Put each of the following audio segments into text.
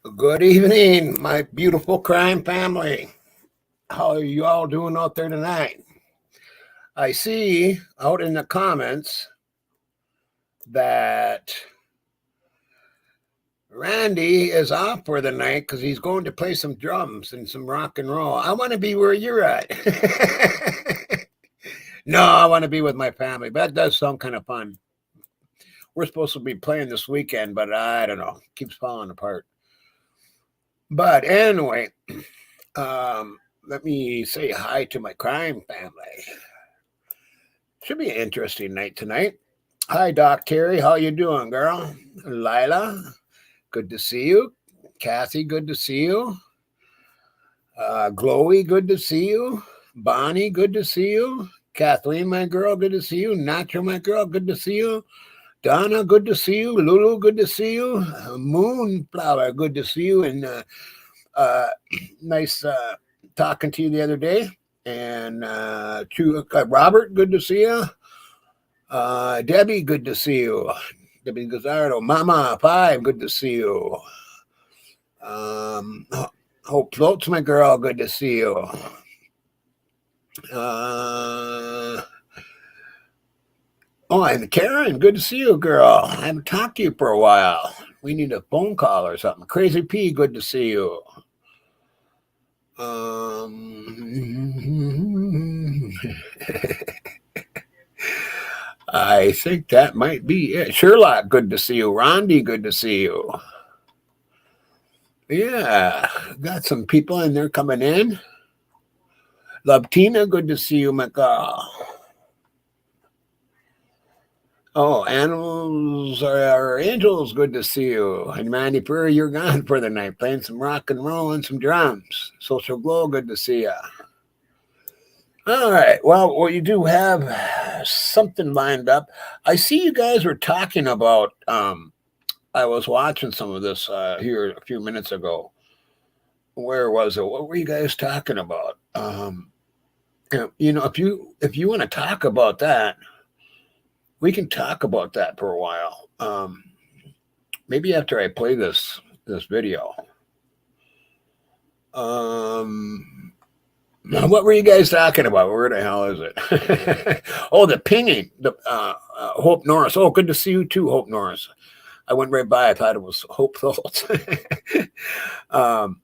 Good evening, my beautiful crime family. How are you all doing out there tonight? I see out in the comments that Randy is off for the night because he's going to play some drums and some rock and roll. I want to be where you're at. No, I want to be with my family. But that does sound kind of fun. We're supposed to be playing this weekend, but I don't know. It keeps falling apart. But anyway, let me say hi to my crime family. Should be an interesting night tonight. Hi, Doc Terry. How you doing, girl? Lila, good to see you. Kathy, good to see you. Glowy, good to see you. Bonnie, good to see you. Kathleen, my girl, good to see you. Nacho, my girl, good to see you. Donna, good to see you. Lulu, good to see you. Moonflower, good to see you. And uh, nice talking to you the other day. And Robert, good to see you. Debbie, good to see you. Debbie Gazzardo, Mama Five, good to see you. Um, Hope Floats, my girl, good to see you. Uh, and Karen, good to see you, girl. I haven't talked to you for a while. We need a phone call or something. Crazy P, good to see you. I think that might be it. Sherlock, good to see you. Rondi, good to see you. Yeah, got some people in there coming in. Love Tina, good to see you, my girl. Oh, animals are angels, good to see you. And Mandy Prairie, you're gone for the night, playing some rock and roll and some drums. Social Glow, good to see you. All right. Well, you do have something lined up. I see you guys were talking about. I was watching some of this here a few minutes ago. Where was it? What were you guys talking about? If you want to talk about that, we can talk about that for a while. Maybe after I play this video. What were you guys talking about? Where the hell is it? Oh, the pinging. The Hope Norris. Oh, good to see you too, Hope Norris. I went right by. I thought it was Hope Thoughts. um,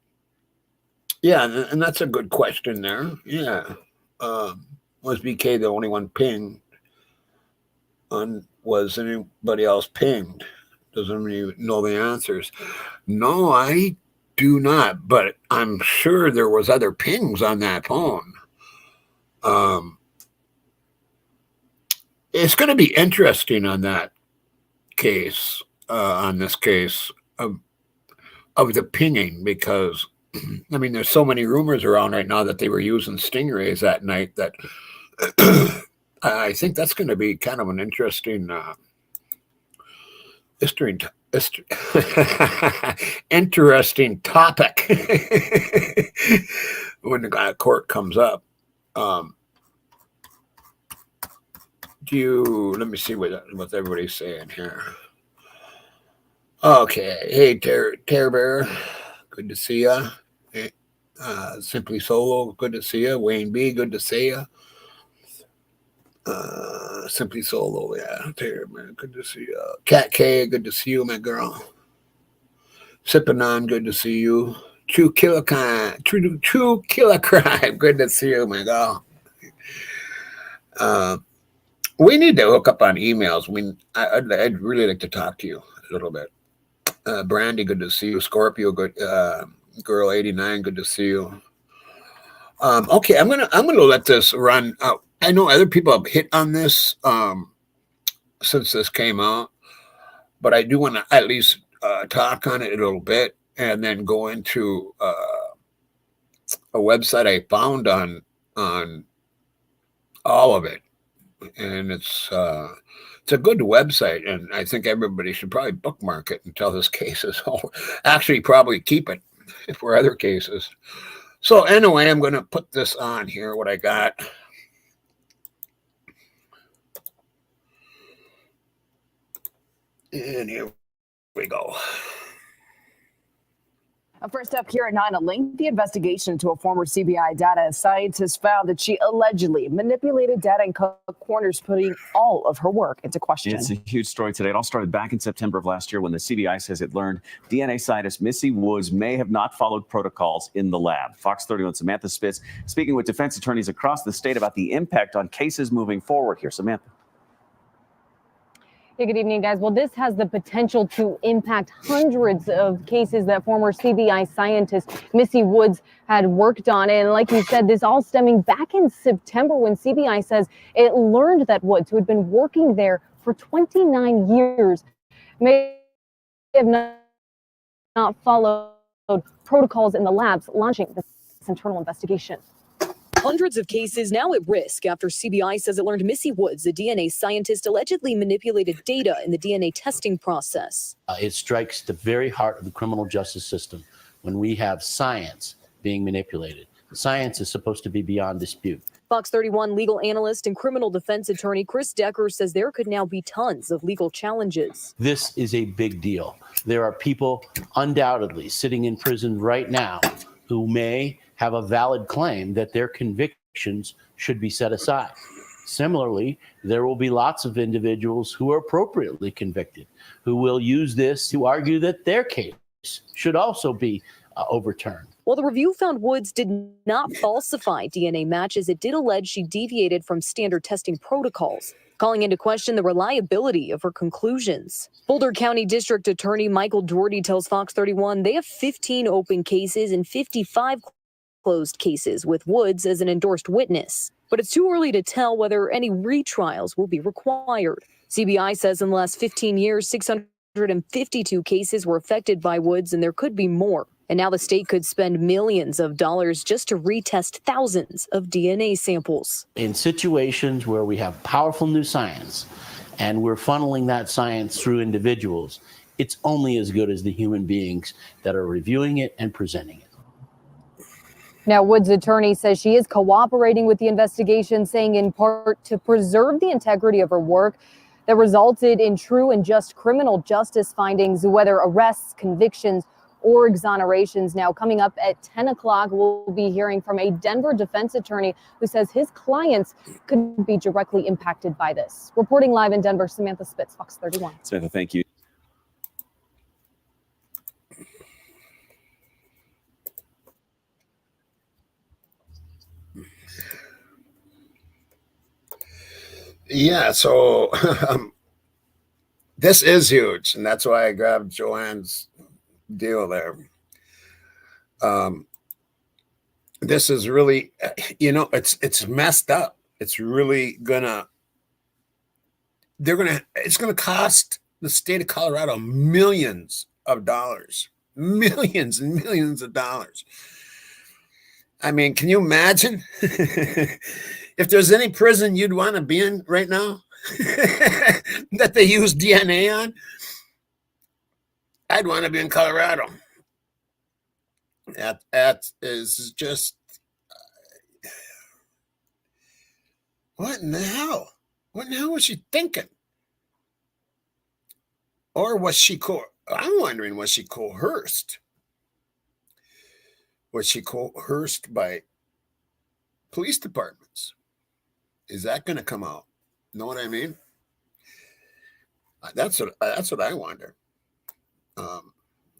yeah, and that's a good question there. Yeah. Was BK the only one pinged? Was anybody else pinged? Doesn't anybody know the answers? No, I do not, but I'm sure there was other pings on that phone. Um, it's going to be interesting on that case, on this case of the pinging, because I mean, there's so many rumors around right now that they were using stingrays that night that I think that's going to be kind of an interesting history. Interesting topic when the court comes up. Um, let me see what everybody's saying here. Okay, hey Terror Bear, good to see ya. Simply Solo, good to see ya. Wayne B, good to see ya. Simply Solo, yeah. Terror Bear, good to see ya. Cat K, good to see you, my girl. Sipping on, good to see you. True Killer Crime, True Killer Crime, good to see you, my girl. Uh, we need to hook up on emails. I'd really like to talk to you a little bit. Brandy, good to see you. Scorpio, good. Girl 89, good to see you. Okay, I'm gonna let this run. I know other people have hit on this since this came out, but I do want to at least talk on it a little bit and then go into a website I found on all of it, and it's a good website, and I think everybody should probably bookmark it until this case is over. Actually, probably keep it for other cases. So anyway, I'm going to put this on here. What I got. And here we go. First up here at 9, a lengthy investigation into a former CBI data scientist found that she allegedly manipulated data in Cook Corners, putting all of her work into question. It's a huge story today. It all started back in September of last year when the CBI says it learned DNA scientist Missy Woods may have not followed protocols in the lab. Fox 31 Samantha Spitz speaking with defense attorneys across the state about the impact on cases moving forward. Here, Samantha. Yeah, good evening, guys. Well, this has the potential to impact hundreds of cases that former CBI scientist Missy Woods had worked on. And like you said, this all stemming back in September when CBI says it learned that Woods, who had been working there for 29 years, may have not followed protocols in the labs, launching this internal investigation. Hundreds of cases now at risk after CBI says it learned Missy Woods, a DNA scientist, allegedly manipulated data in the DNA testing process. It strikes the very heart of the criminal justice system when we have science being manipulated. Science is supposed to be beyond dispute. Fox 31 legal analyst and criminal defense attorney Chris Decker says there could now be tons of legal challenges. This is a big deal. There are people undoubtedly sitting in prison right now who may have a valid claim that their convictions should be set aside. Similarly, there will be lots of individuals who are appropriately convicted, who will use this to argue that their case should also be overturned. While the review found Woods did not falsify DNA matches, it did allege she deviated from standard testing protocols, calling into question the reliability of her conclusions. Boulder County District Attorney Michael Doherty tells Fox 31 they have 15 open cases and 55 closed cases with Woods as an endorsed witness. But it's too early to tell whether any retrials will be required. CBI says in the last 15 years, 652 cases were affected by Woods, and there could be more. And now the state could spend millions of dollars just to retest thousands of DNA samples. In situations where we have powerful new science and we're funneling that science through individuals, it's only as good as the human beings that are reviewing it and presenting it. Now, Woods' attorney says she is cooperating with the investigation, saying in part to preserve the integrity of her work that resulted in true and just criminal justice findings, whether arrests, convictions, or exonerations. Now, coming up at 10 o'clock, we'll be hearing from a Denver defense attorney who says his clients could be directly impacted by this. Reporting live in Denver, Samantha Spitz, Fox 31. Samantha, thank you. Yeah, so this is huge, and that's why I grabbed Joanne's deal there. This is really, it's messed up. It's really it's gonna cost the state of Colorado millions of dollars, millions and millions of dollars. I mean, can you imagine if there's any prison you'd want to be in right now that they use DNA on? I'd want to be in Colorado. That is just, what in the hell? What in the hell was she thinking? Or was she I'm wondering, was she coerced? Was she coerced by police departments? Is that going to come out? Know what I mean? That's what I wonder.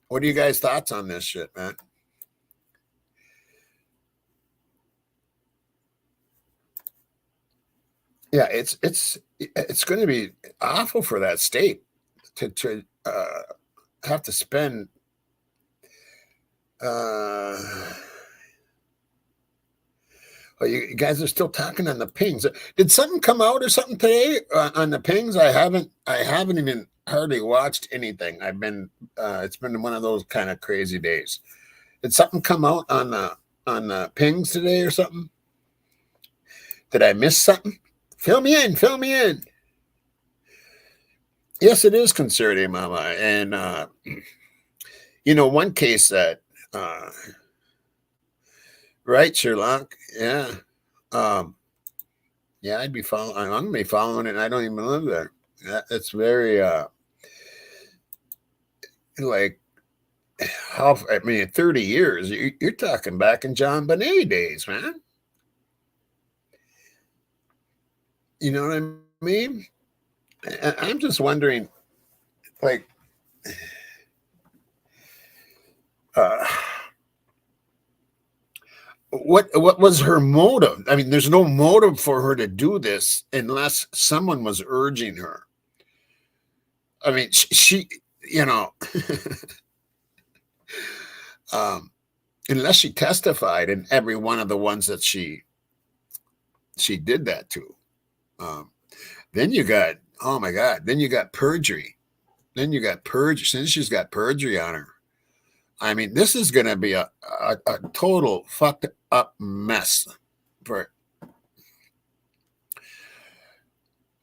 What are you guys' thoughts on this shit, man? Yeah, it's going to be awful for that state to have to spend well, you guys are still talking on the pings. Did something come out or something today on the pings? I haven't even hardly watched anything. I've been it's been one of those kind of crazy days. Did something come out on the pings today or something? Did I miss something? Fill me in. Yes, it is concerning, Mama. And one case that right, Sherlock. Yeah. Yeah, I'm gonna be following it, and I don't even live there. It's very like I mean, 30 years. You're talking back in John Bonet days, man. You know what I mean? I'm just wondering, like, what was her motive? I mean, there's no motive for her to do this unless someone was urging her. I mean, she you know, unless she testified in every one of the ones that she did that to. Then you got, oh my God, then you got perjury. Then you got perjury. Since she's got perjury on her, I mean, this is going to be a total fucked up mess.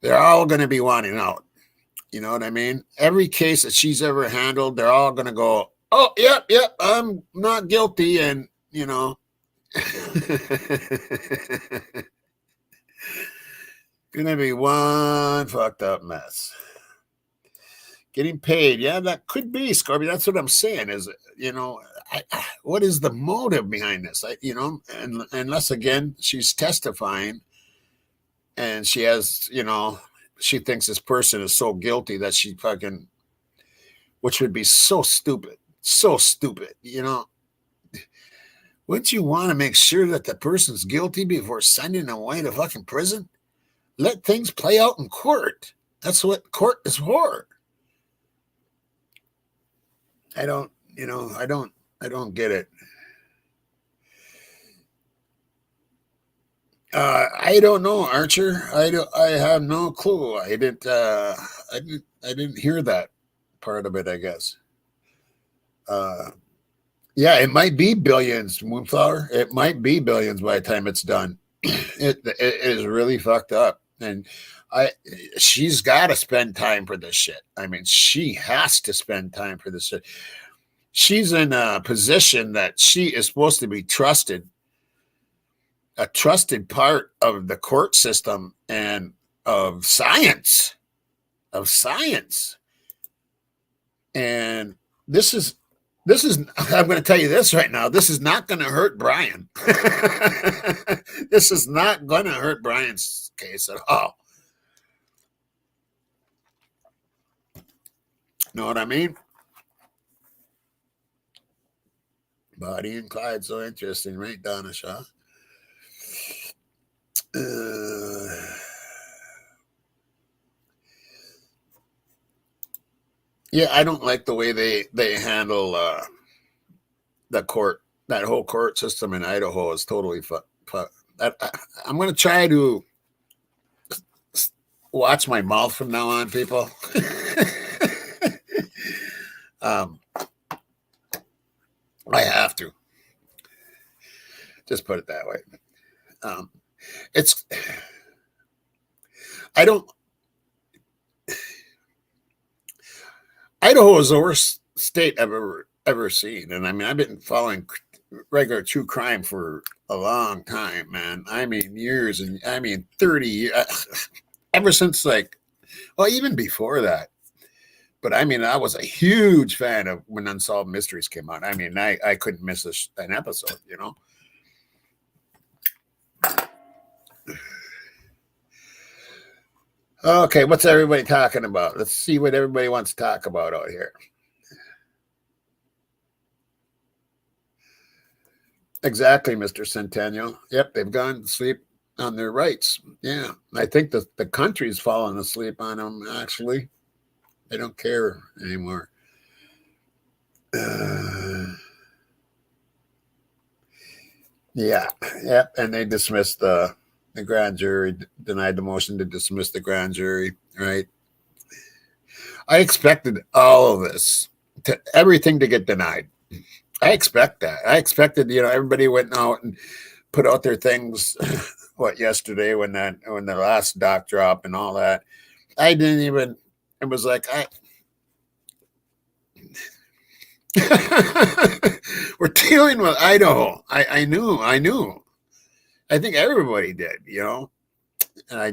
They're all going to be wanting out. You know what I mean? Every case that she's ever handled, they're all going to go, oh, yep, I'm not guilty. And, you know, going to be one fucked up mess. Getting paid. Yeah, that could be, Scorby. That's what I'm saying is, you know, what is the motive behind this? You know, and unless, again, she's testifying and she has, you know, she thinks this person is so guilty that she fucking, which would be so stupid, you know. Wouldn't you want to make sure that the person's guilty before sending them away to fucking prison? Let things play out in court. That's what court is for. I don't get it. I don't know, Archer. I have no clue. I didn't hear that part of it, I guess. Yeah, it might be billions, Moonflower. It might be billions by the time it's done. It is really fucked up. And she's got to spend time for this shit. I mean, she has to spend time for this shit. She's in a position that she is supposed to be trusted, a trusted part of the court system and of science. And this is, I'm going to tell you this right now. This is not going to hurt Brian. This is not going to hurt Brian's case at all. Know what I mean? Bonnie and Clyde, so interesting, right, Donna Shaw? Yeah, I don't like the way they handle the court. That whole court system in Idaho is totally I'm going to try to watch my mouth from now on, people. I have to. Just put it that way. Idaho is the worst state I've ever seen. And I mean, I've been following regular true crime for a long time, man. I mean, years, and I mean, 30 years, ever since even before that. But I mean, I was a huge fan of when Unsolved Mysteries came out. I mean, I couldn't miss an episode, you know. Okay, what's everybody talking about? Let's see what everybody wants to talk about out here. Exactly, Mr. Centennial. Yep, they've gone to sleep on their rights. Yeah, I think the country's fallen asleep on them, actually. They don't care anymore. Yeah, and they dismissed the grand jury, denied the motion to dismiss the grand jury, right? I expected all of this, everything to get denied. I expect that. I expected, everybody went out and put out their things, yesterday when the last doc drop and all that. I didn't even, it was like, we're dealing with Idaho. I knew. I think everybody did, and I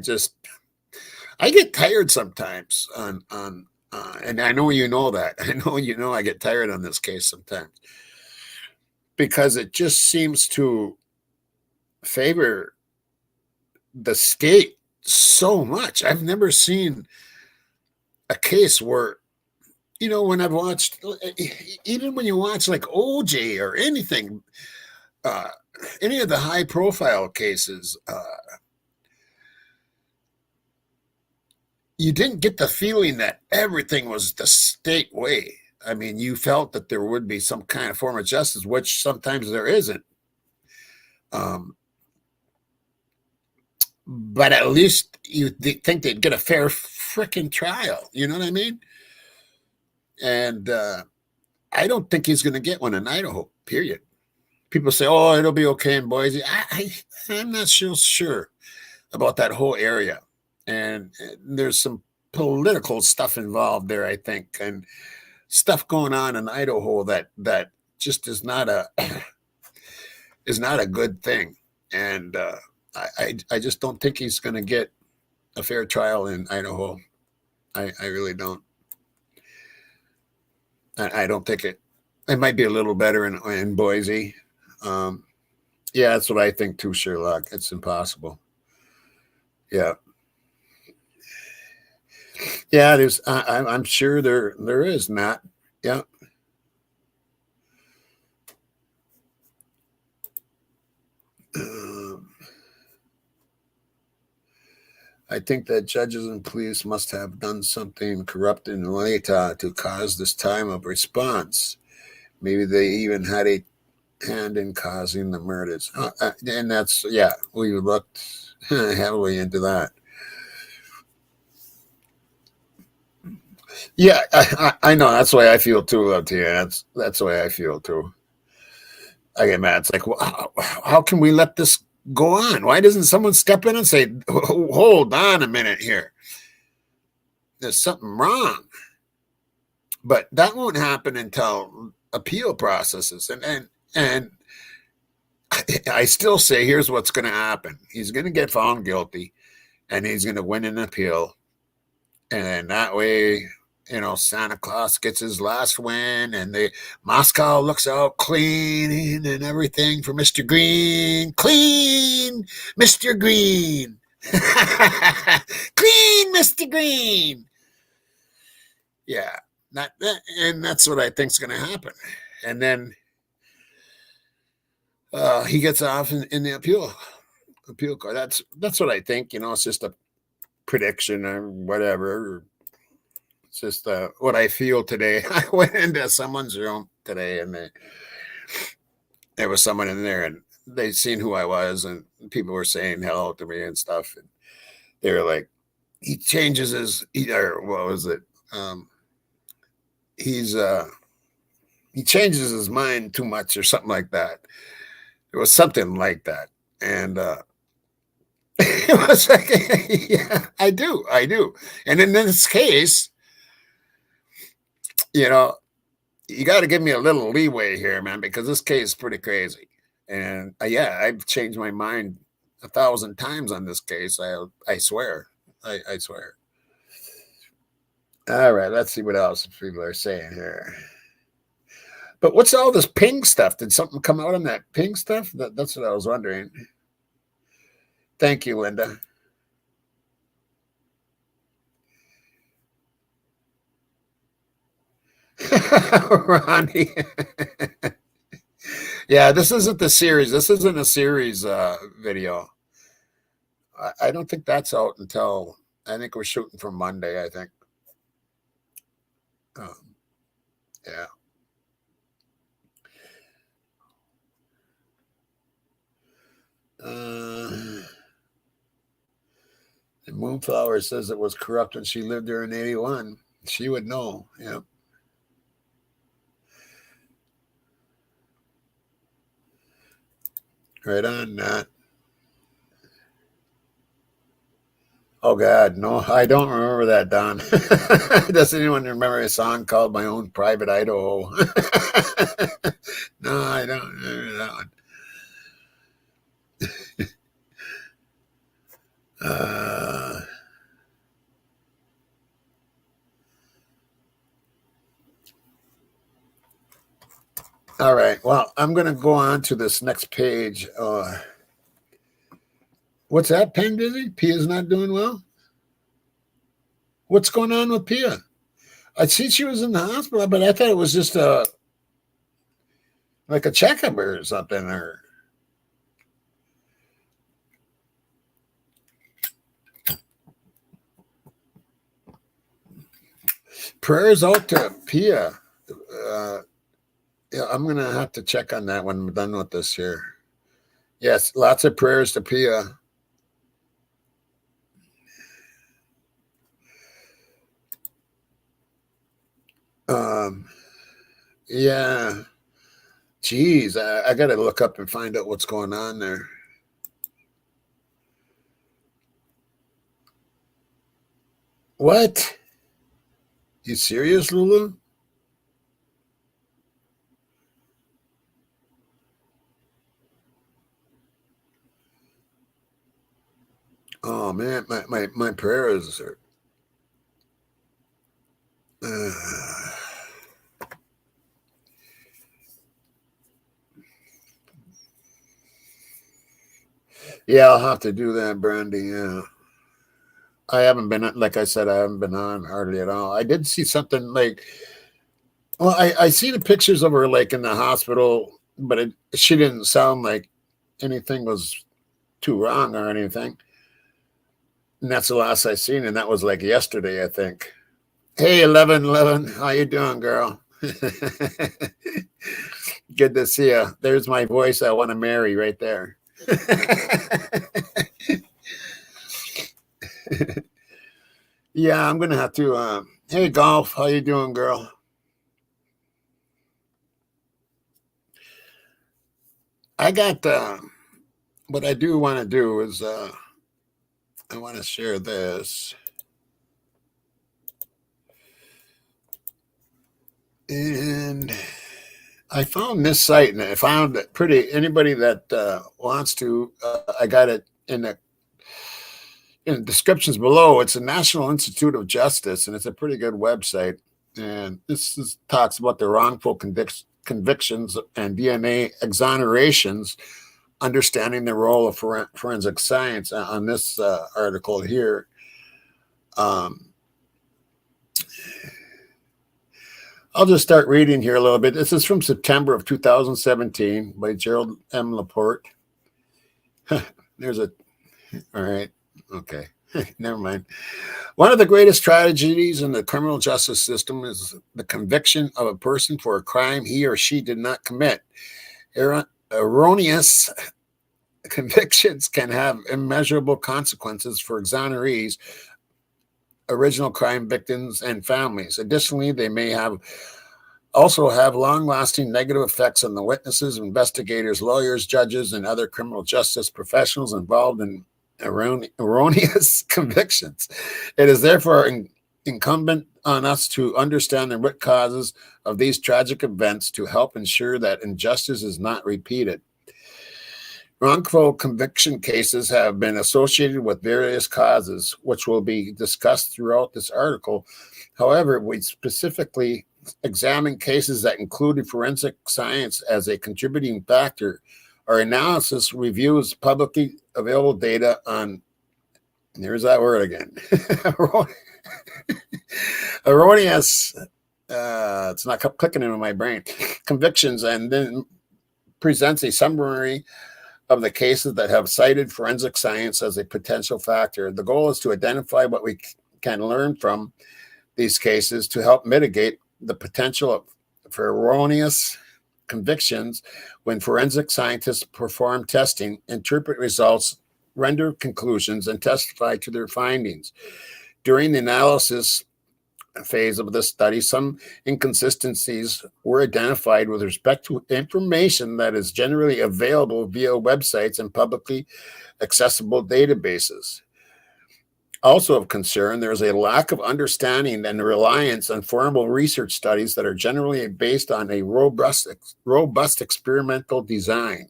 get tired sometimes on And I know you know that. I know you know I get tired on this case sometimes because it just seems to favor the state so much. I've never seen a case where, when I've watched, even when you watch like OJ or anything, any of the high profile cases, you didn't get the feeling that everything was the state way. I mean, you felt that there would be some kind of form of justice, which sometimes there isn't. But at least you think they'd get a fair freaking trial. You know what I mean? And I don't think he's going to get one in Idaho, period. People say, oh, it'll be okay in Boise. I'm not so sure about that whole area. And there's some political stuff involved there, I think, and stuff going on in Idaho that just is not a good thing. And I just don't think he's going to get a fair trial in Idaho. I really don't. I don't think it might be a little better in Boise. Yeah, that's what I think too, Sherlock. It's impossible. Yeah. Yeah, there's. I'm sure there is, Matt. Yeah. I think that judges and police must have done something corrupt in Utah to cause this time of response. Maybe they even had a hand in causing the murders. And that's, yeah, we looked heavily into that. Yeah, I know. That's the way I feel too, Tia. That's the way I feel too. I get mad. It's like, well, how can we let this go on? Why doesn't someone step in and say, hold on a minute here? There's something wrong. But that won't happen until appeal processes. And I still say, here's what's going to happen. He's going to get found guilty and he's going to win an appeal. And that way, Santa Claus gets his last win, and Moscow looks out clean and everything for Mr. Green. Clean, Mr. Green. Clean, Mr. Green. Yeah, and that's what I think is going to happen. And then he gets off in the appeal court. That's what I think. It's just a prediction or whatever. It's just what I feel today. I went into someone's room today, and there was someone in there, and they'd seen who I was, and people were saying hello to me and stuff. And they were like, he changes or what was it? He changes his mind too much or something like that. It was something like that. And it was like, yeah, I do. And in this case, you got to give me a little leeway here, man, because this case is pretty crazy. And yeah, I've changed my mind 1,000 times on this case. I swear. I swear. All right, let's see what else people are saying here. But what's all this ping stuff? Did something come out on that ping stuff? That's what I was wondering. Thank you, Linda. Ronnie. Yeah, this isn't the series. This isn't a series video. I don't think that's out until, I think we're shooting for Monday, I think. Yeah. And Moonflower says it was corrupt when she lived there in 81. She would know. Yeah. Right on, Nat. Oh, God. No, I don't remember that, Don. Does anyone remember a song called My Own Private Idaho? No, I don't remember that one. All right. Well, I'm going to go on to this next page. What's that, Pen Dizzy? Pia's not doing well? What's going on with Pia? I see she was in the hospital, but I thought it was just like a checkup or something. Or prayers out to Pia. Yeah, I'm gonna have to check on that when we're done with this here. Yes, lots of prayers to Pia. Yeah. Geez, I got to look up and find out what's going on there. What? You serious, Lulu? Oh man, my prayers are. Yeah, I'll have to do that, Brandy. Yeah. I haven't been, like I said, I haven't been on hardly at all. I did see something like, well, I see the pictures of her like in the hospital, but she didn't sound like anything was too wrong or anything. And that's the last I seen, and that was like yesterday, I think. Hey, 1111, how you doing, girl? Good to see you. There's my voice I want to marry right there. Yeah, I'm gonna have to. Hey, Golf, how you doing, girl? I got. What I do want to do is I want to share this. And I found this site, and I found it pretty. Anybody that wants to, I got it in the descriptions below. It's the National Institute of Justice, and it's a pretty good website. And talks about the wrongful convictions and DNA exonerations, understanding the role of forensic science on this article here. I'll just start reading here a little bit. This is from September of 2017 by Gerald M. Laporte. There's a, all right, okay, never mind. One of the greatest tragedies in the criminal justice system is the conviction of a person for a crime he or she did not commit. Erroneous convictions can have immeasurable consequences for exonerees, original crime victims, and families. Additionally, they may also have long-lasting negative effects on the witnesses, investigators, lawyers, judges, and other criminal justice professionals involved in erroneous convictions. It is therefore incumbent on us to understand the root causes of these tragic events to help ensure that injustice is not repeated. Wrongful conviction cases have been associated with various causes, which will be discussed throughout this article. However, we specifically examine cases that included forensic science as a contributing factor. Our analysis reviews publicly available data on, and there's that word again, erroneous, it's not clicking into my brain, convictions, and then presents a summary of the cases that have cited forensic science as a potential factor. The goal is to identify what we can learn from these cases to help mitigate the potential for erroneous convictions when forensic scientists perform testing, interpret results, render conclusions, and testify to their findings. During the analysis phase of this study, some inconsistencies were identified with respect to information that is generally available via websites and publicly accessible databases. Also of concern, there is a lack of understanding and reliance on formal research studies that are generally based on a robust experimental design.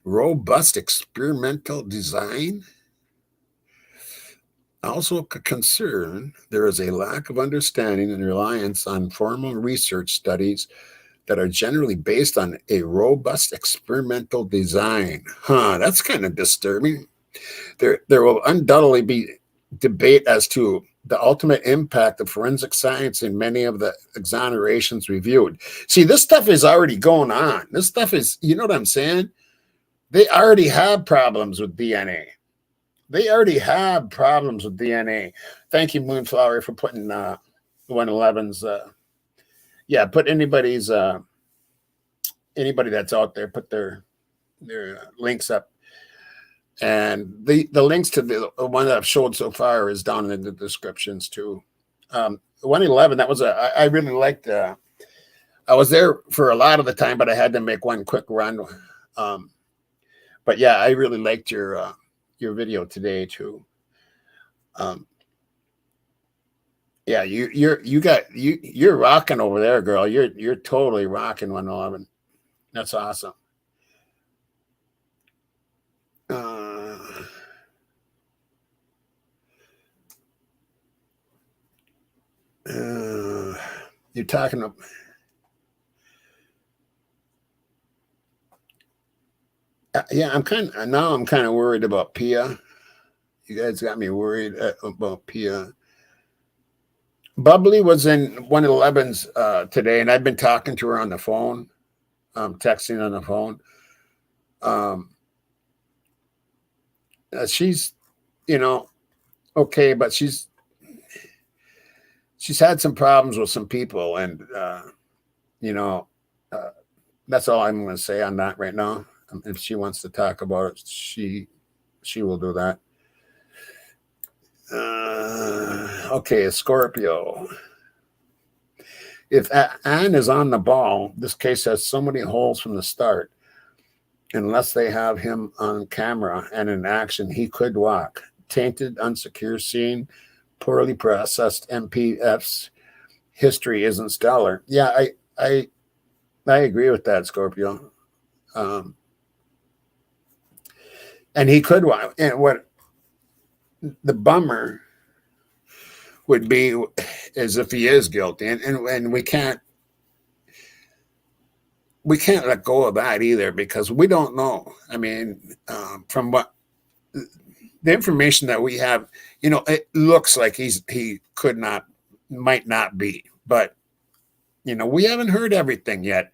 Robust experimental design? Also concern there is a lack of understanding and reliance on formal research studies that are generally based on a robust experimental design. That's kind of disturbing. There will undoubtedly be debate as to the ultimate impact of forensic science in many of the exonerations reviewed. See, this stuff is already going on. This stuff is, you know what I'm saying? They already have problems with DNA. They already have problems with DNA. Thank you, Moonflower, for putting 111's. Put anybody that's out there, put their links up. And the links to the one that I've showed so far is down in the descriptions too. 111, that was I really liked. I was there for a lot of the time, but I had to make one quick run. But yeah, I really liked your video today too. Yeah, you're rocking over there, girl. You're totally rocking 111. That's awesome. You're talking about. Yeah, I'm kind of worried about Pia. You guys got me worried about Pia. Bubbly was in 111's today, and I've been talking to her on the phone, texting on the phone. She's, okay, but she's had some problems with some people, and that's all I'm going to say on that right now. If she wants to talk about it, she will do that. Okay, Scorpio. If Anne is on the ball, this case has so many holes from the start. Unless they have him on camera and in action, he could walk. Tainted, unsecure scene, poorly processed MPF's history isn't stellar. Yeah, I agree with that, Scorpio. And he could walk. And what the bummer would be is if he is guilty, and we can't let go of that either, because we don't know. I mean, from what the information that we have, it looks like he might not be, but we haven't heard everything yet.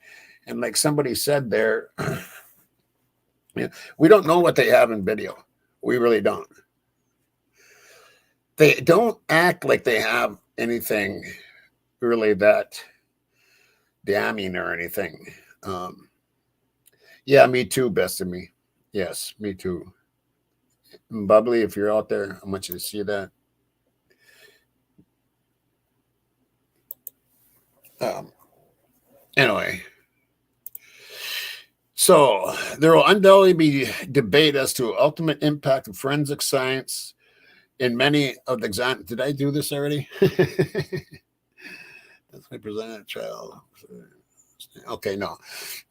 And like somebody said there, we don't know what they have in video. We really don't. They don't act like they have anything really that damning or anything. Yeah, me too, best of me. Yes, me too. Bubbly, if you're out there, I want you to see that. Anyway, so there will undoubtedly be debate as to ultimate impact of forensic science in many of the exam. Did I do this already? That's my presented trial. Okay, no.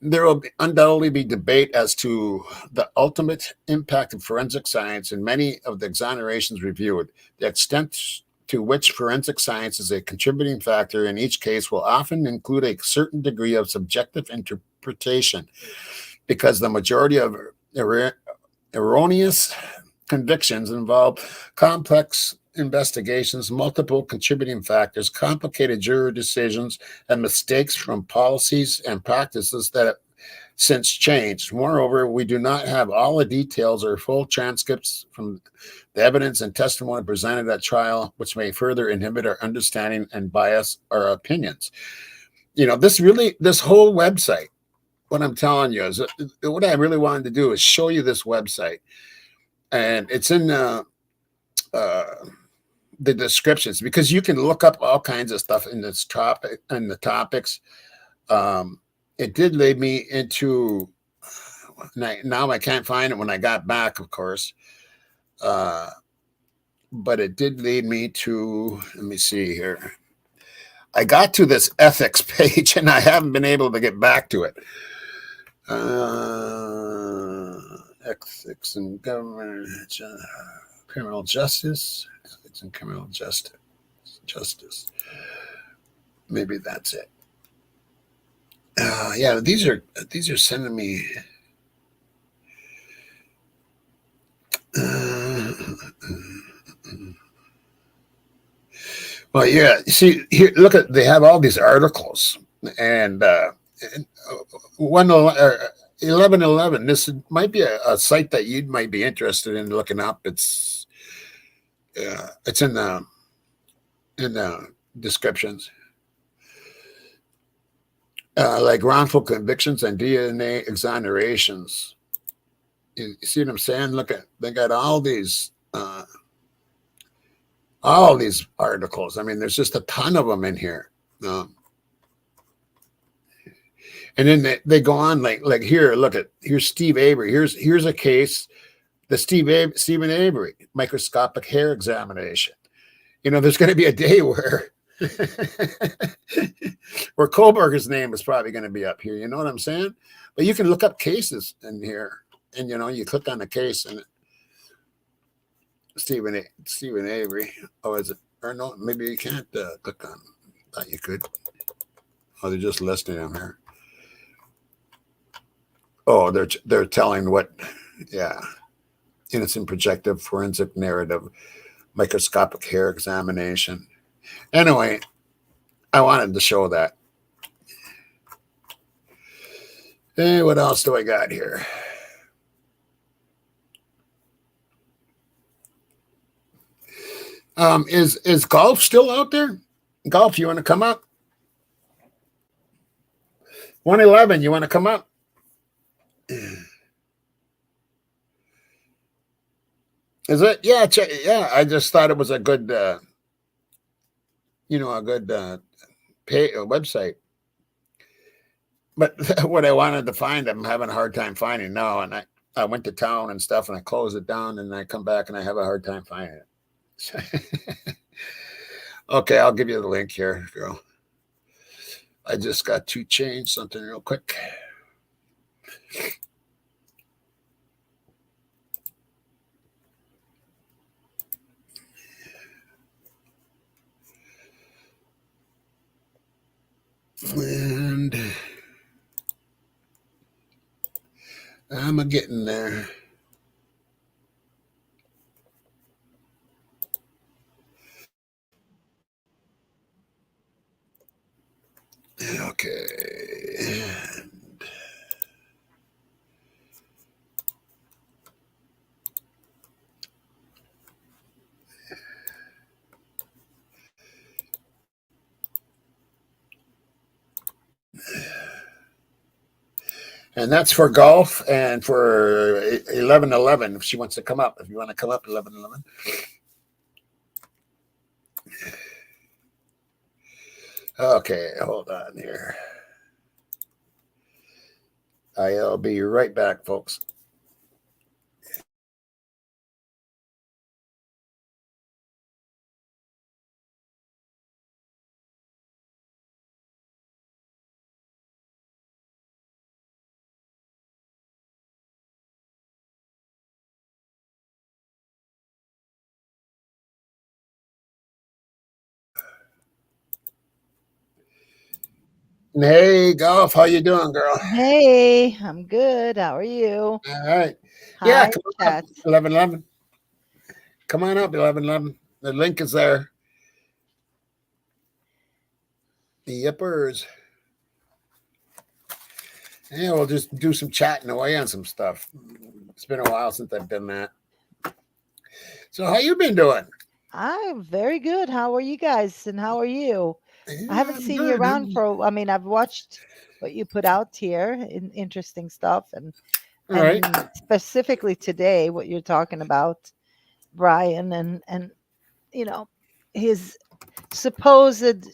There will undoubtedly be debate as to the ultimate impact of forensic science in many of the exonerations reviewed. The extent to which forensic science is a contributing factor in each case will often include a certain degree of subjective interpretation, because the majority of erroneous convictions involve complex investigations, multiple contributing factors, complicated juror decisions, and mistakes from policies and practices that have since changed. Moreover, we do not have all the details or full transcripts from the evidence and testimony presented at trial, which may further inhibit our understanding and bias our opinions. This whole website, what I'm telling you is what I really wanted to do is show you this website. And it's in the descriptions, because you can look up all kinds of stuff in this topic and the topics. It did lead me into, now I can't find it when I got back, of course. But it did lead me to, let me see here. I got to this ethics page and I haven't been able to get back to it. Ethics and government, criminal justice, investigations and criminal justice. Maybe that's it. Yeah, these are sending me. Well, yeah. See here, look at they have all these articles, and 1111. This might be a site that you might be interested in looking up. It's in the descriptions. Like wrongful convictions and DNA exonerations. You see what I'm saying? Look at they got all these articles. I mean, there's just a ton of them in here. And then they go on like here. Look at here's Steve Avery. Here's a case, the Stephen Avery microscopic hair examination. You know, there's going to be a day where where Kohlberger's name is probably going to be up here. You know what I'm saying? But you can look up cases in here, and you know, you click on the case and Stephen Avery. Oh, is it? Or no? Maybe you can't click on. Thought you could. Oh, they're just listing them here. Oh, they're telling what? Yeah, innocent projective forensic narrative, microscopic hair examination. Anyway, I wanted to show that. Hey, what else do I got here? Is Golf still out there? Golf, you want to come up? 111, you want to come up? Is it? Yeah, yeah. I just thought it was a good, a good website. But what I wanted to find, I'm having a hard time finding now. And I went to town and stuff, and I closed it down, and I come back, and I have a hard time finding it. Okay, I'll give you the link here, girl. I just got to change something real quick. And I'm getting there. Okay. And that's for Golf and for 1111. If she wants to come up, if you want to come up, 1111. Okay, hold on here. I'll be right back, folks. Hey, Golf, how you doing, girl? Hey, I'm good. How are you? All right. Hi, Yeah, come on chat. up, 1111. Come on up, 1111. The link is there. The yippers. Yeah, we'll just do some chatting away on some stuff. It's been a while since I've done that. So how you been doing? I'm very good. How are you guys? And how are you? I haven't I'm seen you good. around I mean, I've watched what you put out here in interesting stuff and All right. specifically today, what you're talking about, Brian, and his supposed,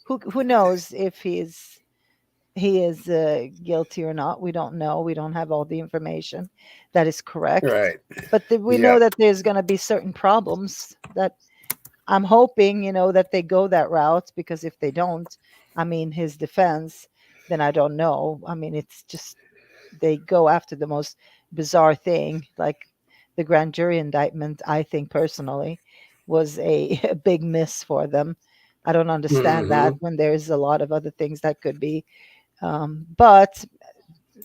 who knows if he is guilty or not. We don't know. We don't have all the information. That is correct. Right. But we know that there's going to be certain problems that I'm hoping, that they go that route, because if they don't, I mean, his defense, then I don't know. I mean, it's just they go after the most bizarre thing, like the grand jury indictment, I think personally, was a big miss for them. I don't understand that when there's a lot of other things that could be. But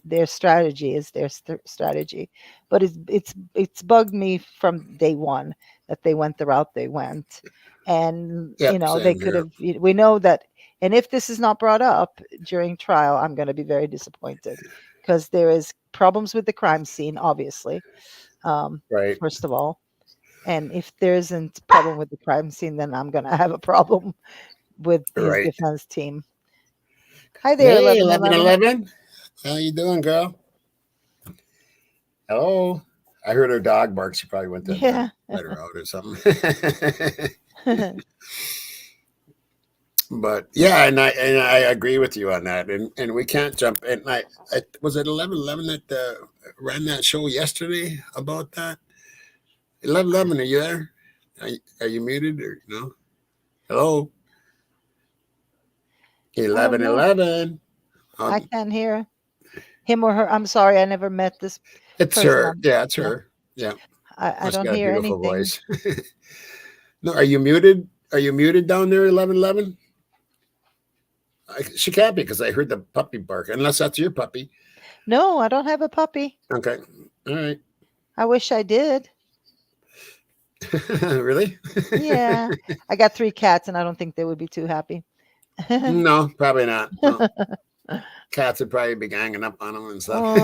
their strategy is their strategy. But it's bugged me from day one that they went the route they went, and Yep, you know same they could here. have. We know that, and if this is not brought up during trial, I'm going to be very disappointed because there is problems with the crime scene, obviously. Right. First of all, and if there isn't problem with the crime scene, then I'm going to have a problem with his Right. defense team. Hi there, Hey, 1111. 1111. How you doing, girl? Hello. I heard her dog bark. She probably went to Yeah. let her out or something. But yeah, and I agree with you on that. And we can't jump. And I was it 1111 that ran that show yesterday about that. 1111, are you there? Are you muted or no? Hello. I don't know. 1111. I can't hear him or her. I'm sorry, I never met this It's person. her. Yeah, it's Yeah. her. Yeah. I She's don't got a hear beautiful anything. voice. No, are you muted? Are you muted down there, 1111? She can't be because I heard the puppy bark, unless that's your puppy. No, I don't have a puppy. Okay. All right. I wish I did. Really? Yeah. I got 3 cats and I don't think they would be too happy. No, probably not. No. Cats would probably be ganging up on them and stuff.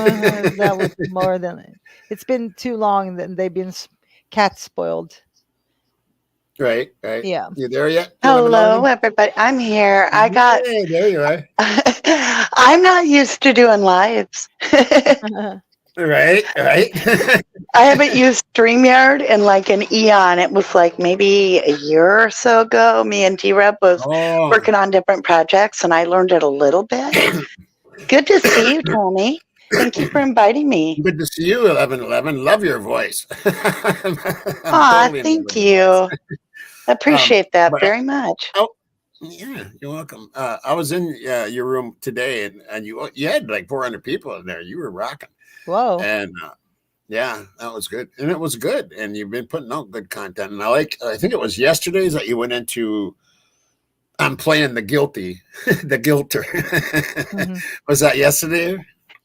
That was more than it's been too long that they've been cat spoiled. Right, right. Yeah. You there yet? Hello, everybody. I'm here. I got. Hey, there you are. I'm not used to doing lives. Right, right. I haven't used StreamYard in like an eon. It was like maybe a year or so ago. Me and T-Rep was working on different projects, and I learned it a little bit. Good to see you, Tony. Thank you for inviting me. Good to see you, 1111. Love your voice. Aw, thank you. I appreciate that very much. Oh, yeah, you're welcome. I was in your room today, and you had like 400 people in there. You were rocking. Whoa. And yeah, that was good. And it was good. And you've been putting out good content. And I think it was yesterday's that you went into I'm playing the guilty, the guilter. Was that yesterday?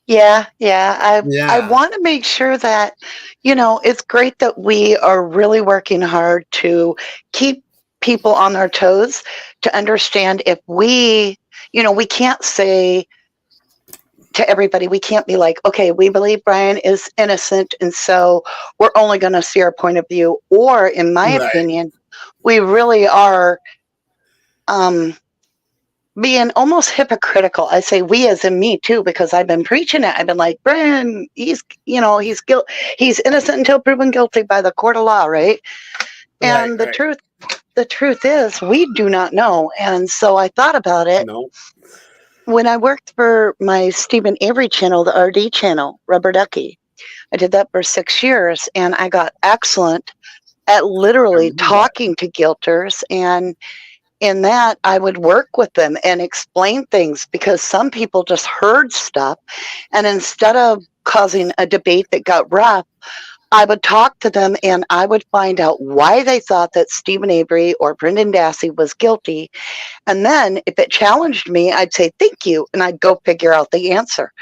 Yeah. I want to make sure that, it's great that we are really working hard to keep people on their toes to understand if we can't say to everybody, we can't be like, okay, we believe Brian is innocent, and so we're only going to see our point of view. Or in my opinion, we really are being almost hypocritical. I say we as in me too, because I've been preaching it. I've been like, Brian, he's innocent until proven guilty by the court of law, right? And the truth is we do not know. And so I thought about it. No. When I worked for my Stephen Avery channel, the RD channel, Rubber Ducky, I did that for 6 years, and I got excellent at literally talking to guilters. And in that, I would work with them and explain things, because some people just heard stuff, and instead of causing a debate that got rough, I would talk to them and I would find out why they thought that Stephen Avery or Brendan Dassey was guilty. And then if it challenged me, I'd say, thank you. And I'd go figure out the answer.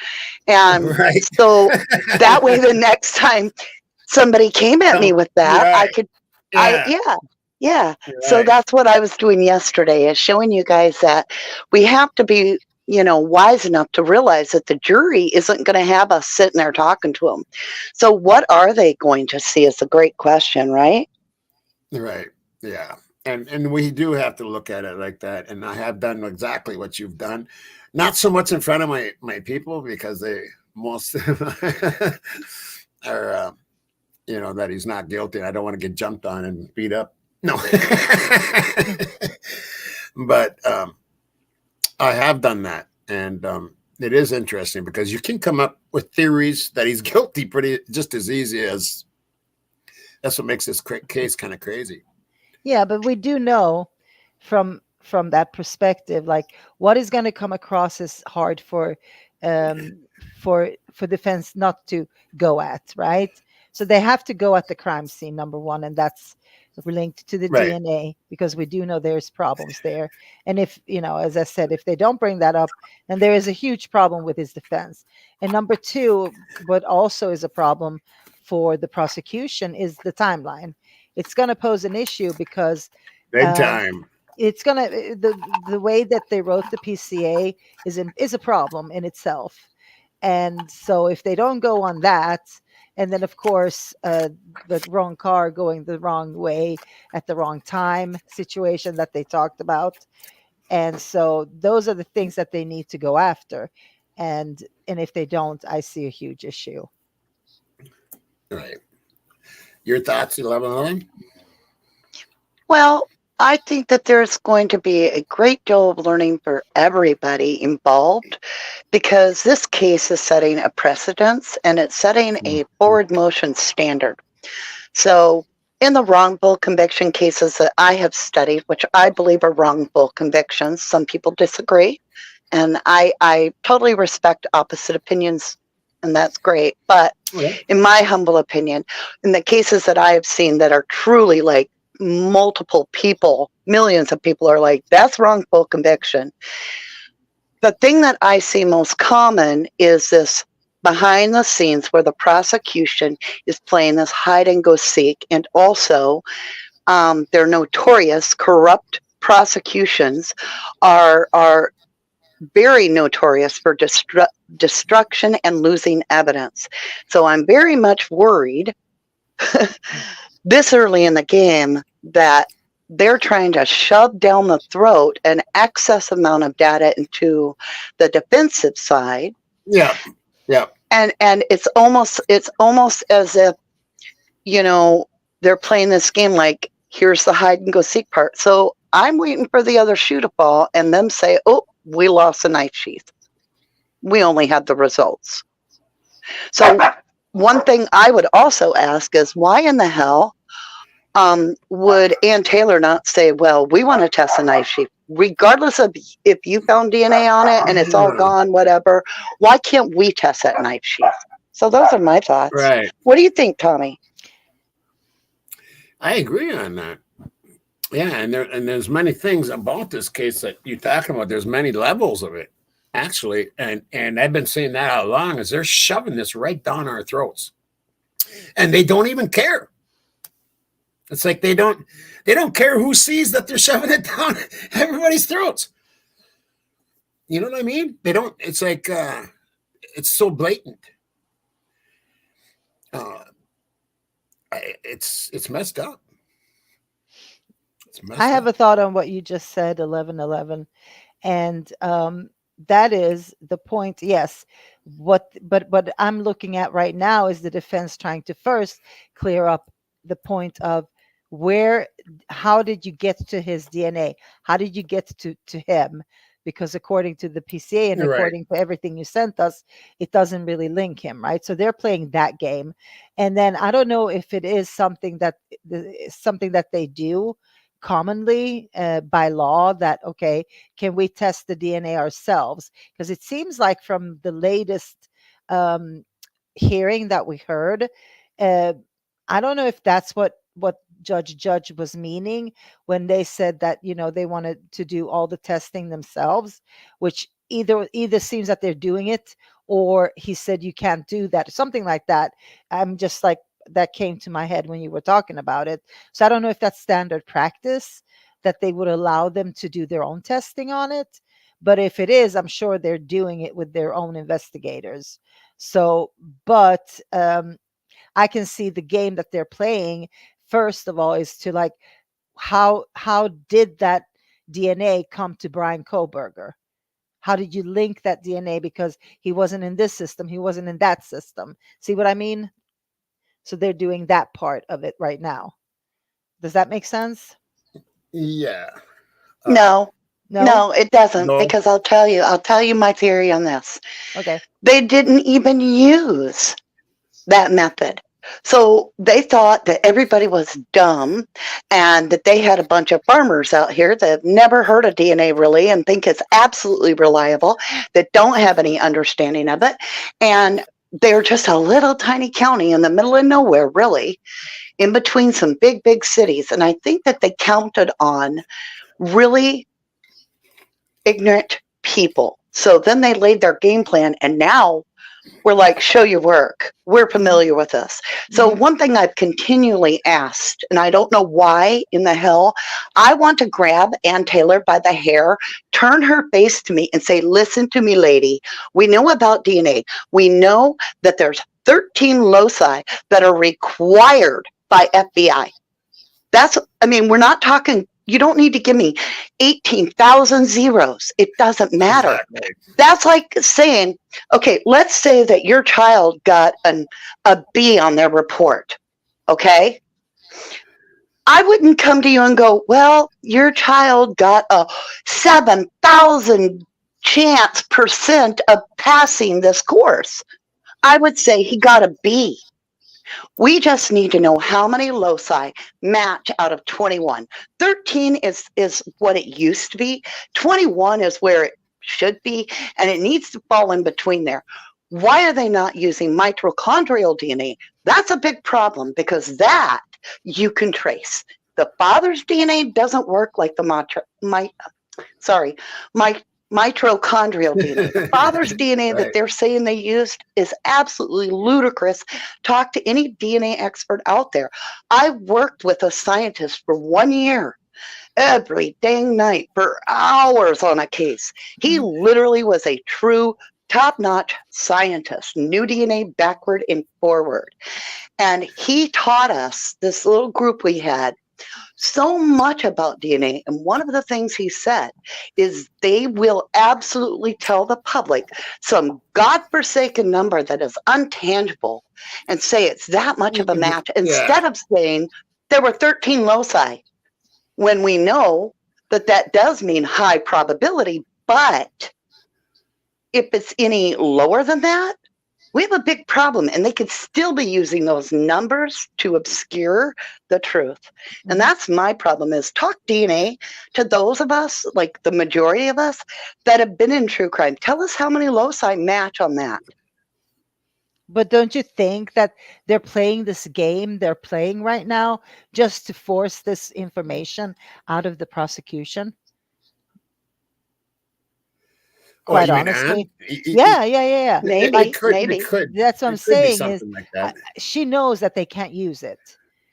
And so that way, the next time somebody came at me with that, I could, yeah. So that's what I was doing yesterday, is showing you guys that we have to be, wise enough to realize that the jury isn't going to have us sitting there talking to them. So what are they going to see is a great question, right? Right. Yeah. And we do have to look at it like that. And I have done exactly what you've done. Not so much in front of my people, because most are, that he's not guilty. I don't want to get jumped on and beat up. No. But I have done that. And it is interesting, because you can come up with theories that he's guilty just as easy as. That's what makes this case kind of crazy. Yeah, but we do know from that perspective, like what is going to come across as hard for defense not to go at, right? So they have to go at the crime scene, number one, and that's linked to the Right. DNA, because we do know there's problems there. And if, as I said, if they don't bring that up, then there is a huge problem with his defense. And number two, what also is a problem for the prosecution is the timeline. It's going to pose an issue because Big um, time. it's going to, the way that they wrote the PCA is a problem in itself. And so if they don't go on that, and then of course the wrong car going the wrong way at the wrong time situation that they talked about, and so those are the things that they need to go after, and if they don't, I see a huge issue. Right. Your thoughts, 11? Well, I think that there's going to be a great deal of learning for everybody involved, because this case is setting a precedence and it's setting a forward motion standard. So in the wrongful conviction cases that I have studied, which I believe are wrongful convictions, some people disagree, and I totally respect opposite opinions, and that's great. But in my humble opinion, in the cases that I have seen that are truly like multiple people, millions of people are like, that's wrongful conviction. The thing that I see most common is this behind the scenes where the prosecution is playing this hide and go seek, and also their notorious corrupt prosecutions are very notorious for destruction and losing evidence. So I'm very much worried this early in the game that they're trying to shove down the throat an excess amount of data into the defensive side. Yeah. And it's almost as if, they're playing this game like, here's the hide and go seek part. So I'm waiting for the other shoe to fall and them say, oh, we lost the knife sheath. We only had the results. So one thing I would also ask is, why in the hell would Ann Taylor not say, well, we want to test the knife sheath, regardless of if you found DNA on it and it's all gone, whatever, why can't we test that knife sheath? So those are my thoughts. Right. What do you think, Tommy? I agree on that. Yeah, and there's many things about this case that you're talking about. There's many levels of it, actually, and I've been saying that all along, is they're shoving this right down our throats, and they don't even care. It's like they don't care who sees that they're shoving it down everybody's throats. You know what I mean? They don't. It's like it's so blatant. It's messed up. I have a thought on what you just said, 1111, and that is the point. Yes, what I'm looking at right now is the defense trying to first clear up the point of how did you get to his DNA? How did you get to him? Because according to the PCA and according to everything you sent us, it doesn't really link him, right? So they're playing that game, and then I don't know if it is something that they do commonly by law, that okay, can we test the DNA ourselves? Because it seems like from the latest hearing that we heard, I don't know if that's what Judge was meaning when they said that they wanted to do all the testing themselves, which either seems that they're doing it, or he said you can't do that, something like that. I'm just like, that came to my head when you were talking about it. So I don't know if that's standard practice, that they would allow them to do their own testing on it. But if it is, I'm sure they're doing it with their own investigators. So, but I can see the game that they're playing, first of all, is to like, how did that DNA come to Bryan Kohberger? How did you link that DNA? Because he wasn't in this system, he wasn't in that system. See what I mean? So they're doing that part of it right now. Does that make sense? Yeah. No, it doesn't. No. Because I'll tell you my theory on this. Okay. They didn't even use that method. So they thought that everybody was dumb and that they had a bunch of farmers out here that have never heard of DNA really and think it's absolutely reliable, that don't have any understanding of it. And they're just a little tiny county in the middle of nowhere, really. in between some big cities. And I think that they counted on really ignorant people. So then they laid their game plan, and now we're like, show your work. We're familiar with this. So one thing I've continually asked, and I don't know why in the hell, I want to grab Ann Taylor by the hair, turn her face to me and say, listen to me, lady. We know about DNA. We know that there's 13 loci that are required by FBI. We're not talking, you don't need to give me 18,000 zeros. It doesn't matter. Exactly. That's like saying, okay, let's say that your child got a B on their report. Okay. I wouldn't come to you and go, well, your child got a 7,000 % of passing this course. I would say he got a B. We just need to know how many loci match out of 21. 13 is what it used to be. 21 is where it should be, and it needs to fall in between there. Why are they not using mitochondrial DNA? That's a big problem, because that you can trace. The father's DNA doesn't work like the mitochondrial DNA. The father's DNA that they're saying they used is absolutely ludicrous. Talk to any DNA expert out there. I worked with a scientist for 1 year, every dang night for hours on a case. He literally was a true top-notch scientist, knew DNA backward and forward. And he taught us, this little group we had, so much about DNA. And one of the things he said is they will absolutely tell the public some godforsaken number that is untangible and say it's that much of a match, instead of saying there were 13 loci, when we know that that does mean high probability. But if it's any lower than that, we have a big problem, and they could still be using those numbers to obscure the truth. And that's my problem, is talk DNA to those of us, like the majority of us, that have been in true crime. Tell us how many loci match on that. But don't you think that they're playing this game they're playing right now just to force this information out of the prosecution? Quite honestly. Yeah. Maybe, maybe. That's what I'm saying is like that. She knows that they can't use it.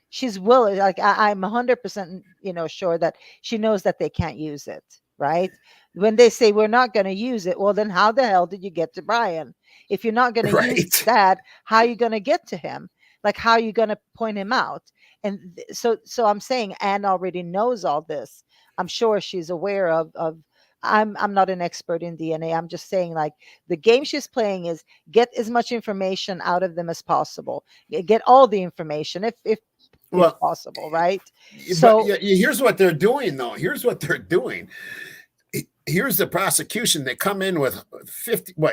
She's willing, like I'm 100%, sure that she knows that they can't use it, right? When they say we're not going to use it, well, then how the hell did you get to Brian? If you're not going to use that, how are you going to get to him? Like, how are you going to point him out? And so I'm saying Anne already knows all this. I'm sure she's aware of I'm not an expert in DNA. I'm just saying, like, the game she's playing is get as much information out of them as possible. Get all the information if possible, right? So here's what they're doing, though. Here's what they're doing. Here's the prosecution. They come in with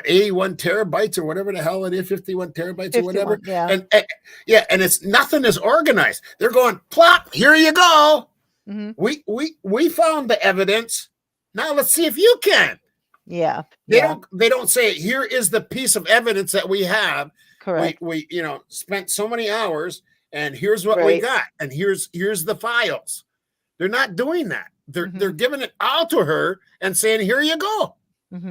81 terabytes or whatever the hell it is, 51 terabytes or whatever. Yeah. And it's nothing is organized. They're going, plop, here you go. Mm-hmm. We found the evidence. Now let's see if you can. Yeah. They don't say, here is the piece of evidence that we have. Correct. We spent so many hours, and here's what we got, and here's the files. They're not doing that. They're giving it out to her and saying, here you go.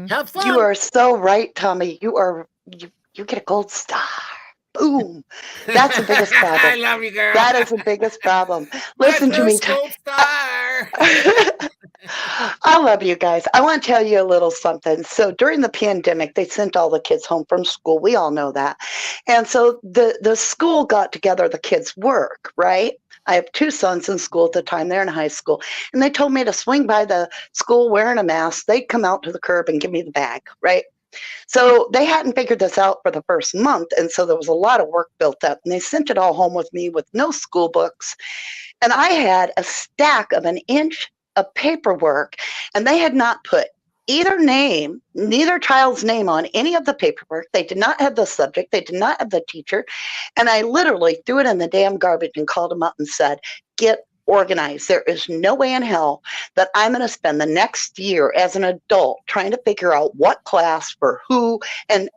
Have fun. You are so right, Tommy. You get a gold star. Boom. That's the biggest problem. I love you, girl. That is the biggest problem. Listen to me. Gold star. I love you guys. I want to tell you a little something. So during the pandemic, they sent all the kids home from school. We all know that. And so the school got together the kids' work, right? I have 2 sons in school at the time. They're in high school. And they told me to swing by the school wearing a mask. They'd come out to the curb and give me the bag, right? So they hadn't figured this out for the first month. And so there was a lot of work built up. And they sent it all home with me with no school books. And I had a stack of 1 inch of paperwork. And they had not put neither child's name on any of the paperwork. They did not have the subject. They did not have the teacher. And I literally threw it in the damn garbage and called them up and said, get organized. There is no way in hell that I'm going to spend the next year as an adult trying to figure out what class for who. And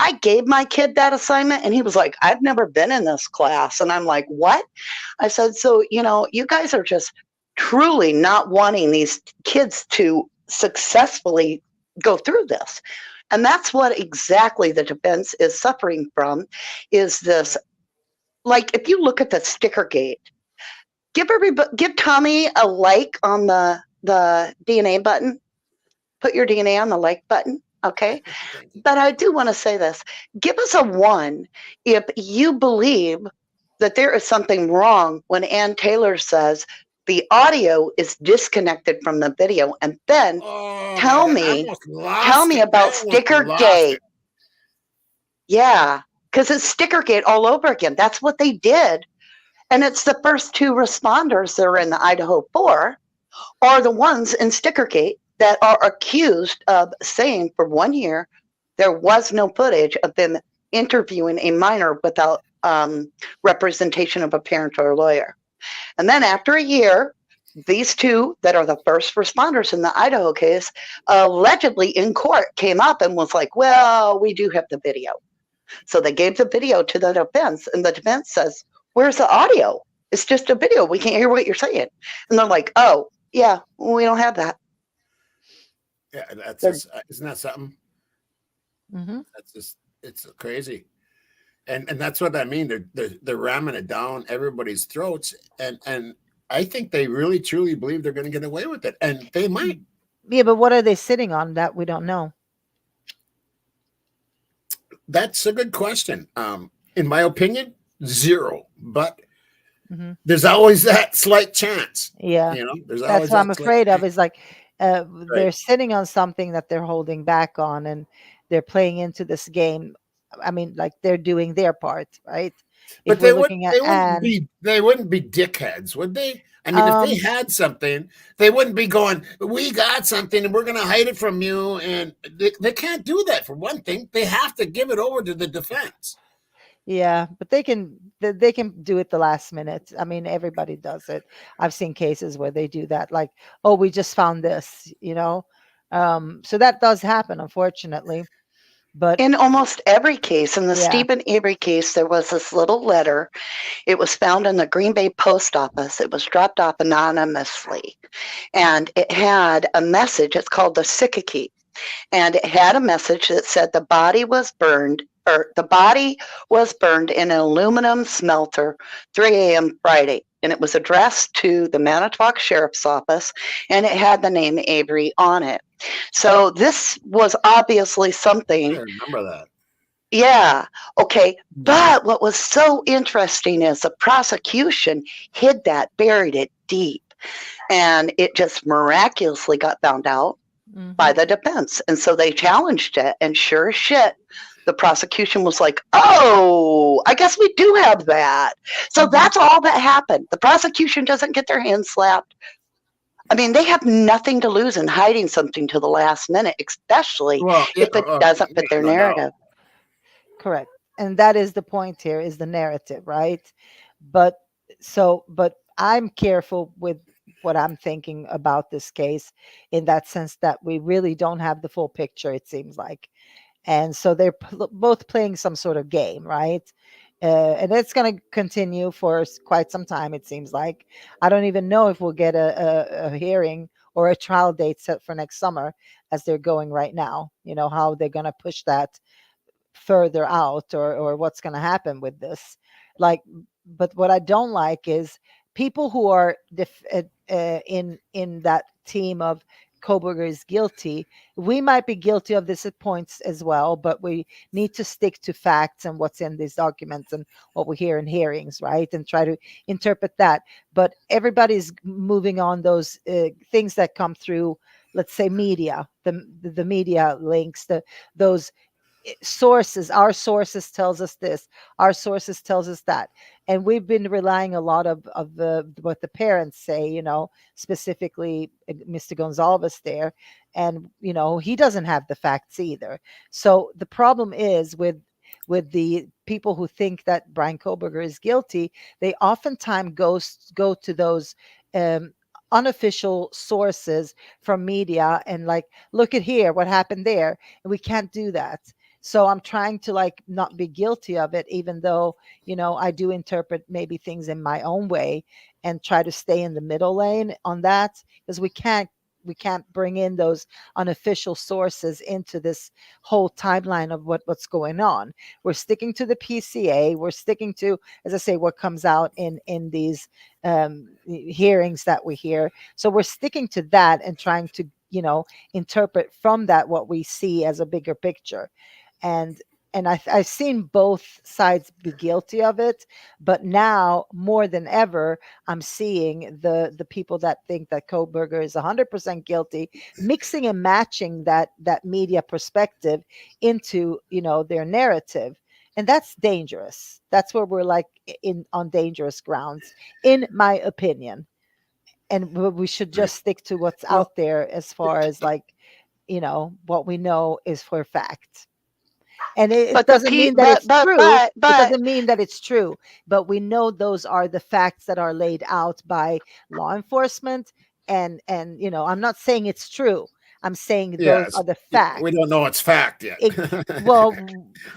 I gave my kid that assignment and he was like, I've never been in this class. And I'm like, what? I said, so, you guys are just truly not wanting these kids to successfully go through this. And that's what exactly the defense is suffering from, is this, like, if you look at the sticker gate, give Tommy a like on the DNA button. Put your DNA on the like button. Okay. But I do want to say this. Give us a 1 if you believe that there is something wrong when Ann Taylor says the audio is disconnected from the video. And then tell me about Stickergate. Yeah, because it's Stickergate all over again. That's what they did. And it's the first 2 responders that are in the Idaho 4 are the ones in Stickergate that are accused of saying for 1 year there was no footage of them interviewing a minor without representation of a parent or a lawyer. And then after a year, these 2 that are the first responders in the Idaho case allegedly in court came up and was like, well, we do have the video. So they gave the video to the defense, and the defense says, where's the audio? It's just a video. We can't hear what you're saying. And they're like, oh, yeah, we don't have that. Yeah, that's just, isn't that something? Mm-hmm. That's just, it's crazy. And that's what I mean. They're ramming it down everybody's throats. And I think they really truly believe they're going to get away with it. And they might. Yeah, but what are they sitting on that we don't know? That's a good question. In my opinion, 0. But there's always that slight chance. Yeah. There's That's always what I'm that afraid slight of, is like they're sitting on something that they're holding back on, and they're playing into this game. I mean, like, they're doing their part, right? But If they we're wouldn't, looking at they wouldn't be dickheads, would they? I mean, if they had something, they wouldn't be going, we got something and we're going to hide it from you. And they can't do that, for one thing. They have to give it over to the defense. Yeah, but they can do it the last minute. I mean, everybody does it. I've seen cases where they do that, like, oh, we just found this, so that does happen, unfortunately. But in almost every case, in the Yeah. Stephen Avery case, there was this little letter. It was found in the Green Bay post office. It was dropped off anonymously, and it had a message. It's called the Sikaki, and it had a message that said the body was burned in an aluminum smelter 3 a.m. Friday. And it was addressed to the Manitowoc Sheriff's Office, and it had the name Avery on it. So this was obviously I something. remember that. Yeah. Okay. But what was so interesting is the prosecution hid that, buried it deep, and it just miraculously got found out by the defense. And so they challenged it, and sure as shit, the prosecution was like, oh, I guess we do have that. So that's all that happened. The prosecution doesn't get their hands slapped. I mean, they have nothing to lose in hiding something to the last minute, especially if it doesn't fit their no doubt. narrative. Correct. And that is the point here, is the narrative, right? But I'm careful with what I'm thinking about this case, in that sense that we really don't have the full picture, it seems like. And so they're both playing some sort of game, right? And it's going to continue for quite some time, it seems like. I don't even know if we'll get a hearing or a trial date set for next summer, as they're going right now. How they're going to push that further out, or what's going to happen with this. But what I don't like is people who are in that team of Kohberger is guilty. We might be guilty of this at points as well, but we need to stick to facts and what's in these documents and what we hear in hearings, right? And try to interpret that. But everybody's moving on those things that come through, let's say, media, the media links, those sources. Our sources tells us this, our sources tells us that, and we've been relying a lot of what the parents say, specifically Mr. Gonzalez there, and he doesn't have the facts either. So the problem is with the people who think that Bryan Kohberger is guilty, they oftentimes go to those unofficial sources from media and like, look at here what happened there, and we can't do that. So I'm trying to like not be guilty of it, even though, you know, I do interpret maybe things in my own way and try to stay in the middle lane on that, because we can't bring in those unofficial sources into this whole timeline of what's going on. We're sticking to the PCA. We're sticking to, as I say, what comes out in these hearings that we hear. So we're sticking to that and trying to, you know, interpret from that what we see as a bigger picture. And I've seen both sides be guilty of it, but now more than ever, I'm seeing the people that think that Koberger is 100% guilty, mixing and matching that media perspective into, you know, their narrative, and that's dangerous. That's where we're like on dangerous grounds, in my opinion. And we should just stick to what's out there as far as like, you know, what we know is for fact. And it But doesn't mean that it's true. It but doesn't mean that it's true. But we know those are the facts that are laid out by law enforcement. And you know, I'm not saying it's true. I'm saying those Yes. are the facts. We don't know it's fact yet. Well,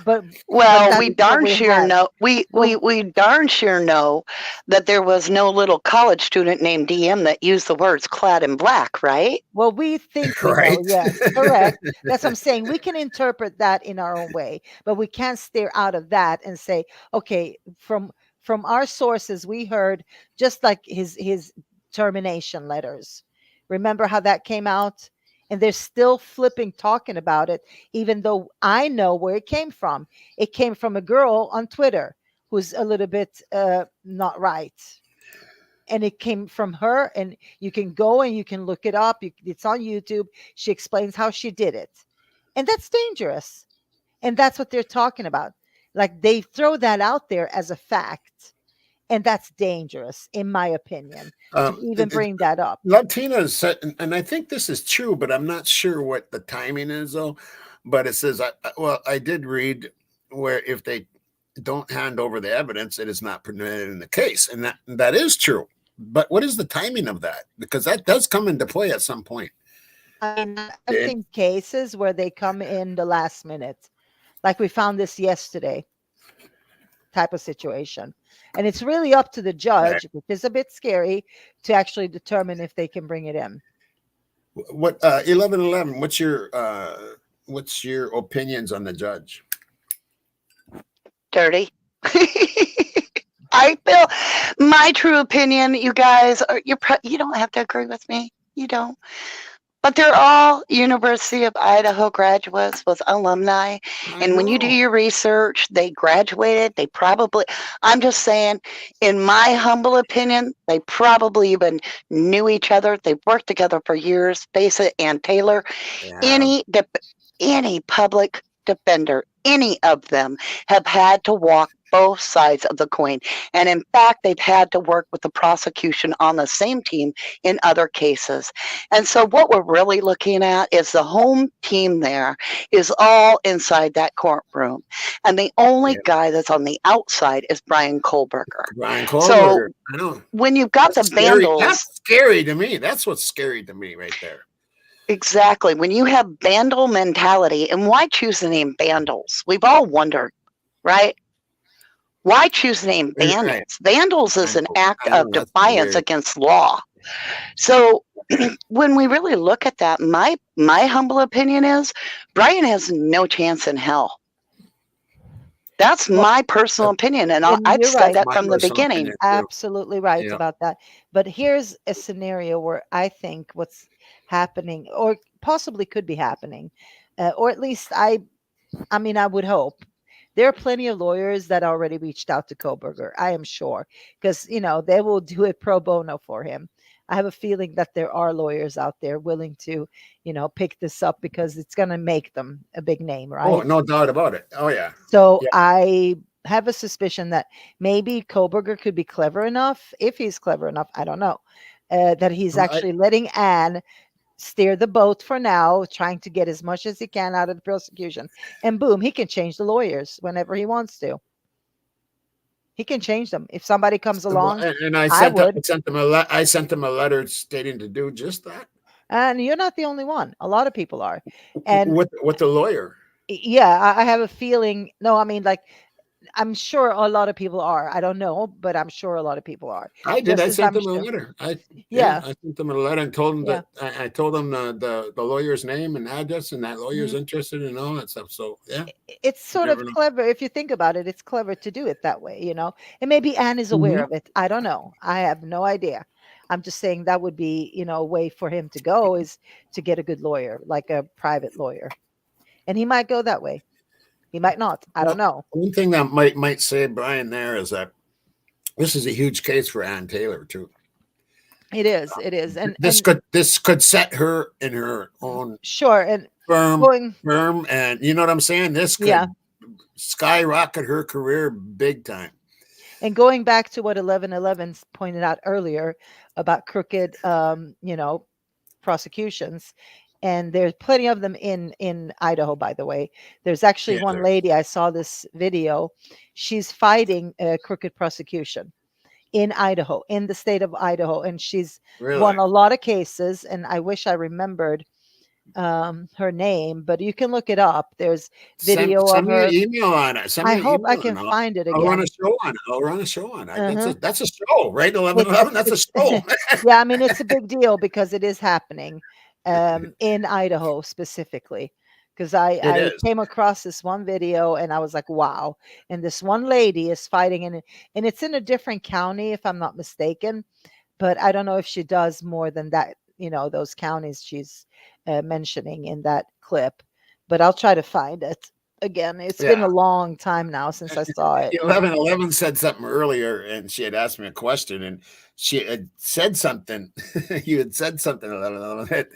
but well, we that's what darn we sure have. know we darn sure know that there was no little college student named DM that used the words clad in black, right? Well, we think we Right. know, yes, correct. That's what I'm saying. We can interpret that in our own way, but we can't steer out of that and say, okay, from our sources, we heard just like his termination letters. Remember how that came out? And they're still flipping talking about it, even though I know where it came from. It came from a girl on Twitter who's a little bit not right. And it came from her, and you can go and you can look it up. It's on YouTube. She explains how she did it. And that's dangerous. And that's what they're talking about. Like they throw that out there as a fact. And that's dangerous, in my opinion, to even bring that up. Latina said, and I think this is true, but I'm not sure what the timing is, though. But it says, I did read where if they don't hand over the evidence, it is not permitted in the case, and that is true. But what is the timing of that? Because that does come into play at some point. I mean, I've seen cases where they come in the last minute, like we found this yesterday type of situation. And it's really up to the judge, which is a bit scary, to actually determine if they can bring it in. What 1111? What's your opinions on the judge? Dirty. I feel my true opinion, you guys, you don't have to agree with me. You don't. But they're all University of Idaho graduates with alumni. And when you do your research, they graduated. They probably, I'm just saying, in my humble opinion, they probably even knew each other. They've worked together for years. Bassett and Taylor. Yeah. Any public defender, any of them have had to walk both sides of the coin. And in fact, they've had to work with the prosecution on the same team in other cases. And so what we're really looking at is the home team there is all inside that courtroom. And the only guy that's on the outside is Bryan Kohberger. Bryan Kohberger. So I know. When you've got that's the vandals. That's scary to me. That's what's scary to me right there. Exactly. When you have vandal mentality, and why choose the name vandals? We've all wondered, right? Why choose the name vandals? Right. Vandals is an act of defiance against law. So when we really look at that, my humble opinion is Bryan has no chance in hell. That's my personal opinion, and I've said that from the beginning. Absolutely right about that. But here's a scenario where I think what's happening, or possibly could be happening, or at least I would hope. There are plenty of lawyers that already reached out to Kohberger, I am sure, because, you know, they will do it pro bono for him. I have a feeling that there are lawyers out there willing to, you know, pick this up because it's going to make them a big name, right? Oh, no doubt about it. Oh, yeah. So yeah. I have a suspicion that maybe Kohberger could be clever enough, if he's clever enough, I don't know, that he's actually letting Anne steer the boat for now, trying to get as much as he can out of the prosecution. And boom, he can change the lawyers whenever he wants to. He can change them if somebody comes along. And I sent him a letter stating to do just that. And you're not the only one. A lot of people are. And with the lawyer. Yeah, I have a feeling. No, I mean, like, I'm sure a lot of people are. I don't know, but I'm sure a lot of people are. I did. Just I as sent I'm them a sure. letter. Yeah, I sent them a letter and told them yeah. that I told them the lawyer's name and address, and that lawyer's Mhm. interested in all that stuff. So yeah, It's you sort never of know. clever if you think about it. It's clever to do it that way, you know. And maybe Anne is aware Mhm. of it. I don't know. I have no idea. I'm just saying that would be, a way for him to go is to get a good lawyer, like a private lawyer. And he might go that way. He might not. I don't Well, know. one thing that might save Brian there is that this is a huge case for Ann Taylor too. It is. It is. And This could set her in her own sure. And firm, going, and you know what I'm saying. This could yeah. skyrocket her career big time. And going back to what 1111 pointed out earlier about crooked, prosecutions, and there's plenty of them in Idaho, by the way. There's actually Yeah, one lady, I saw this video. She's fighting a crooked prosecution in Idaho, in the state of Idaho, and she's really. won a lot of cases. And I wish I remembered her name, but you can look it up. There's video Send of me an her. email on it. Send I me an hope I email can and find it I'll run again. a show on it. I'll run a show on it. Uh-huh. That's a show, right? 1111. That's a show. Yeah, I mean, it's a big deal because it is happening in Idaho specifically. Because I is. came across this one video and I was like, wow. And this one lady is fighting and it's in a different county, if I'm not mistaken. But I don't know if she does more than that, those counties she's mentioning in that clip. But I'll try to find it again. It's been a long time now since I saw it. 1111 said something earlier, and she had asked me a question, and she had said something. You had said something 1111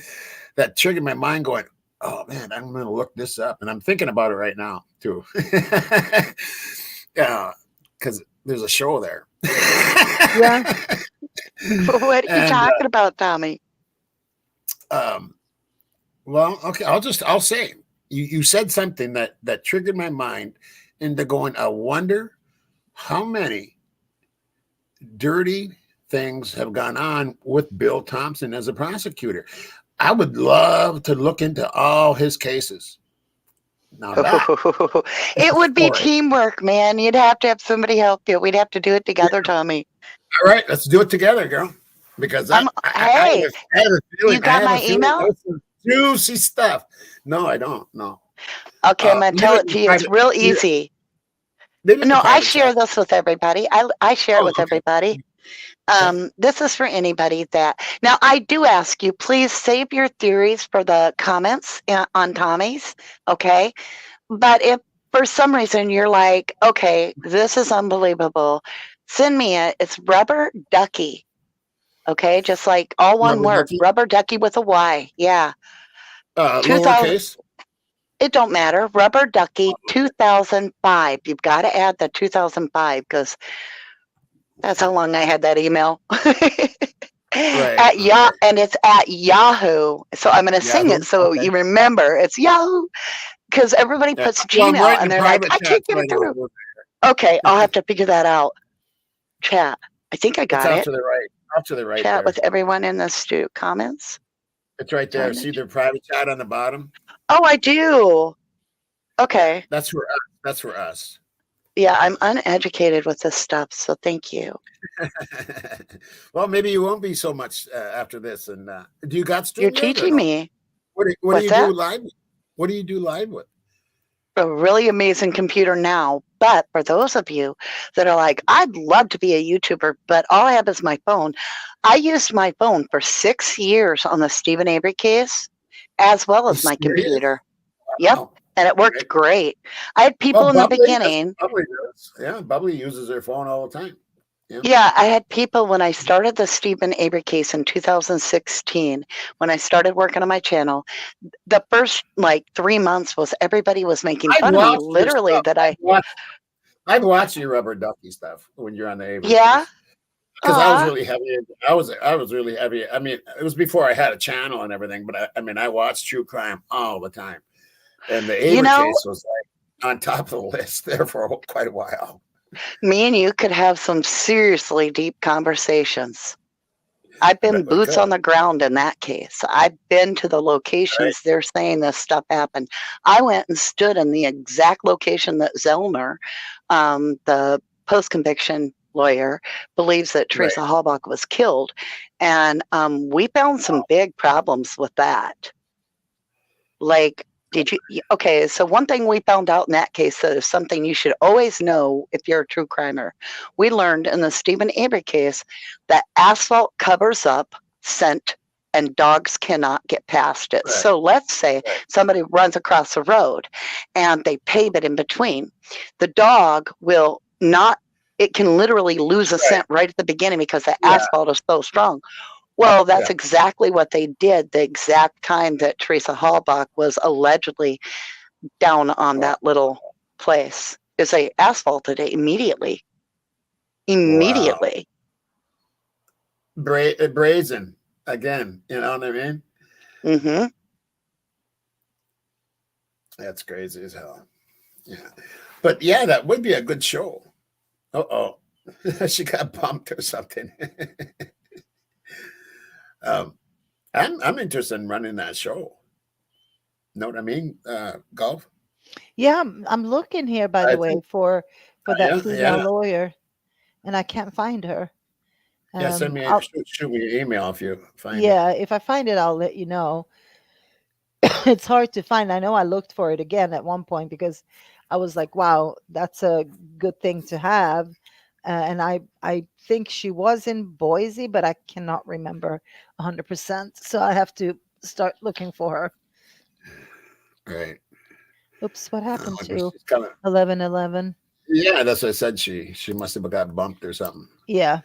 that triggered my mind. Going, oh man, I'm going to look this up, and I'm thinking about it right now too. Yeah, because there's a show there. Yeah. What are you talking about, Tommy? Well, okay, I'll say you said something that triggered my mind into going, I wonder how many dirty things have gone on with Bill Thompson as a prosecutor. I would love to look into all his cases. Now that, It would be Boy. teamwork, man. You'd have to have somebody help you. We'd have to do it together, Tommy. all right, let's do it together, girl. Because I Hey, have a feeling, you got my email? there's some juicy stuff. No, I don't. No. Okay, I'm gonna tell it to you. It's real easy. No, I share this with everybody. I share it with everybody. This is for anybody that now I do ask you, please save your theories for the comments on Tommy's. Okay. But if for some reason you're like, okay, this is unbelievable, send me it. It's Rubber Ducky. Okay. Just like all one Rubber word, Ducky? Rubber Ducky with a Y. Yeah. 2000 lowercase. It don't matter. Rubber Ducky 2005. You've got to add the 2005 because that's how long I had that email. Right. And it's at Yahoo. So I'm going to sing Yahoo? it so Okay. you remember it's Yahoo because everybody puts Well, I'm Gmail writing and a they're like, private I can't chat, get it so I know through. it. Okay, I'll have to figure that out. Chat. I think I It's got off it. to the right. Off to the right. Chat there. with everyone in the comments. It's right there. See the private chat on the bottom? Oh, I do. Okay. That's for us. That's for us. Yeah, I'm uneducated with this stuff, so thank you. Well, maybe you won't be so much after this. And do you got You're StreamYard or teaching no? me What do What's you that? do live? What do you do live with? A really amazing computer now. But for those of you that are like, I'd love to be a YouTuber, but all I have is my phone. I used my phone for 6 years on the Stephen Avery case, as well as my computer. Yep. Wow. And it worked great. I had people in the beginning. Bubbly does. Yeah, Bubbly uses their phone all the time. Yeah, I had people when I started the Stephen Avery case in 2016, when I started working on my channel, the first 3 months was everybody was making fun of me, literally, that I'd watch your Rubber Ducky stuff when you're on the Avery. Yeah. Because I was really heavy. I was really heavy. I mean, it was before I had a channel and everything, but I watched true crime all the time. And the Avery case was on top of the list there for quite a while. Me and you could have some seriously deep conversations. I've been bet we boots could. on the ground in that case. I've been to the locations they're saying this stuff happened. I went and stood in the exact location that Zellner, the post-conviction lawyer, believes that Teresa Halbach was killed. And we found some big problems with that. Like, okay, so one thing we found out in that case that is something you should always know if you're a true crimer. We learned in the Stephen Avery case that asphalt covers up scent and dogs cannot get past it. Right. So let's say somebody runs across the road and they pave it in between. The dog will not, it can literally lose a scent right at the beginning because the asphalt is so strong. Well, that's exactly what they did the exact time that Teresa Halbach was allegedly down on that little place. Is they asphalted it immediately. Immediately. Brazen again. You know what I mean? Mm-hmm. That's crazy as hell. Yeah, but yeah, that would be a good show. Uh-oh, she got bumped or something. I'm interested in running that show. Know what I mean? Golf. Yeah, I'm looking here, by the way, for that female lawyer, and I can't find her. Yeah, send me shoot me an email if you find it. Yeah, if I find it, I'll let you know. It's hard to find. I know I looked for it again at one point because I was like, wow, that's a good thing to have. And I think she was in Boise, but I cannot remember 100%. So I have to start looking for her. Right. Oops, what happened to she's coming. 1111? Yeah, that's what I said. She must have got bumped or something. Yeah.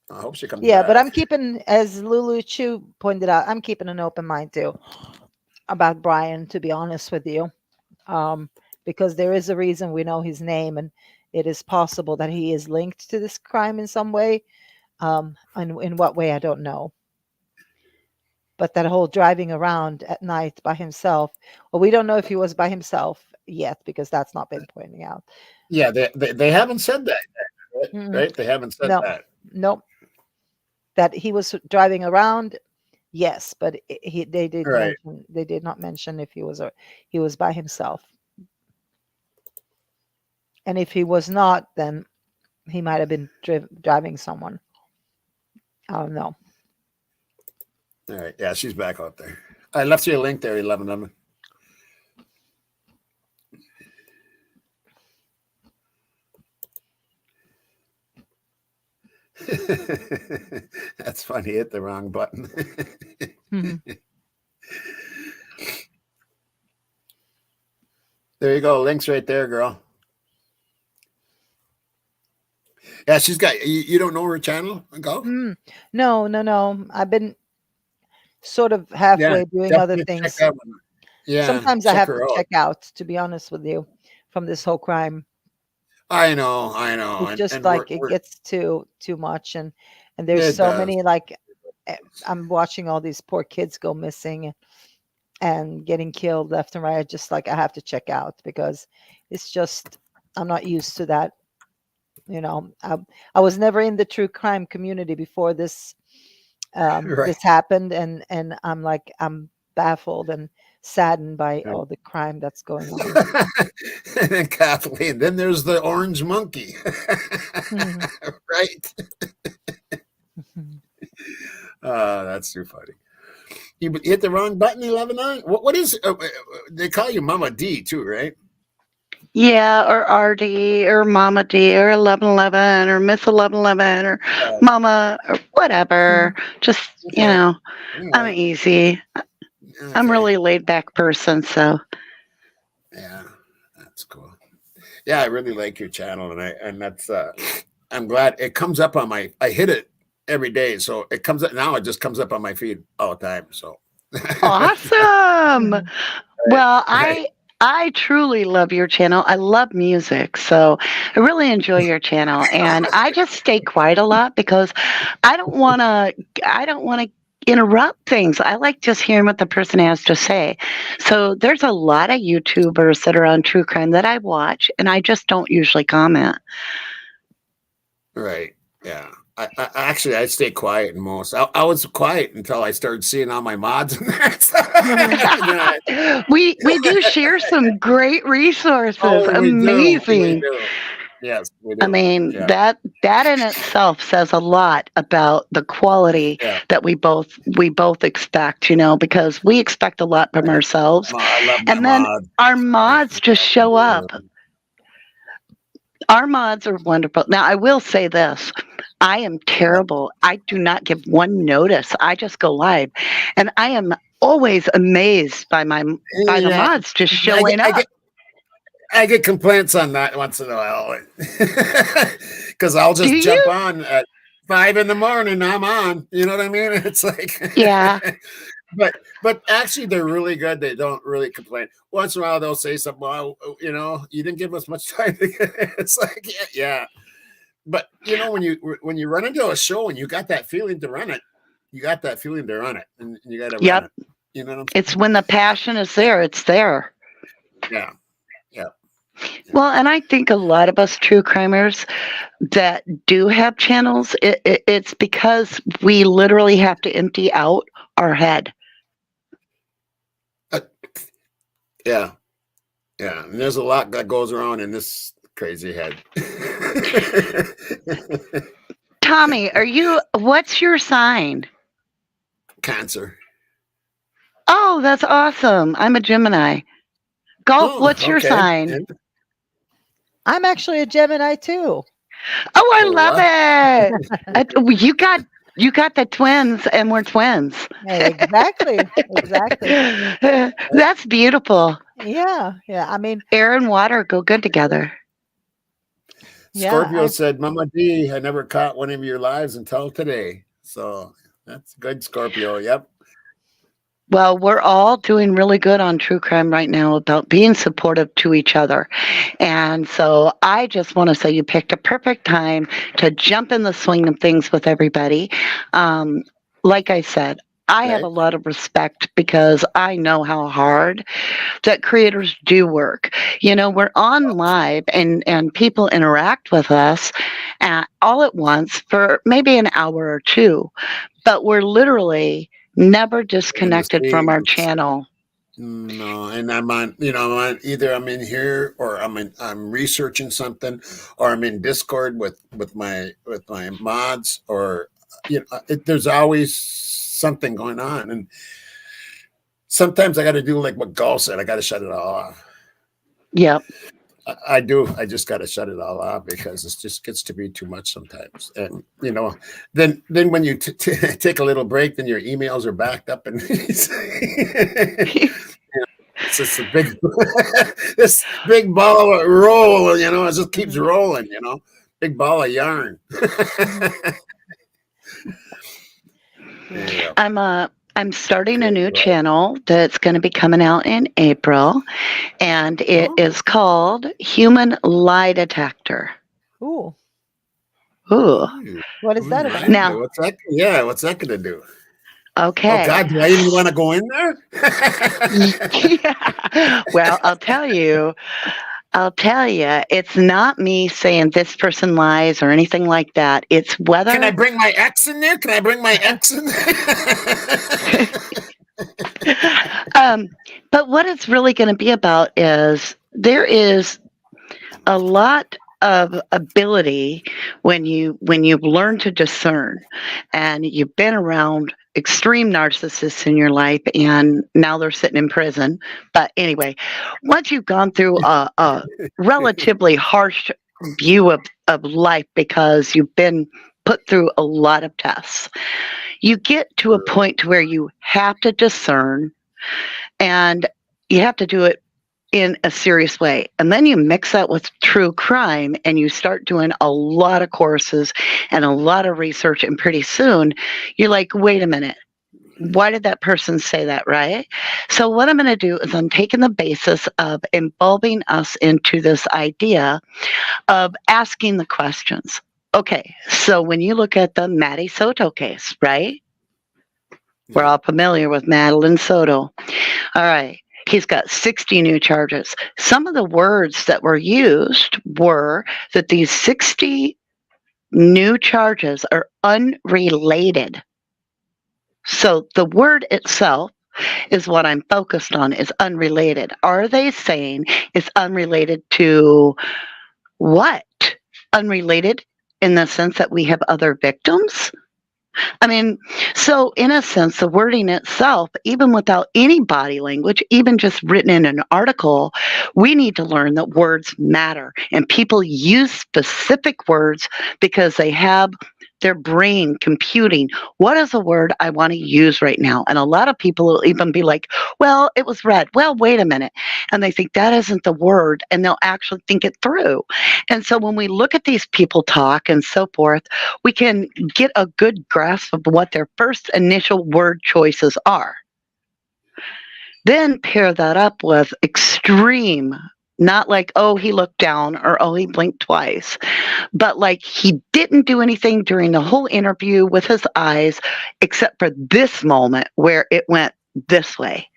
I hope she comes Yeah, back. but I'm keeping, as Lulu Chu pointed out, I'm keeping an open mind too about Brian, to be honest with you, because there is a reason we know his name, and it is possible that he is linked to this crime in some way. And in what way, I don't know. But that whole driving around at night by himself, well, we don't know if he was by himself yet because that's not been pointing out. Yeah, they haven't said that yet, right? They haven't said that. Nope. That he was driving around, yes, but they did not mention if he was by himself. And if he was not, then he might have been driving someone. I don't know. All right. Yeah, she's back out there. I left you a link there, 1111. That's funny. Hit the wrong button. There you go. Links right there, girl. Yeah, she's got. You don't know her channel? Go. No. I've been sort of halfway doing other things. Yeah. Sometimes I have to check out, to be honest with you, from this whole crime. I know. It's just it gets too much, and there's so many, like, I'm watching all these poor kids go missing and getting killed left and right. Just like I have to check out because it's just I'm not used to that. You know, I was never in the true crime community before this this happened, and I'm baffled and saddened by all the crime that's going on. And then Kathleen, then there's the orange monkey, right? That's too funny. You hit the wrong button, 11-9. What is? They call you Mama D too, right? Yeah, or RD, or Mama D, or 1111, or Miss 1111, or Mama, or whatever. Just, I'm easy. I'm really laid back person, so. Yeah, that's cool. Yeah, I really like your channel, and that's I'm glad it comes up on I hit it every day, so it comes up now. It just comes up on my feed all the time. So awesome. Well, I truly love your channel. I love music, so I really enjoy your channel, and I just stay quiet a lot because I don't want to interrupt things. I like just hearing what the person has to say. So there's a lot of YouTubers that are on true crime that I watch, and I just don't usually comment. Right. Yeah. Actually, I stay quiet in most. I was quiet until I started seeing all my mods in there. We do share some great resources. Oh, we Amazing. do. Yes, we do. I mean, Yeah. that in itself says a lot about the quality Yeah. that we both expect, because we expect a lot from ourselves. I love my And then mods. our mods just show up. Our mods are wonderful. Now, I will say this. I am terrible. I do not give one notice. I just go live. And I am always amazed by the Yeah. mods just showing up. I get complaints on that once in a while because I'll Do just jump you? on at 5 a.m. I'm on. You know what I mean? It's like Yeah. but actually they're really good. They don't really complain. Once in a while they'll say something. Well, you didn't give us much time. It's like yeah. But when you run into a show and you got that feeling to run it, and you got to Yep. run it. You know what I'm saying? It's when the passion is there, it's there. Yeah. Well, and I think a lot of us true crimers that do have channels, it's because we literally have to empty out our head. Yeah. And there's a lot that goes around in this crazy head. Tommy, what's your sign? Cancer. Oh, that's awesome. I'm a Gemini. Golf, what's your okay. sign? I'm actually a Gemini too. Oh, I Oh, love it. You got the twins, and we're twins. Exactly. That's beautiful. Yeah. I mean, Air and water go good together. Yeah, Scorpio said, Mama D, I never caught one of your lives until today. So that's good, Scorpio. Yep. Well, we're all doing really good on True Crime right now about being supportive to each other. And so I just want to say you picked a perfect time to jump in the swing of things with everybody. Like I said, I have a lot of respect because I know how hard that creators do work. We're on live and people interact with us all at once for maybe an hour or two, but we're literally never disconnected from our channel. No, and I'm on, either I'm in here or I'm researching something, or I'm in Discord with my mods, or there's always something going on, and sometimes I got to do like what Gall said. I got to shut it all off. Yep. I do. I just got to shut it all off because it just gets to be too much sometimes. And, then when you take a little break, then your emails are backed up and it's just a big, this big ball of roll, it just keeps rolling, big ball of yarn. Yeah. I'm starting a new channel that's going to be coming out in April, and it is called Human Lie Detector. ooh, Ooh. what is that about? Now- what's that going to do? Okay. Oh God, do I even want to go in there? Yeah. Well, I'll tell you, it's not me saying this person lies or anything like that. It's whether. Can I bring my ex in there? But what it's really going to be about is there is a lot of ability when you've learned to discern, and you've been around extreme narcissists in your life, and now they're sitting in prison. But anyway, once you've gone through a relatively harsh view of life because you've been put through a lot of tests, you get to a point to where you have to discern, and you have to do it in a serious way. And then you mix that with true crime, and you start doing a lot of courses and a lot of research, and pretty soon you're like, wait a minute, why did that person say that, right? So what I'm going to do is I'm taking the basis of involving us into this idea of asking the questions. Okay, so when you look at the Maddie Soto case, right? We're all familiar with Madeline Soto. All right. He's got 60 new charges. Some of the words that were used were that these 60 new charges are unrelated. So the word itself is what I'm focused on, is unrelated. Are they saying it's unrelated to what? Unrelated in the sense that we have other victims? I mean, so in a sense, the wording itself, even without any body language, even just written in an article, we need to learn that words matter. And people use specific words because they have their brain computing, what is a word I want to use right now? And a lot of people will even be like, well, it was red. Well, wait a minute. And they think that isn't the word, and they'll actually think it through. And so when we look at these people talk and so forth, we can get a good grasp of what their first initial word choices are. Then pair that up with extreme, not like, oh, he looked down or oh, he blinked twice, but like he didn't do anything during the whole interview with his eyes, except for this moment where it went this way.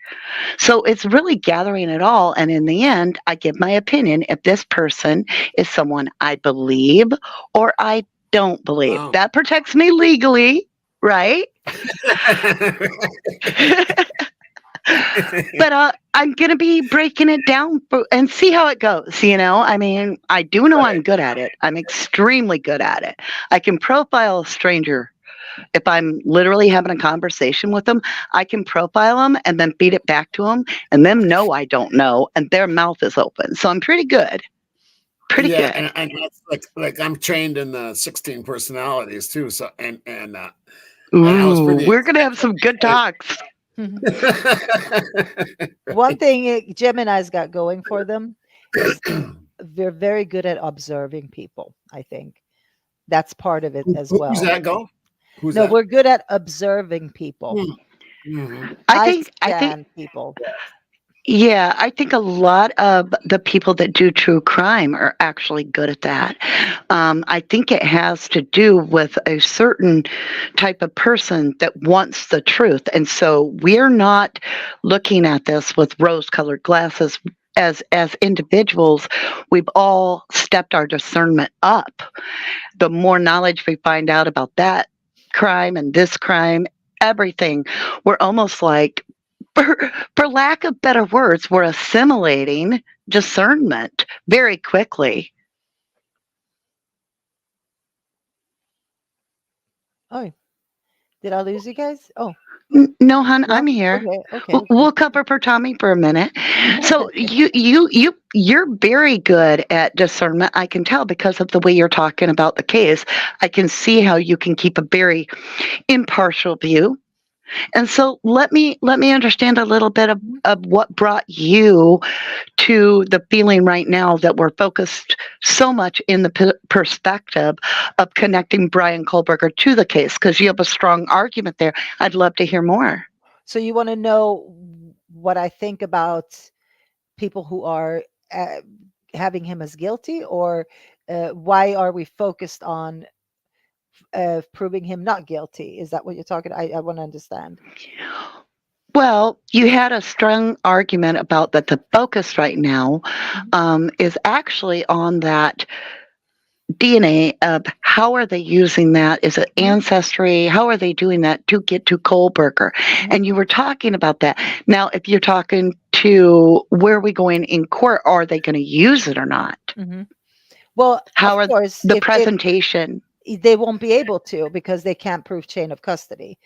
So it's really gathering it all. And in the end, I give my opinion if this person is someone I believe or I don't believe. Wow. That protects me legally, right? But I'm going to be breaking it down and see how it goes. You know, I mean, I do know I'm good at it. I'm extremely good at it. I can profile a stranger. If I'm literally having a conversation with them, I can profile them and then feed it back to them and them know I don't know and their mouth is open. So I'm pretty good. Pretty good. And that's like I'm trained in the 16 personalities too. So and I was Ooh, pretty we're going to have some good talks. One thing Gemini's got going for them is they're very good at observing people. I think that's part of it as well. Who's that go? Who's No, that? we're good at observing people. Mhm. I think scan people. Yeah, I think a lot of the people that do true crime are actually good at that. I think it has to do with a certain type of person that wants the truth. And so we're not looking at this with rose-colored glasses. As individuals, we've all stepped our discernment up. The more knowledge we find out about that crime and this crime, everything, we're almost like, for lack of better words, we're assimilating discernment very quickly. Oh, did I lose you guys? Oh, No, hon, no? I'm here. Okay. We'll cover for Tommy for a minute. So you're very good at discernment. I can tell because of the way you're talking about the case. I can see how you can keep a very impartial view. And so let me understand a little bit of what brought you to the feeling right now that we're focused so much in the perspective of connecting Brian Kohlberger to the case, because you have a strong argument there. I'd love to hear more. So you want to know what I think about people who are having him as guilty, or why are we focused on proving him not guilty? Is that what you're talking? I want to understand. Well, you had a strong argument about that the focus right now is actually on that DNA of how are they using that? Is it ancestry? How are they doing that to get to Kohlberger? And you were talking about that. Now, if you're talking to where are we going in court, are they going to use it or not? Well, How of are course, the if presentation? they won't be able to, because they can't prove chain of custody.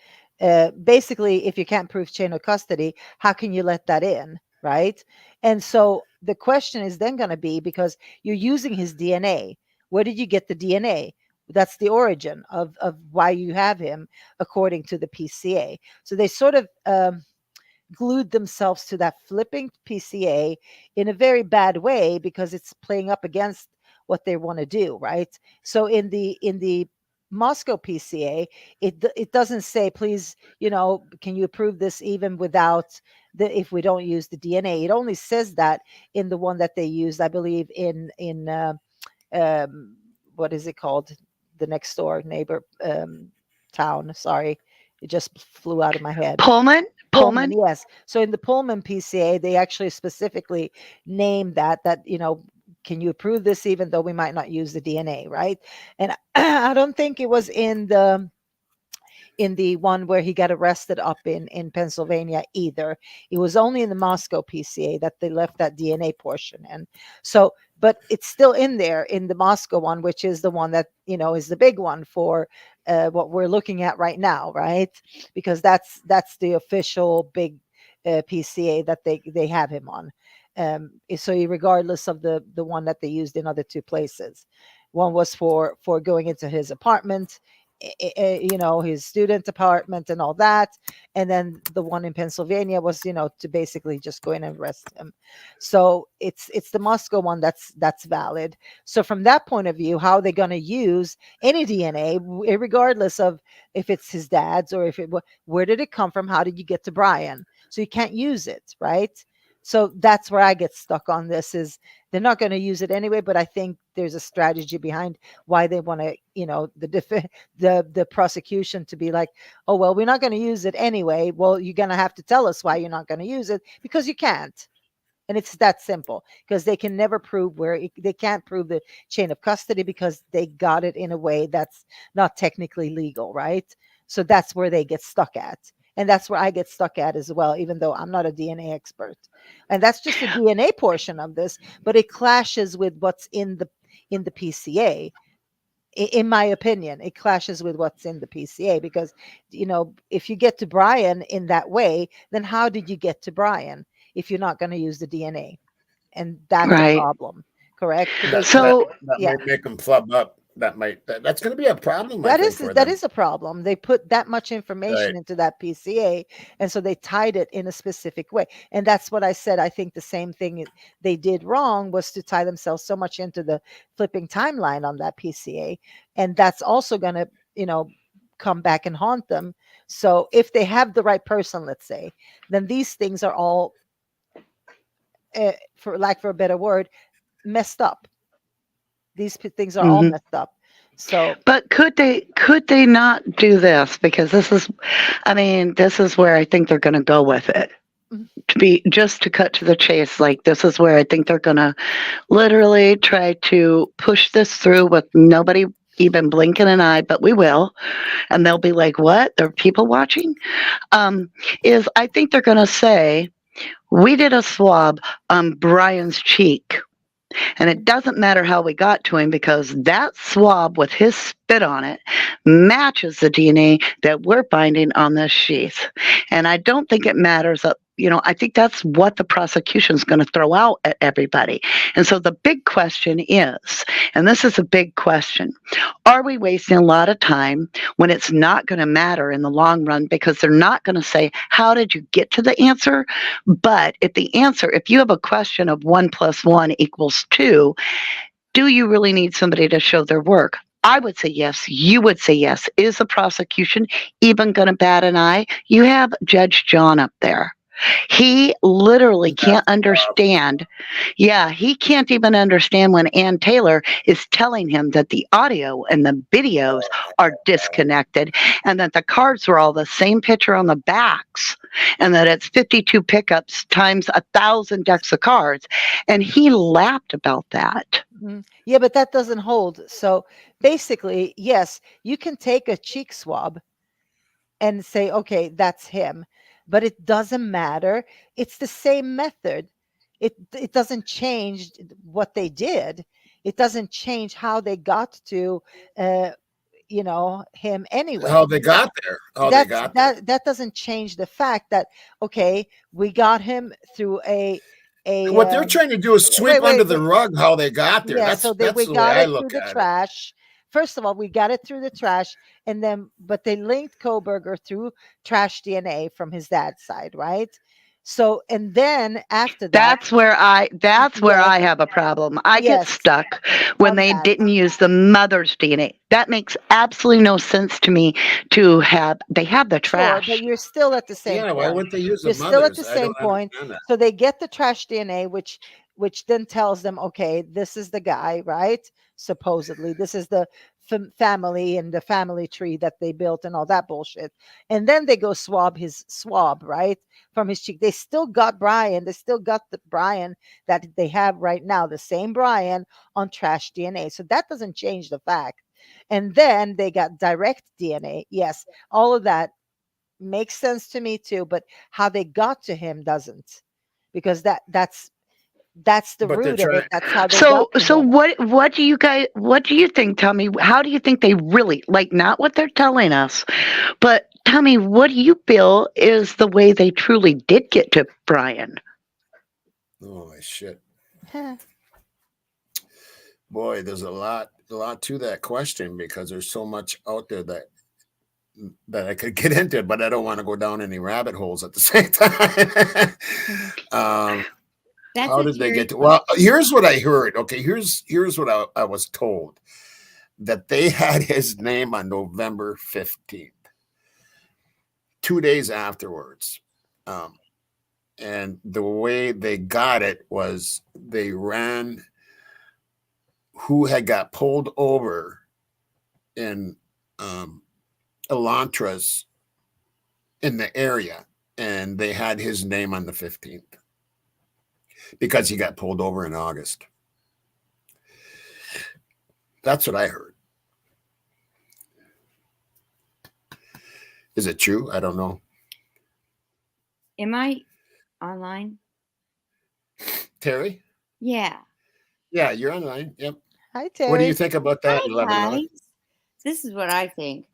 Basically, if you can't prove chain of custody, how can you let that in, right? And so the question is then going to be, because you're using his DNA, where did you get the DNA? That's the origin of why you have him, according to the PCA. So they sort of glued themselves to that flipping PCA in a very bad way, because it's playing up against what they want to do, right? So in the Moscow PCA, it doesn't say, please, can you approve this even without if we don't use the DNA. It only says that in the one that they used, I believe, in what is it called? The next door neighbor town. Sorry, it just flew out of my head. Pullman? Yes. So in the Pullman PCA, they actually specifically named that can you approve this even though we might not use the DNA, right? And I don't think it was in the one where he got arrested up in Pennsylvania either. It was only in the Moscow PCA that they left that DNA portion. And so, but it's still in there in the Moscow one, which is the one that, is the big one for what we're looking at right now, right? Because that's the official big PCA that they have him on. So regardless of the one that they used in other two places, one was for going into his apartment, his student apartment and all that, and then the one in Pennsylvania was to basically just go in and arrest him. So it's the Moscow one that's valid. So from that point of view, how are they going to use any DNA, regardless of if it's his dad's or where did it come from, how did you get to Brian? So you can't use it, right? So that's where I get stuck on this, is they're not going to use it anyway, but I think there's a strategy behind why they want to, the prosecution to be like, oh, well, we're not going to use it anyway. Well, you're going to have to tell us why you're not going to use it, because you can't. And it's that simple, because they can never prove they can't prove the chain of custody because they got it in a way that's not technically legal, right? So that's where they get stuck at. And that's where I get stuck at as well, even though I'm not a DNA expert. And that's just the DNA portion of this, but it clashes with what's in the PCA. In my opinion, it clashes with what's in the PCA, because, if you get to Brian in that way, then how did you get to Brian if you're not going to use the DNA? And that's Right. a problem, correct? So that yeah. might make them flub up. That's going to be a problem. That I think, for that them. is a problem. They put that much information Right. into that PCA, and so they tied it in a specific way. And that's what I said. I think the same thing they did wrong was to tie themselves so much into the flipping timeline on that PCA, and that's also going to, come back and haunt them. So if they have the right person, let's say, then these things are all, for lack of a better word, messed up. These things are all messed up. So, but could they not do this? Because this is where I think they're going to go with it. To cut to the chase, like, this is where I think they're going to literally try to push this through with nobody even blinking an eye, but we will. And they'll be like, what? There are people watching? I think they're going to say, we did a swab on Brian's cheek. And it doesn't matter how we got to him, because that swab with his spit on it matches the DNA that we're finding on this sheath. And I don't think it matters. I think that's what the prosecution is going to throw out at everybody. And so the big question is, and this is a big question, are we wasting a lot of time when it's not going to matter in the long run? Because they're not going to say, how did you get to the answer? But if you have a question of 1 + 1 = 2, do you really need somebody to show their work? I would say yes. You would say yes. Is the prosecution even going to bat an eye? You have Judge John up there. He literally can't understand. Yeah, he can't even understand when Ann Taylor is telling him that the audio and the videos are disconnected, and that the cards were all the same picture on the backs, and that it's 52 pickups times 1,000 decks of cards. And he laughed about that. Yeah, but that doesn't hold. So basically, yes, you can take a cheek swab and say, okay, that's him. But it doesn't matter. It's the same method. It doesn't change what they did. It doesn't change how they got to, him anyway. How they got there. That doesn't change the fact that, okay, we got him through what they're trying to do is sweep under the rug how they got there. Yeah, that's so that's we the got way I it look through the at it. trash. First of all, we got it through the trash, but they linked Koberger through trash DNA from his dad's side, right? So, and then after that, That's where I have a problem. I get stuck when they didn't use the mother's DNA. That makes absolutely no sense to me. They have the trash. Sure, but you're still at the same point. Why wouldn't they use the You're still at mothers? the same point. So they get the trash DNA, which then tells them, okay, this is the guy, right? Supposedly, this is the family and the family tree that they built and all that bullshit. And then they go swab his swab, right, from his cheek. They still got Brian. They still got the Brian that they have right now, the same Brian on trash DNA. So that doesn't change the fact. And then they got direct DNA. Yes, all of that makes sense to me too, but how they got to him doesn't, because that's the But they're root of it. trying. That's how they So got to so him. what do you guys, what do you think? Tell me, how do you think they really, like, not what they're telling us, but tell me, what do you feel is the way they truly did get to Brian? Oh shit, boy, there's a lot to that question, because there's so much out there that I could get into, but I don't want to go down any rabbit holes at the same time. That's How a did they Terry get to? question. Well, here's what I heard. Okay, here's what I was told, that they had his name on November 15th, 2 days afterwards. And the way they got it was they ran who had got pulled over in Elantras in the area, and they had his name on the 15th because he got pulled over in August. That's what I heard. Is it true? I don't know. Am I online? Terry? Yeah. Yeah, you're online. Yep. Hi, Terry. What do you think about that? Hi, 11-11? guys. This is what I think.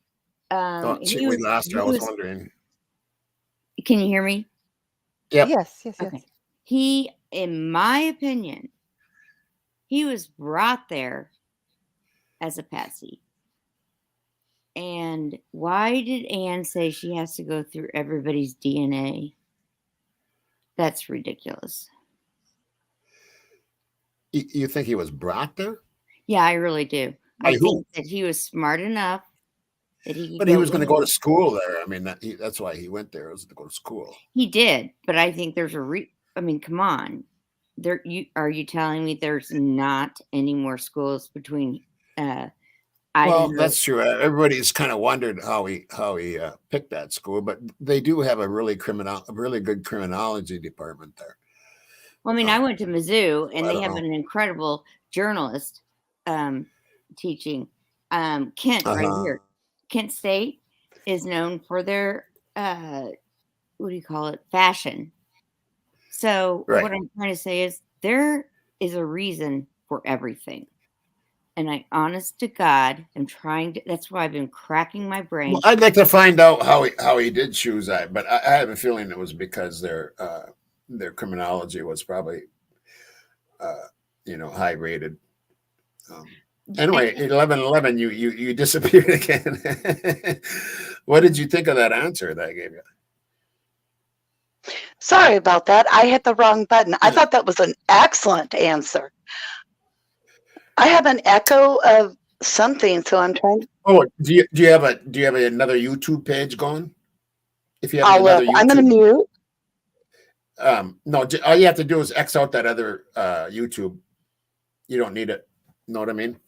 Oh, shit, we lost you. I was wondering. Can you hear me? Yep. Yes. Okay. He, in my opinion, he was brought there as a patsy. And why did Anne say she has to go through everybody's DNA? That's ridiculous. You think he was brought there? Yeah, I really do. By I who? think that he was smart enough that he could But he go was going to in. go to school there. I mean, that's why he went there, was to go to school. He did, but I think there's I mean, come on. Are you telling me there's not any more schools between Well, Idaho? that's true. Everybody's kind of wondered how he picked that school, but they do have a really good criminology department there. Well, I mean, I went to Mizzou, and I they don't have know. an incredible journalist teaching. Kent, right Uh-huh. here. Kent State is known for their what do you call it? Fashion. So Right. what I'm trying to say is there is a reason for everything. And I, honest to God, am trying to. That's why I've been cracking my brain. Well, I'd like to find out how he did choose that, but I have a feeling it was because their criminology was probably high rated. Anyway, 11-11, you disappeared again. What did you think of that answer that I gave you? Sorry about that. I hit the wrong button. I thought that was an excellent answer. I have an echo of something, so I'm trying to. Oh, do you have another YouTube page going? If you have I'll another look. I'm going to YouTube, mute. no, all you have to do is X out that other YouTube. You don't need it. Know what I mean?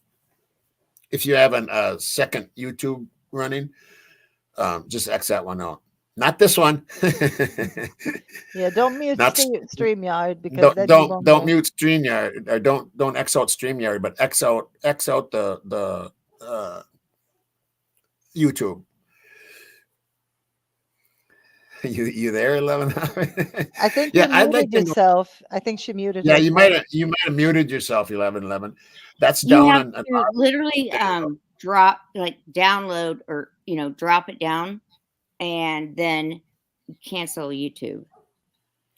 If you have a second YouTube running, just X that one out. Not this one. Yeah, don't mute Not StreamYard, because then you don't won't don't go. mute StreamYard, or don't X out StreamYard, but X out the YouTube. You there, 11? I think Yeah, you I'd muted like to know. yourself. I think she muted Yeah, herself. you might have muted yourself, 11. That's You down have on to literally download, or drop it down, and then cancel YouTube.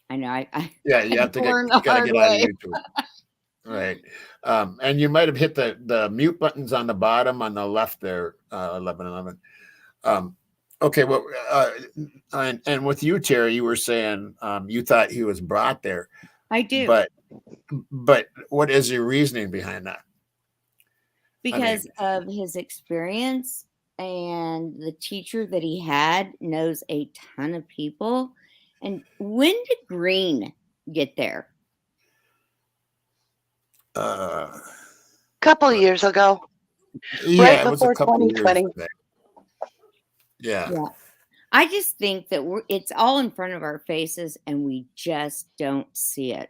I know. I yeah, you have to learned you the gotta hard get out of way. YouTube. Right. And you might have hit the mute buttons on the bottom on the left there, 11. Okay, well, and with you, Terry, you were saying you thought he was brought there, I do, but what is your reasoning behind that? because of his experience, and the teacher that he had knows a ton of people. And when did Green get there? Couple years ago. Yeah, Right it was a before couple of years 2020. back. Yeah. Yeah. I just think that it's all in front of our faces and we just don't see it.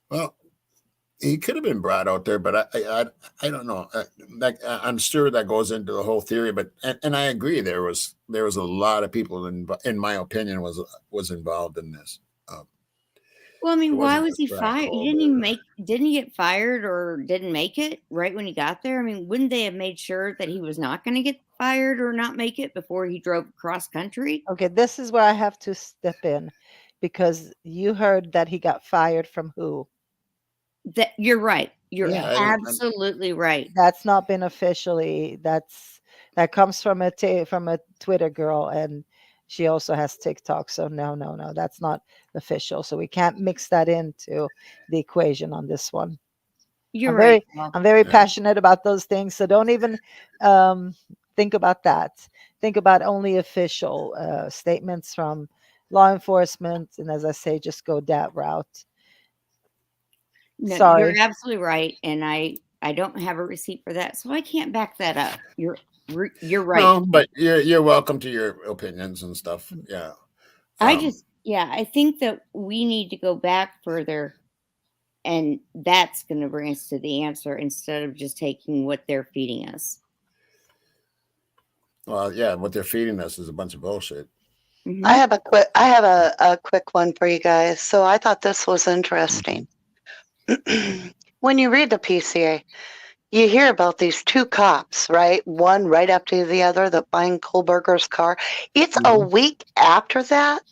Well, he could have been brought out there, but I don't know. I'm sure that goes into the whole theory, but and I agree there was a lot of people in my opinion was involved in this. Well, I mean, It why wasn't was just he Brad fired? Didn't he get fired or didn't make it right when he got there? I mean, wouldn't they have made sure that he was not going to get fired or not make it before he drove cross country? Okay, this is where I have to step in because you heard that he got fired from who? That you're right. You're Yeah, absolutely right. That's not been officially. That comes from a Twitter girl, and she also has TikTok. So no, that's not official. So we can't mix that into the equation on this one. You're I'm right. I'm very Yeah. passionate about those things. So don't even think about that. Think about only official statements from law enforcement, and as I say, just go that route. No, Sorry. you're absolutely right, and I don't have a receipt for that, so I can't back that up. You're right. No, but you're welcome to your opinions and stuff. Yeah. I think that we need to go back further, and that's going to bring us to the answer instead of just taking what they're feeding us. Well, yeah, what they're feeding us is a bunch of bullshit. Mhm. I have a quick one for you guys. So I thought this was interesting. When you read the PCA, you hear about these two cops, right? One right after the other that find Kohlberger's car. It's a week after that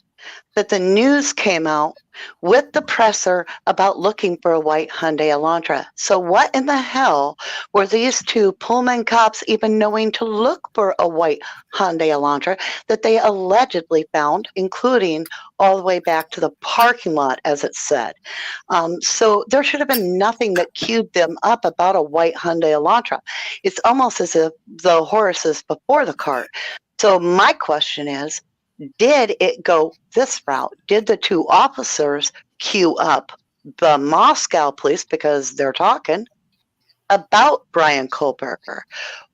the news came out with the presser about looking for a white Hyundai Elantra. So what in the hell were these two Pullman cops even knowing to look for a white Hyundai Elantra that they allegedly found, including all the way back to the parking lot, as it said. So there should have been nothing that cued them up about a white Hyundai Elantra. It's almost as if the horse is before the cart. So my question is, did it go this route? Did the two officers queue up the Moscow police because they're talking about Brian Kohlberger?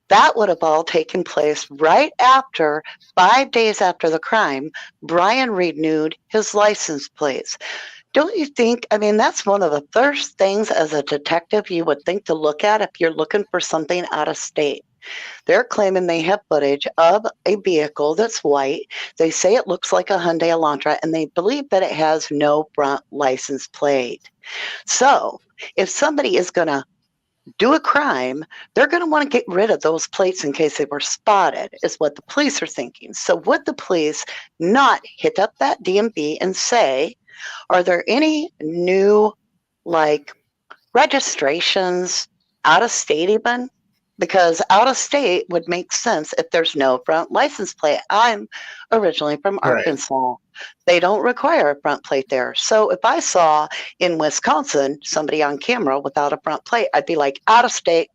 That would have all taken place right after, 5 days after the crime, Brian renewed his license plates. Don't you think, I mean, that's one of the first things as a detective you would think to look at if you're looking for something out of state. They're claiming they have footage of a vehicle that's white. They say it looks like a Hyundai Elantra, and they believe that it has no front license plate. So if somebody is going to do a crime, they're going to want to get rid of those plates in case they were spotted, is what the police are thinking. So would the police not hit up that DMV and say, are there any new, like, registrations out of state even? Because out of state would make sense if there's no front license plate. I'm originally from Arkansas. They don't require a front plate there. So if I saw in Wisconsin somebody on camera without a front plate, I'd be like, out of state.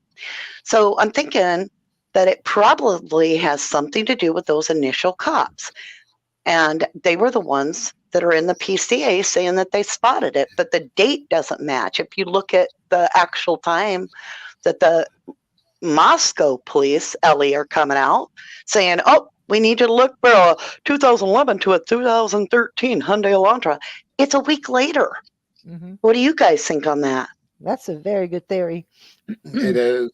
So I'm thinking that it probably has something to do with those initial cops. And they were the ones that are in the PCA saying that they spotted it, but the date doesn't match. If you look at the actual time that the Moscow police, Ellie, are coming out saying, oh, we need you to look for a 2011 to a 2013 Hyundai Elantra. It's a week later. What do you guys think on that? That's a very good theory. It is.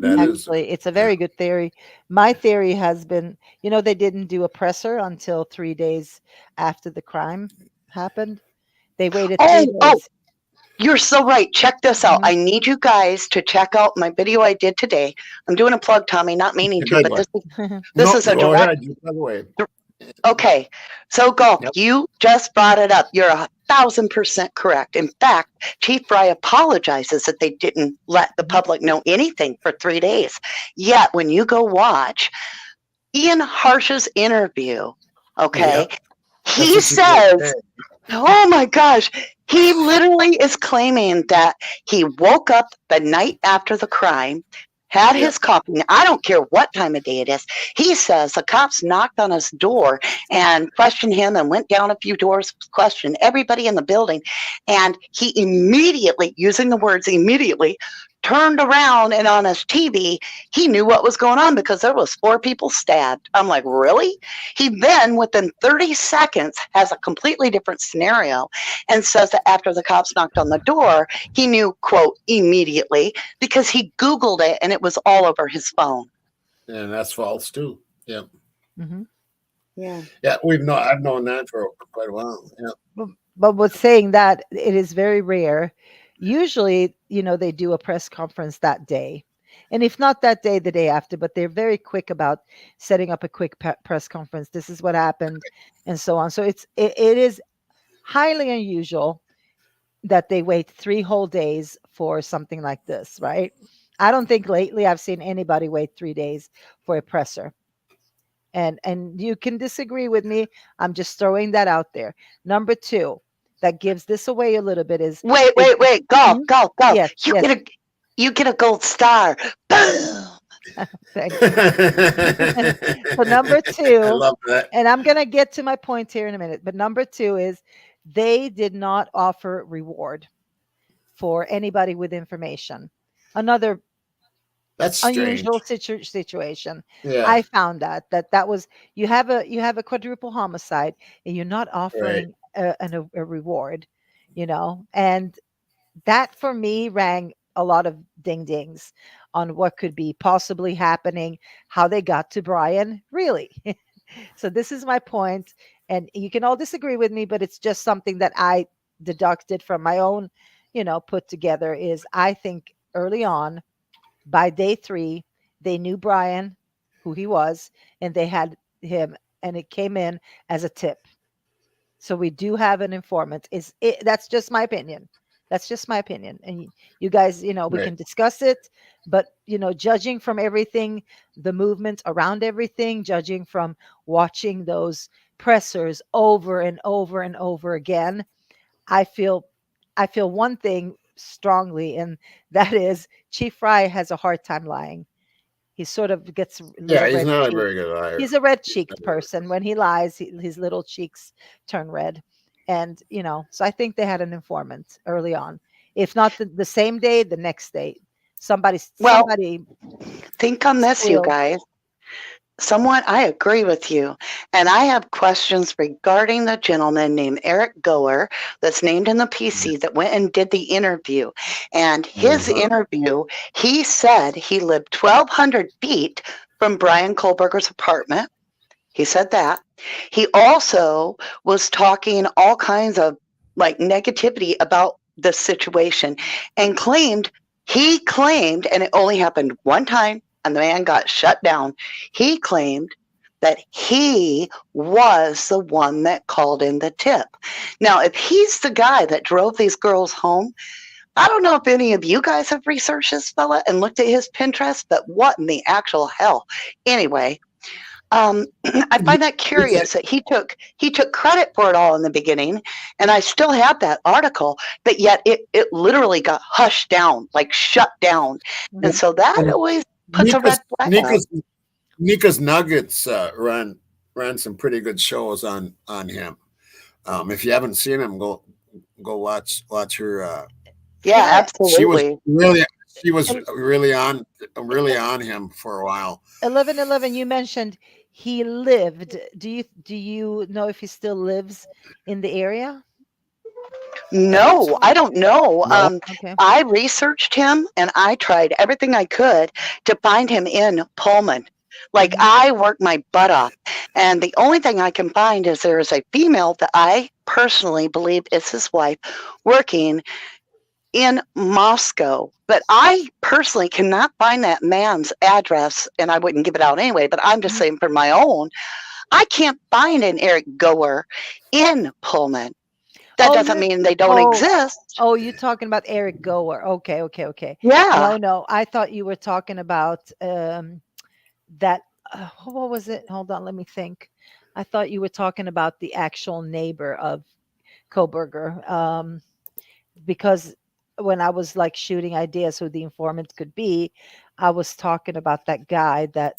Actually, it's a very good theory. My theory has been, they didn't do a presser until 3 days after the crime happened. They waited 3 days. Oh, you're so right. Check this out. I need you guys to check out my video I did today. I'm doing a plug, Tommy, not meaning to, but this is a direct. Okay, so Golf, you just brought it up. You're 1,000% correct. In fact, Chief Fry apologizes that they didn't let the public know anything for 3 days. Yet, when you go watch Ian Harsh's interview, okay, he says, oh my gosh, he literally is claiming that he woke up the night after the crime, had his copy. Now, I don't care what time of day it is. He says the cops knocked on his door and questioned him and went down a few doors, questioned everybody in the building. And he immediately, using the words immediately, turned around, and on his TV, he knew what was going on because there was 4 people stabbed. I'm like, really? He then, within 30 seconds, has a completely different scenario and says that after the cops knocked on the door, he knew, quote, immediately, because he Googled it and it was all over his phone. And that's false too. Yeah. Mhm. Yeah. Yeah, I've known that for quite a while. Yeah. But with saying that, it is very rare. Usually, they do a press conference that day. And if not that day, the day after, but they're very quick about setting up a quick press conference. This is what happened and so on. So it is highly unusual that they wait 3 whole days for something like this, right? I don't think lately I've seen anybody wait 3 days for a presser. And you can disagree with me. I'm just throwing that out there. Number 2, that gives this away a little bit is Wait, go. Yes, You get a gold star. Boom. thanks. So number 2, I love that. and I'm going to get to my point here in a minute, but number 2 is they did not offer reward for anybody with information. Another That's strange. unusual situation. Yeah. I found that was you have a quadruple homicide and you're not offering a reward, and that for me rang a lot of ding dings on what could be possibly happening, how they got to Brian, really. So this is my point, and you can all disagree with me, but it's just something that I deducted from my own, put together is I think early on, by day 3, they knew Brian, who he was, and they had him, and it came in as a tip. So we do have an informant. That's just my opinion. That's just my opinion. And you guys, we Right. can discuss it, but judging from everything, the movement around everything, judging from watching those pressers over and over and over again, I feel one thing strongly, and that is Chief Fry has a hard time lying. He sort of gets Yeah, he's red not a cheeked. very good liar. He's a red-cheeked person. When he lies, his little cheeks turn red. And, so I think they had an informant early on. If not the same day, the next day. Somebody Think on this, you squealed. guys. Somewhat, I agree with you. And I have questions regarding the gentleman named Eric Goer that's named in the PC that went and did the interview. And his interview, he said he lived 1,200 feet from Brian Kohlberger's apartment. He said that. He also was talking all kinds of negativity about the situation and he claimed, and it only happened one time, and the man got shut down. He claimed that he was the one that called in the tip. Now, if he's the guy that drove these girls home, I don't know if any of you guys have researched this fella and looked at his Pinterest, but what in the actual hell? Anyway, I find that curious that he took credit for it all in the beginning, and I still have that article, but yet it literally got hushed down, shut down. And so that always puts a red flag up. Nika's Nuggets ran some pretty good shows on him. If you haven't seen him, go watch her. Yeah, absolutely. She was really on him for a while. 1111, you mentioned he lived. Do you know if he still lives in the area? No, I don't know. No? Okay. I researched him and I tried everything I could to find him in Pullman. I worked my butt off. And the only thing I can find is there is a female that I personally believe is his wife working in Moscow. But I personally cannot find that man's address, and I wouldn't give it out anyway, but I'm just saying for my own, I can't find an Eric Goer in Pullman. That doesn't mean they don't exist. Oh, you're talking about Eric Goer. Okay. Yeah. No. I thought you were talking about that. What was it? Hold on, let me think. I thought you were talking about the actual neighbor of Kohlberger, because when I was shooting ideas who the informant could be, I was talking about that guy that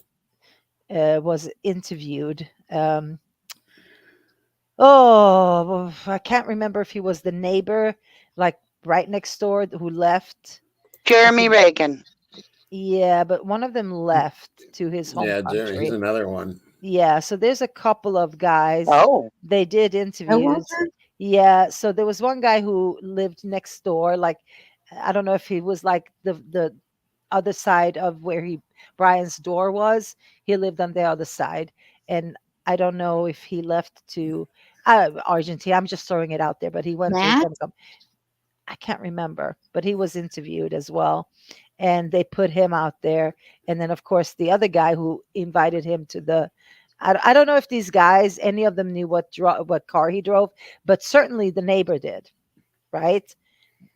was interviewed. I can't remember if he was the neighbor, like right next door, who left. Jeremy Reagan. Yeah, but one of them left to his home Yeah, Jerry, country. he's another one. Yeah, so there's a couple of guys. Oh, They did Oh, interviews. was it? Yeah, so there was one guy who lived next door. Like, I don't know if he was like the other side of where Brian's door was. He lived on the other side, and I don't know if he left to Argentina. I'm just throwing it out there, but he went to Matt? some. I can't remember, but he was interviewed as well, and they put him out there. And then, of course, the other guy who invited him to the. I don't know if these guys, any of them, knew what car he drove, but certainly the neighbor did, right?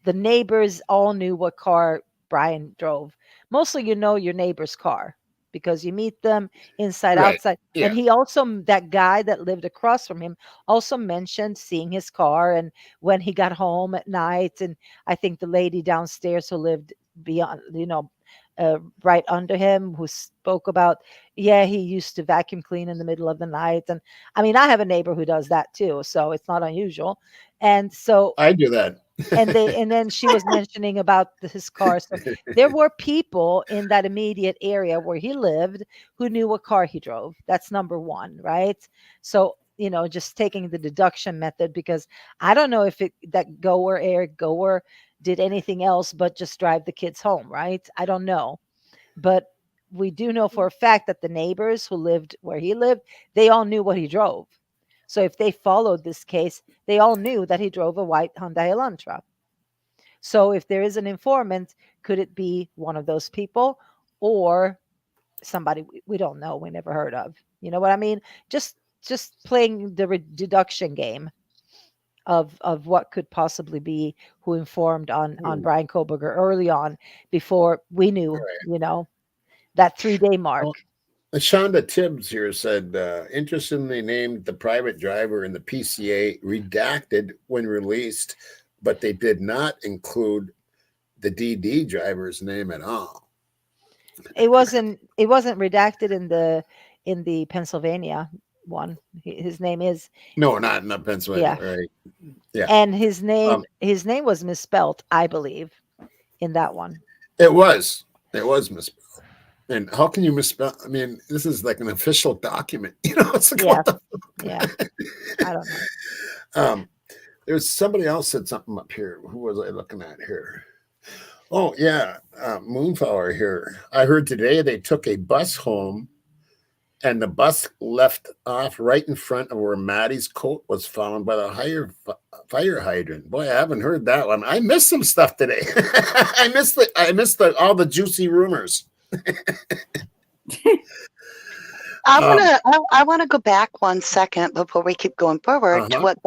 The neighbors all knew what car Brian drove. Mostly, you know your neighbor's car because you meet them inside, Right. outside. Yeah. And he also, that guy that lived across from him, also mentioned seeing his car and when he got home at night. And I think the lady downstairs who lived beyond, right under him, who spoke about, yeah, he used to vacuum clean in the middle of the night. And I mean, I have a neighbor who does that too, so it's not unusual. And so I do that. and then she was mentioning about his car. So there were people in that immediate area where he lived who knew what car he drove. That's number one, right? So just taking the deduction method, because I don't know if that Eric Goer did anything else but just drive the kids home, right? I don't know, but we do know for a fact that the neighbors who lived where he lived, they all knew what he drove. So if they followed this case, they all knew that he drove a white Hyundai Elantra. So if there is an informant, could it be one of those people or somebody we don't know, we never heard of? You know what I mean? Just playing the deduction game of what could possibly be who informed on Brian Koberger early on before we knew, that 3-day mark. Well, Shonda Tibbs here said, interestingly named the private driver in the PCA redacted when released, but they did not include the DD driver's name at all. It wasn't redacted in the Pennsylvania one. His name is No, not in Pennsylvania, right? Yeah. And his name was misspelled, I believe, in that one. It was misspelled. And how can you misspell? I mean, this is like an official document. It's like, what the I don't know. There's somebody else said something up here. Who was I looking at here? Oh, yeah. Moonflower here. I heard today they took a bus home and the bus left off right in front of where Maddie's coat was found by the fire hydrant. Boy, I haven't heard that one. I missed some stuff today. I missed all the juicy rumors. I want to go back 1 second before we keep going forward to what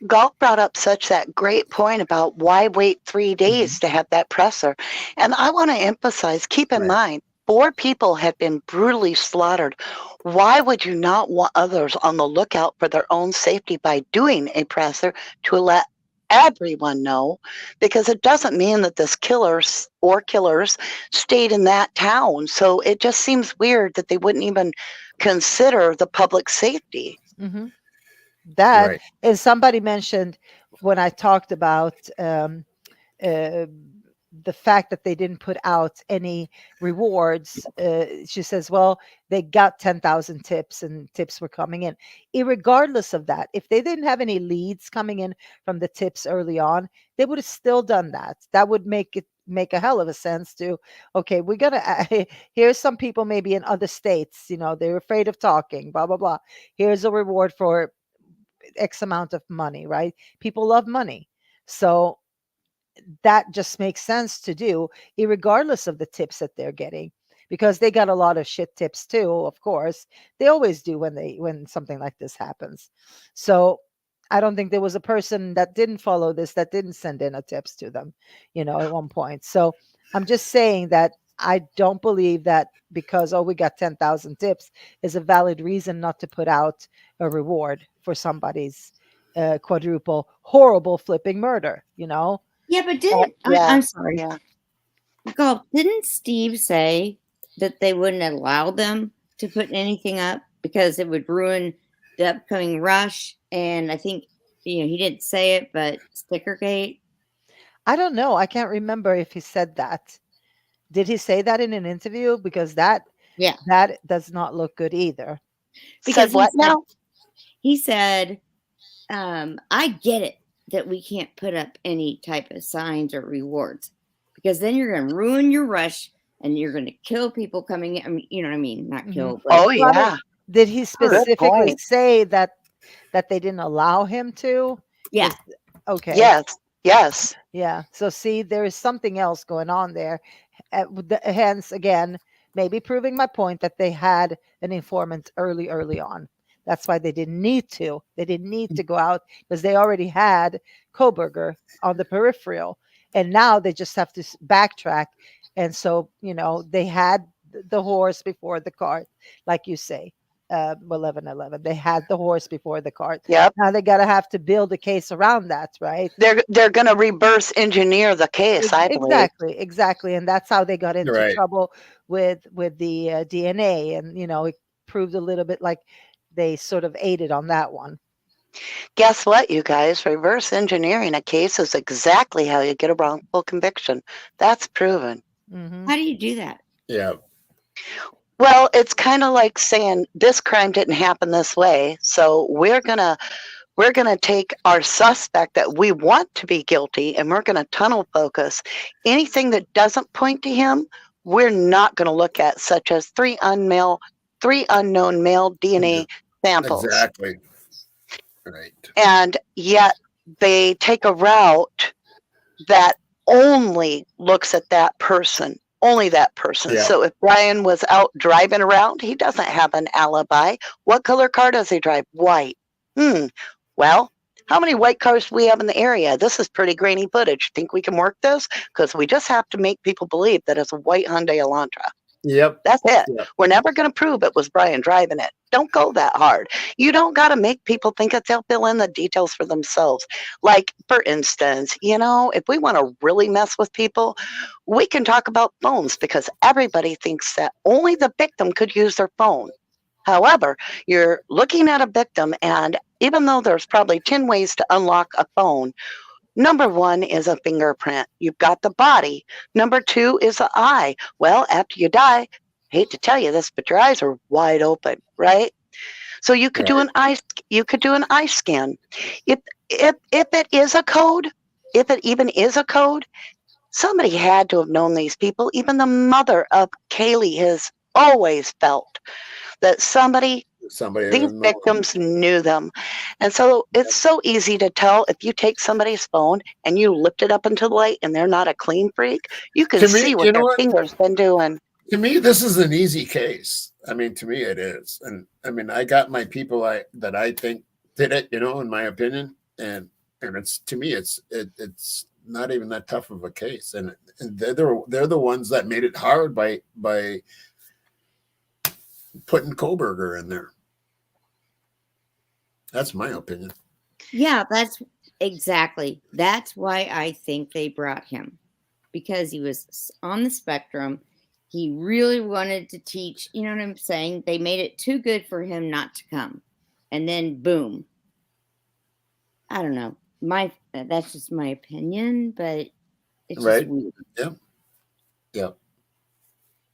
Galt brought up, such that great point about why wait 3 days to have that presser. And I want to emphasize, keep in mind, 4 people had been brutally slaughtered. Why would you not want others on the lookout for their own safety by doing a presser to let everyone know? Because it doesn't mean that this killers stayed in that town. So it just seems weird that they wouldn't even consider the public safety. Mm-hmm. That, and somebody mentioned when I talked about the fact that they didn't put out any rewards. She says, well, they got 10,000 tips and tips were coming in. Irregardless of that, if they didn't have any leads coming in from the tips early on, they would have still done that. That would make a hell of a sense to, okay, we're going to, here's some people maybe in other states, they're afraid of talking, blah, blah, blah. Here's a reward for X amount of money, right? People love money. So that just makes sense to do, irregardless of the tips that they're getting, because they got a lot of shit tips too. Of course, they always do when something like this happens. So I don't think there was a person that didn't follow this that didn't send in a tips to them, at one point. So I'm just saying that I don't believe that because, we got 10,000 tips is a valid reason not to put out a reward for somebody's quadruple horrible flipping murder, Yeah, but I'm sorry. Yeah. Golf, didn't Steve say that they wouldn't allow them to put anything up because it would ruin the upcoming rush? And I think, he didn't say it, but Stickergate. I don't know. I can't remember if he said that. Did he say that in an interview? Because that does not look good either. Said what now? He said, I get it that we can't put up any type of signs or rewards because then you're going to ruin your rush and you're going to kill people coming in. I mean, you know what I mean? Not kill. But Oh yeah. Did he specifically point. say that they didn't allow him to? Yeah. Okay. Yes. Yeah. So see, there is something else going on there. Hence, again, maybe proving my point that they had an informant early on. That's why they didn't need to. They didn't need to go out because they already had Koberger on the peripheral. And now they just have to backtrack. And so, they had the horse before the cart, like you say. 11. They had the horse before the cart. Yep. Now they have to build a case around that, right? They're going to reverse engineer the case, I believe. Exactly. And that's how they got into Right. trouble with the DNA. And, it proved a little bit like they sort of aided on that one. Guess what, you guys? Reverse engineering a case is exactly how you get a wrongful conviction. That's proven. Mm-hmm. How do you do that? Yeah. Well, it's kind of like saying this crime didn't happen this way, so we're gonna take our suspect that we want to be guilty, and we're gonna tunnel focus. Anything that doesn't point to him, we're not gonna look at, such as three unknown male DNA samples. Exactly. Right. And yet they take a route that only looks at that person. Only that person. Yeah. So if Brian was out driving around, he doesn't have an alibi. What color car does he drive? White. Well, how many white cars do we have in the area? This is pretty grainy footage. Think we can work this? Because we just have to make people believe that it's a white Hyundai Elantra. Yep. That's it. Yep. We're never going to prove it was Brian driving it. Don't go that hard. You don't got to make people think that they'll fill in the details for themselves. Like, for instance, if we want to really mess with people, we can talk about phones because everybody thinks that only the victim could use their phone. However, you're looking at a victim, and even though there's probably 10 ways to unlock a phone, number one is a fingerprint. You've got the body. Number two is the eye. Well, after you die, hate to tell you this, but your eyes are wide open, right? So you could do an eye. You could do an eye scan. If it is a code, if it even is a code, somebody had to have known these people. Even the mother of Kaylee has always felt that these victims knew them. And so it's so easy to tell if you take somebody's phone and you lift it up into the light and they're not a clean freak, you can see what their fingers been doing. To me, this is an easy case. I mean, to me, it is. And I mean, I got my people that I think did it, in my opinion. And it's, to me, it's not even that tough of a case. And they're the ones that made it hard by putting Koberger in there. That's my opinion. Yeah, that's why I think they brought him, because he was on the spectrum. He really wanted to teach, you know what I'm saying? They made it too good for him not to come. And then boom. I don't know. That's just my opinion, but it's just weird. Yeah.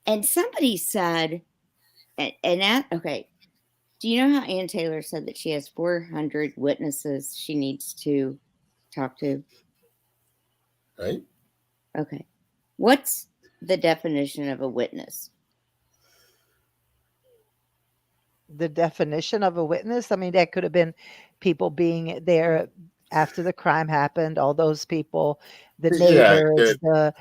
And somebody said, okay, do you know how Ann Taylor said that she has 400 witnesses she needs to talk to? Right. Okay. What's the definition of a witness? The definition of a witness? I mean, that could have been people being there after the crime happened, all those people, the neighbors,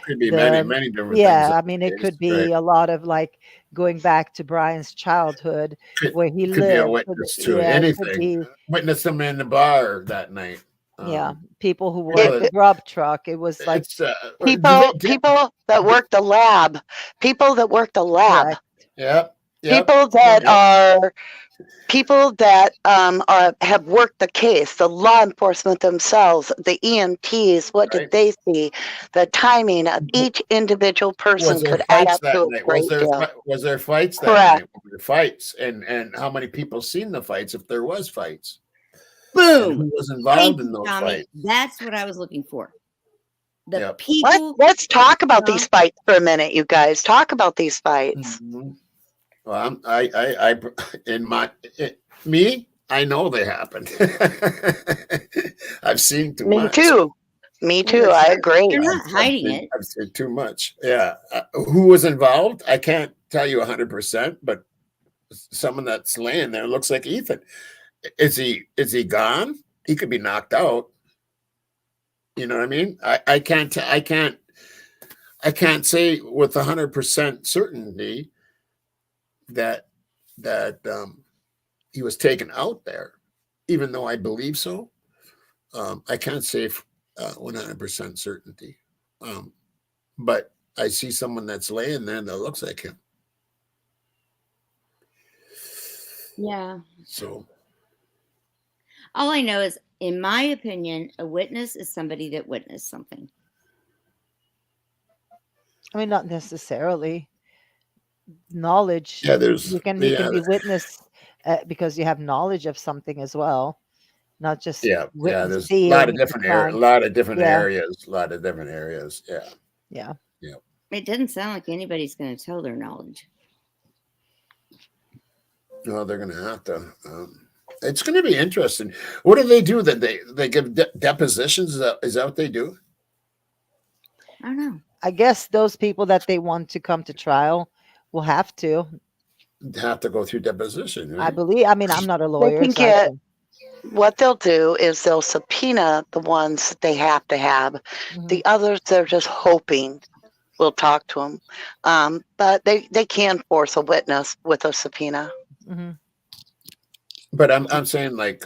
could be many different things. Yeah, I mean, it could be a lot of like going back to Brian's childhood where he lived. Could be a witness to anything. Witness him in the bar that night. People who worked the grub truck. It was like people that work the lab. People that work the lab. Yep. People that are people that have worked the case, the law enforcement themselves, the EMTs, what did Right. they see? The timing of each individual person Was there could add fights up that to a night? great deal. Was there fights that Correct. night? Were there fights? And how many people seen the fights if there was fights? And Boom. who was Thank involved in you, those Tommy. fights? That's what I was looking for. The Yep. people. Let's talk about No. these fights for a minute, you guys. Talk about these fights. Mhm. Well, I know they happened. I've seen too Me much. too. Me too. Well, I agree. They're not hiding it. I've seen too much. Yeah. Who was involved? I can't tell you 100%, but someone that's laying there looks like Ethan. Is he gone? He could be knocked out. You know what I mean? I can't say with 100% certainty that he was taken out there, even though I believe so. I can't say 100% certainty. But I see someone that's laying there that looks like him. Yeah. So All I know is, in my opinion, a witness is somebody that witnessed something. I mean, not necessarily. Knowledge. yeah, there's You can yeah, be witness because you have knowledge of something as well, not just yeah, there's a seeing lot of the different crime. a lot of different Yeah. areas, a lot of different areas. Yeah. Yeah. It doesn't sound like anybody's going to tell their knowledge. No, they're going to have to. It's going to be interesting. What do they do? That they give depositions? Is that what they do? I don't know. I guess those people that they want to come to trial will have to. Have to go through deposition. I Right? believe. I mean, I'm not a lawyer. can so I get- can- What they'll do is they'll subpoena the ones that they have to have. Mhm. The others, they're just hoping we'll talk to them. But they can force a witness with a subpoena. Mhm. But I'm saying like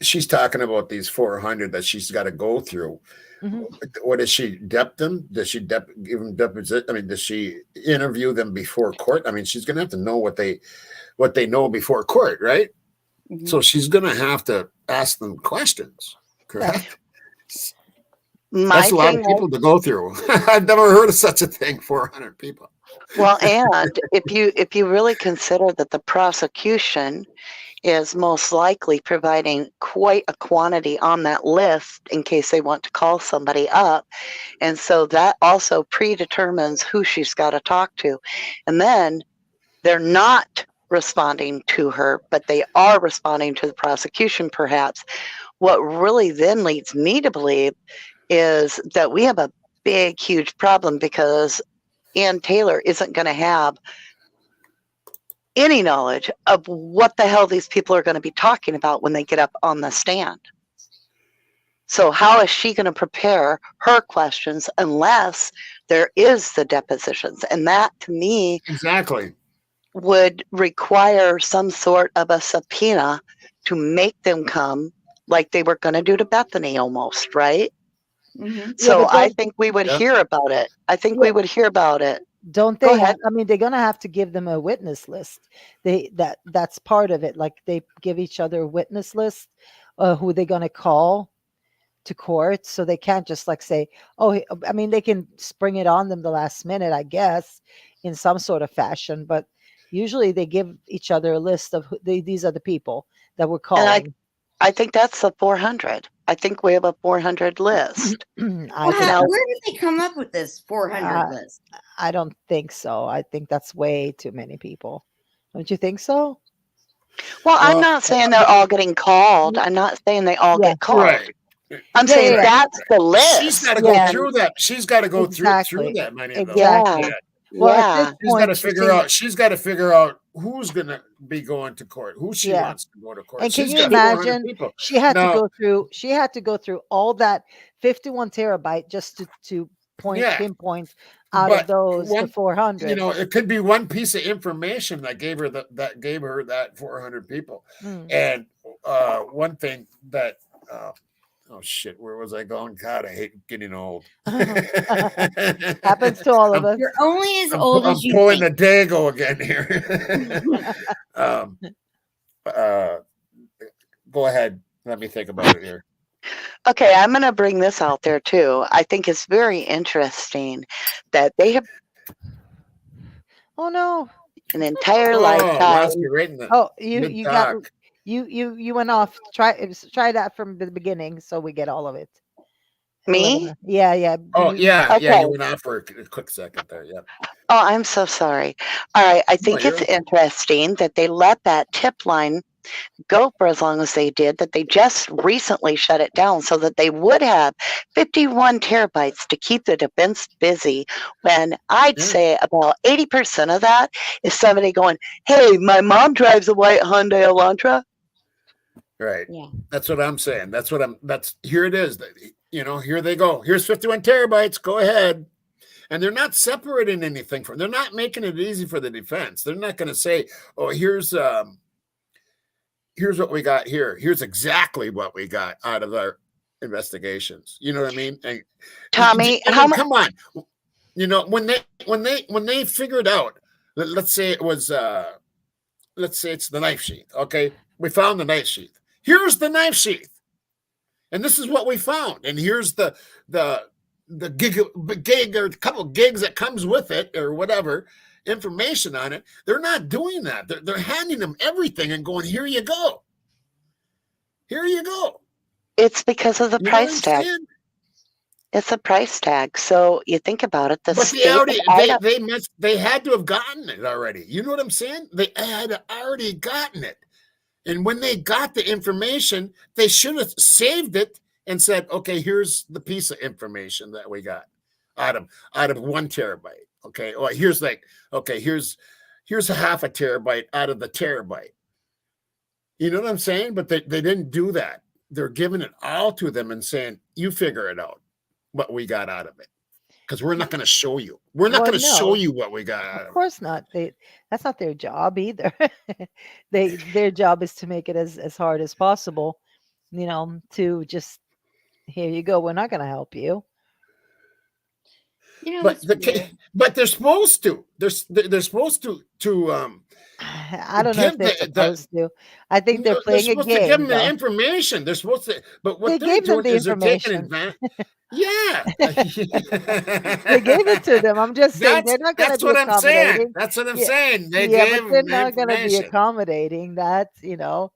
she's talking about these 400 that she's got to go through. Mhm. What does she dep them? Does she give them deposit? I mean, does she interview them before court? I mean, she's gonna have to know what they know before court, right? Mhm. So she's gonna have to ask them questions, correct? My That's a lot thing of people to go through. I've never heard of such a thing. 400 people. Well, and if you really consider that the prosecution is most likely providing quite a quantity on that list in case they want to call somebody up, and so that also predetermines who she's got to talk to, and then they're not responding to her, but they are responding to the prosecution, perhaps. What really then leads me to believe is that we have a big, huge problem because Ann Taylor isn't going to have any knowledge of what the hell these people are going to be talking about when they get up on the stand. So how is she going to prepare her questions unless there is the depositions? And that, to me, Exactly. would require some sort of a subpoena to make them come, like they were going to do to Bethany almost, right? Mhm. So but I don't- think we would Yeah. hear about it. I think we would hear about it. Don't Go they have, ahead. I mean, they're gonna have to give them a witness list. That's part of it. Like they give each other a witness list, who they're gonna call to court. So they can't just like say, oh, I mean, they can spring it on them the last minute, I guess, in some sort of fashion. But usually they give each other a list of these are the people that we're calling. I think that's the 400. I think we have a 400 list. I Well, think know- where did they come up with this 400 list? I don't think so. I think that's way too many people. Don't you think so? Well, I'm Well, not saying they're all getting called. I'm not saying they all Yeah. get called. Right. I'm Yeah, saying yeah. that's the list. She's got to go Yeah. through that. She's got to go through Exactly. that many of them. Exactly. Yeah. Well, at Yeah. this She's got point, to figure out. She's got to figure out who's going to be going to court. Who she Yeah. wants to go to court. And can She's you got 400 imagine? people. She had Now- to go through. She had to go through all that 51 terabyte just to Yeah. pinpoint out But of those the one- 400. You know, it could be one piece of information that gave her that 400 people. Mm. And one thing that Oh shit, where was I going? God, I hate getting old. Happens to all of us. You're only as I'm, old I'm as you pulling think. the dago again here. uh, go ahead. Let me think about it here. Okay, I'm going to bring this out there too. I think it's very interesting that they have Oh no. an entire Oh, lifetime. lost you right in the Oh, you got mid-talk. you went off. Try that from the beginning so we get all of it. Me? Yeah. Oh, yeah, Okay. you went off for a quick second there. Yep. Oh, I'm so sorry. All right, I think you're it's okay. interesting that they let that tip line go for as long as they did, that they just recently shut it down so that they would have 51 terabytes to keep the defense busy, when I'd Yeah. say about 80% of that is somebody going, hey, my mom drives a white Hyundai Elantra. Right. Yeah. That's what I'm saying. That's here it is. You know, here they go. Here's 51 terabytes. Go ahead. And they're not separating anything from. They're not making it easy for the defense. They're not going to say, "Oh, here's what we got here. Here's exactly what we got out of our investigations." You know what I mean? And, Tommy, I how mean, much? come on. You know, when they figured out, let's say it was let's say it's the knife sheath. Okay, we found the knife sheath. Here's the knife sheath, and this is what we found. And here's the gig or a couple gigs that comes with it or whatever information on it. They're not doing that. They're handing them everything and going, here you go. Here you go. It's because of the You know what price I'm tag. saying? It's a price tag. So you think about it. The But state of Idaho, they had to have gotten it already. You know what I'm saying? They had already gotten it. And when they got the information, they should have saved it and said, okay, here's the piece of information that we got out of 1 terabyte. Okay. Well, here's a half a terabyte out of the terabyte. You know what I'm saying? But they didn't do that. They're giving it all to them and saying, you figure it out, what we got out of it. Because we're not going to show you. We're not Well, going to no. show you what we got out Of of it. course not. That's not their job either. Their job is to make it as hard as possible, you know, to just, here you go. We're not going to help you. You know, But it's weird. but they're supposed to. They're supposed to I don't know if give they're supposed to. I think they're they're playing a supposed to give game. them the Though. information. They're supposed to, but what They they're gave them doing the is they're taking information. advantage. Yeah. They gave it to them. I'm just saying they're not going to That's be what I'm saying. accommodating. That's what I'm Yeah, saying. They yeah, gave but they're them the not going to be information. accommodating that. You know,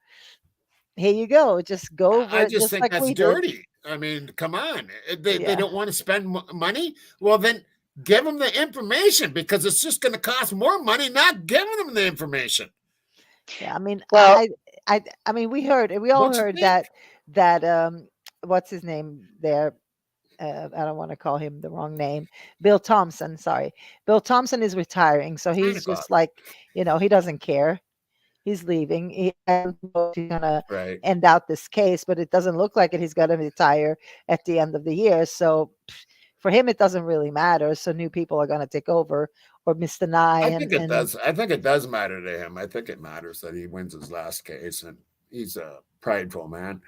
here you go. Just go over I it just just think like that's we did. dirty. I mean, come on. They Yeah. don't want to spend money. Well, then give them the information, because it's just going to cost more money not giving them the information. Yeah, I mean, Well- I mean, we all Don't you heard think? that what's his name there? I don't want to call him the wrong name. Bill Thompson. Sorry, Bill Thompson is retiring, so he's Santa just like, you know, he doesn't care. He's leaving. I don't know if he's gonna Right. end out this case, but it doesn't look like it. He's going to retire at the end of the year. So for him, it doesn't really matter. So new people are going to take over, or Mr. Nye. I think it does. I think it does matter to him. I think it matters that he wins his last case, and he's a prideful man.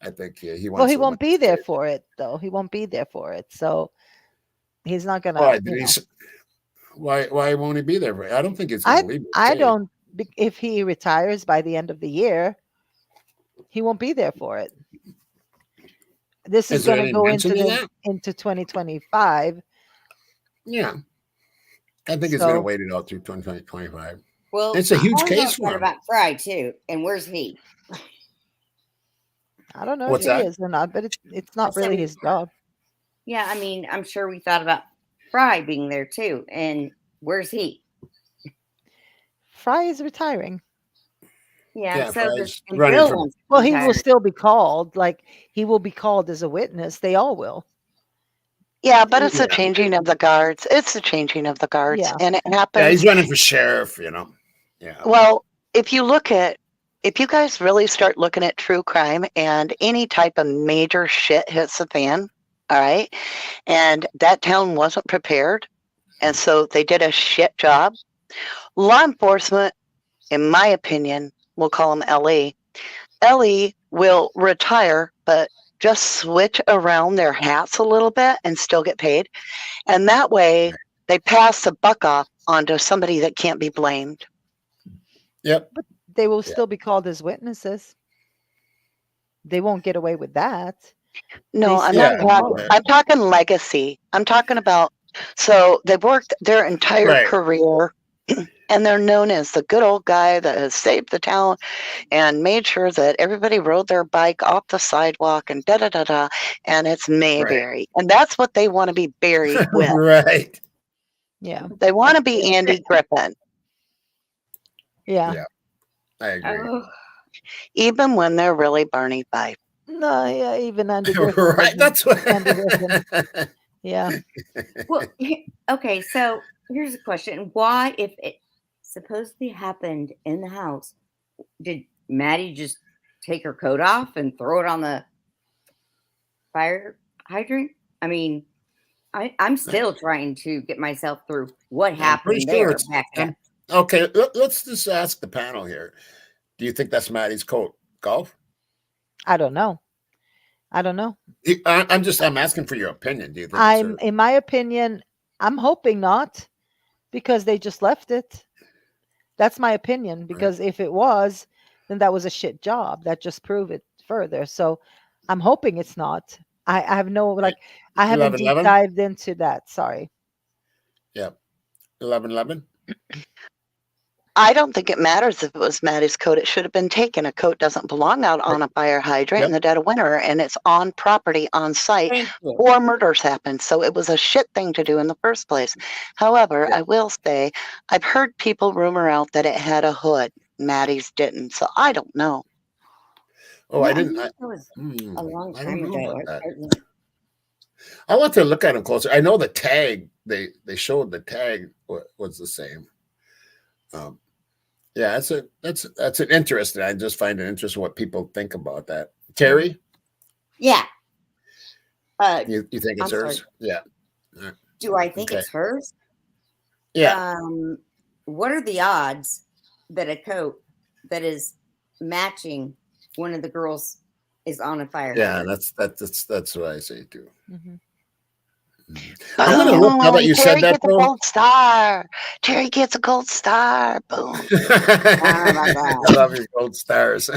I think he wants. Well, he to won't win be his there case. for it, though. He won't be there for it. So he's not going Why? to. Why won't he be there? I don't think he's going to leave. his I case. don't. If he retires by the end of the year, he won't be there for it. This is there going to any go mention of into that? into 2025. Yeah, I think he's going to wait it out through 2025. Well, It's a huge I case thought for him. about Fry too, and where's he? I don't know What's if he that? is or not, but it's not I said really we- his job. Yeah, I mean, I'm sure we thought about Fry being there too, and where's he? Fry is retiring. Yeah, Yeah, so Fry's and running Bill for- wants to Well, he retire. will still be called. Like he will be called as a witness. They all will. Yeah, but it's Yeah. a changing of the guards. It's a changing of the guards, Yeah. and it Yeah, happens. he's running for sheriff. You know. Yeah. Well, if you guys really start looking at true crime and any type of major shit hits the fan, all right, and that town wasn't prepared, and so they did a shit job. Law enforcement, in my opinion, we'll call them LE. LE will retire, but just switch around their hats a little bit and still get paid. And that way they pass the buck off onto somebody that can't be blamed. Yep. They will Yeah. still be called as witnesses. They won't get away with that. No, They I'm still not Yeah, have talking. both. I'm talking legacy. I'm talking about. So they've worked their entire Right. career, and they're known as the good old guy that has saved the town and made sure that everybody rode their bike off the sidewalk and da da da da. And it's Mayberry, and that's what they want to be buried with. Right. Yeah. They want to be Andy Griffin, Yeah. Yeah. I agree. Oh, even when they're really Barney Fife. No, yeah, even Andy Griffin. Right. wasn't That's what. Andy Griffin. Yeah. well, okay. So here's a question: why, if it supposedly happened in the house, did Maddie just take her coat off and throw it on the fire hydrant? I mean, I'm still trying to get myself through what I'm happened pretty there. sure it's. Back then. Okay. Let's just ask the panel here. Do you think that's Maddie's coat? Golf? I don't know. I don't know. I'm asking for your opinion. Do you think? I'm, in my opinion, I'm hoping not, because they just left it. That's my opinion. Because if it was, then that was a shit job. That just proved it further. So I'm hoping it's not. I have no, like, I haven't deep 11-11? dived into that. Sorry. Yeah. 11-11? I don't think it matters if it was Maddie's coat. It should have been taken. A coat doesn't belong out on a fire hydrant in the dead of winter, and it's on property on site Thank you. or murders happened. So it was a shit thing to do in the first place. However, I will say I've heard people rumor out that it had a hood. Maddie's didn't. So I don't know. Oh, I Yeah, didn't. think that was a long I time don't know ago. about that. I want to look at him closer. I know the tag. They showed the tag was the same. Yeah, that's an interesting. I just find it interesting what people think about that. Terry, Yeah. you think it's I'm hers? sorry. Yeah. Do I think Okay. it's hers? Yeah. What are the odds that a coat that is matching one of the girls is on a fire Yeah, hydrant? that's what I say too. Mhm. I'm gonna look now that you Terry said that gets a though. gold star. Terry gets a gold star. Boom. I love your gold stars.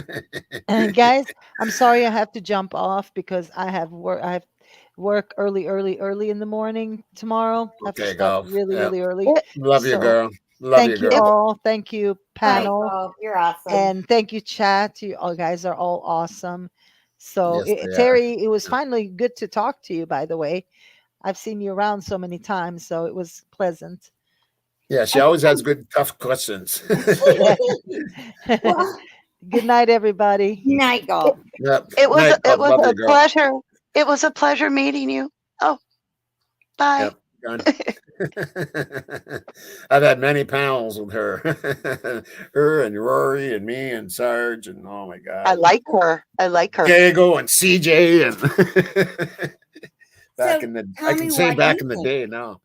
And guys, I'm sorry I have to jump off because I have work early in the morning tomorrow. I have to Okay, start golf. really, Yeah. really early. Love you, So, girl. Love Thank you girl. all. Thank you, Bye, panel. Bob. You're awesome. And thank you, chat. You all guys are all awesome. So, Yes, they are. Terry, it was finally good to talk to you, by the way. I've seen you around so many times, so it was pleasant. Yeah, she always has good, tough questions. Well, Good night, everybody. night, golf. Yep. It was Night, it love was you, a girl. pleasure. It was a pleasure meeting you. Oh, bye. Yep. Done. I've had many panels with her, her and Rory and me and Sarge and oh my god, I like her. I like her. Diego and CJ and back So, in the tell I me can say why back you in the think- day now.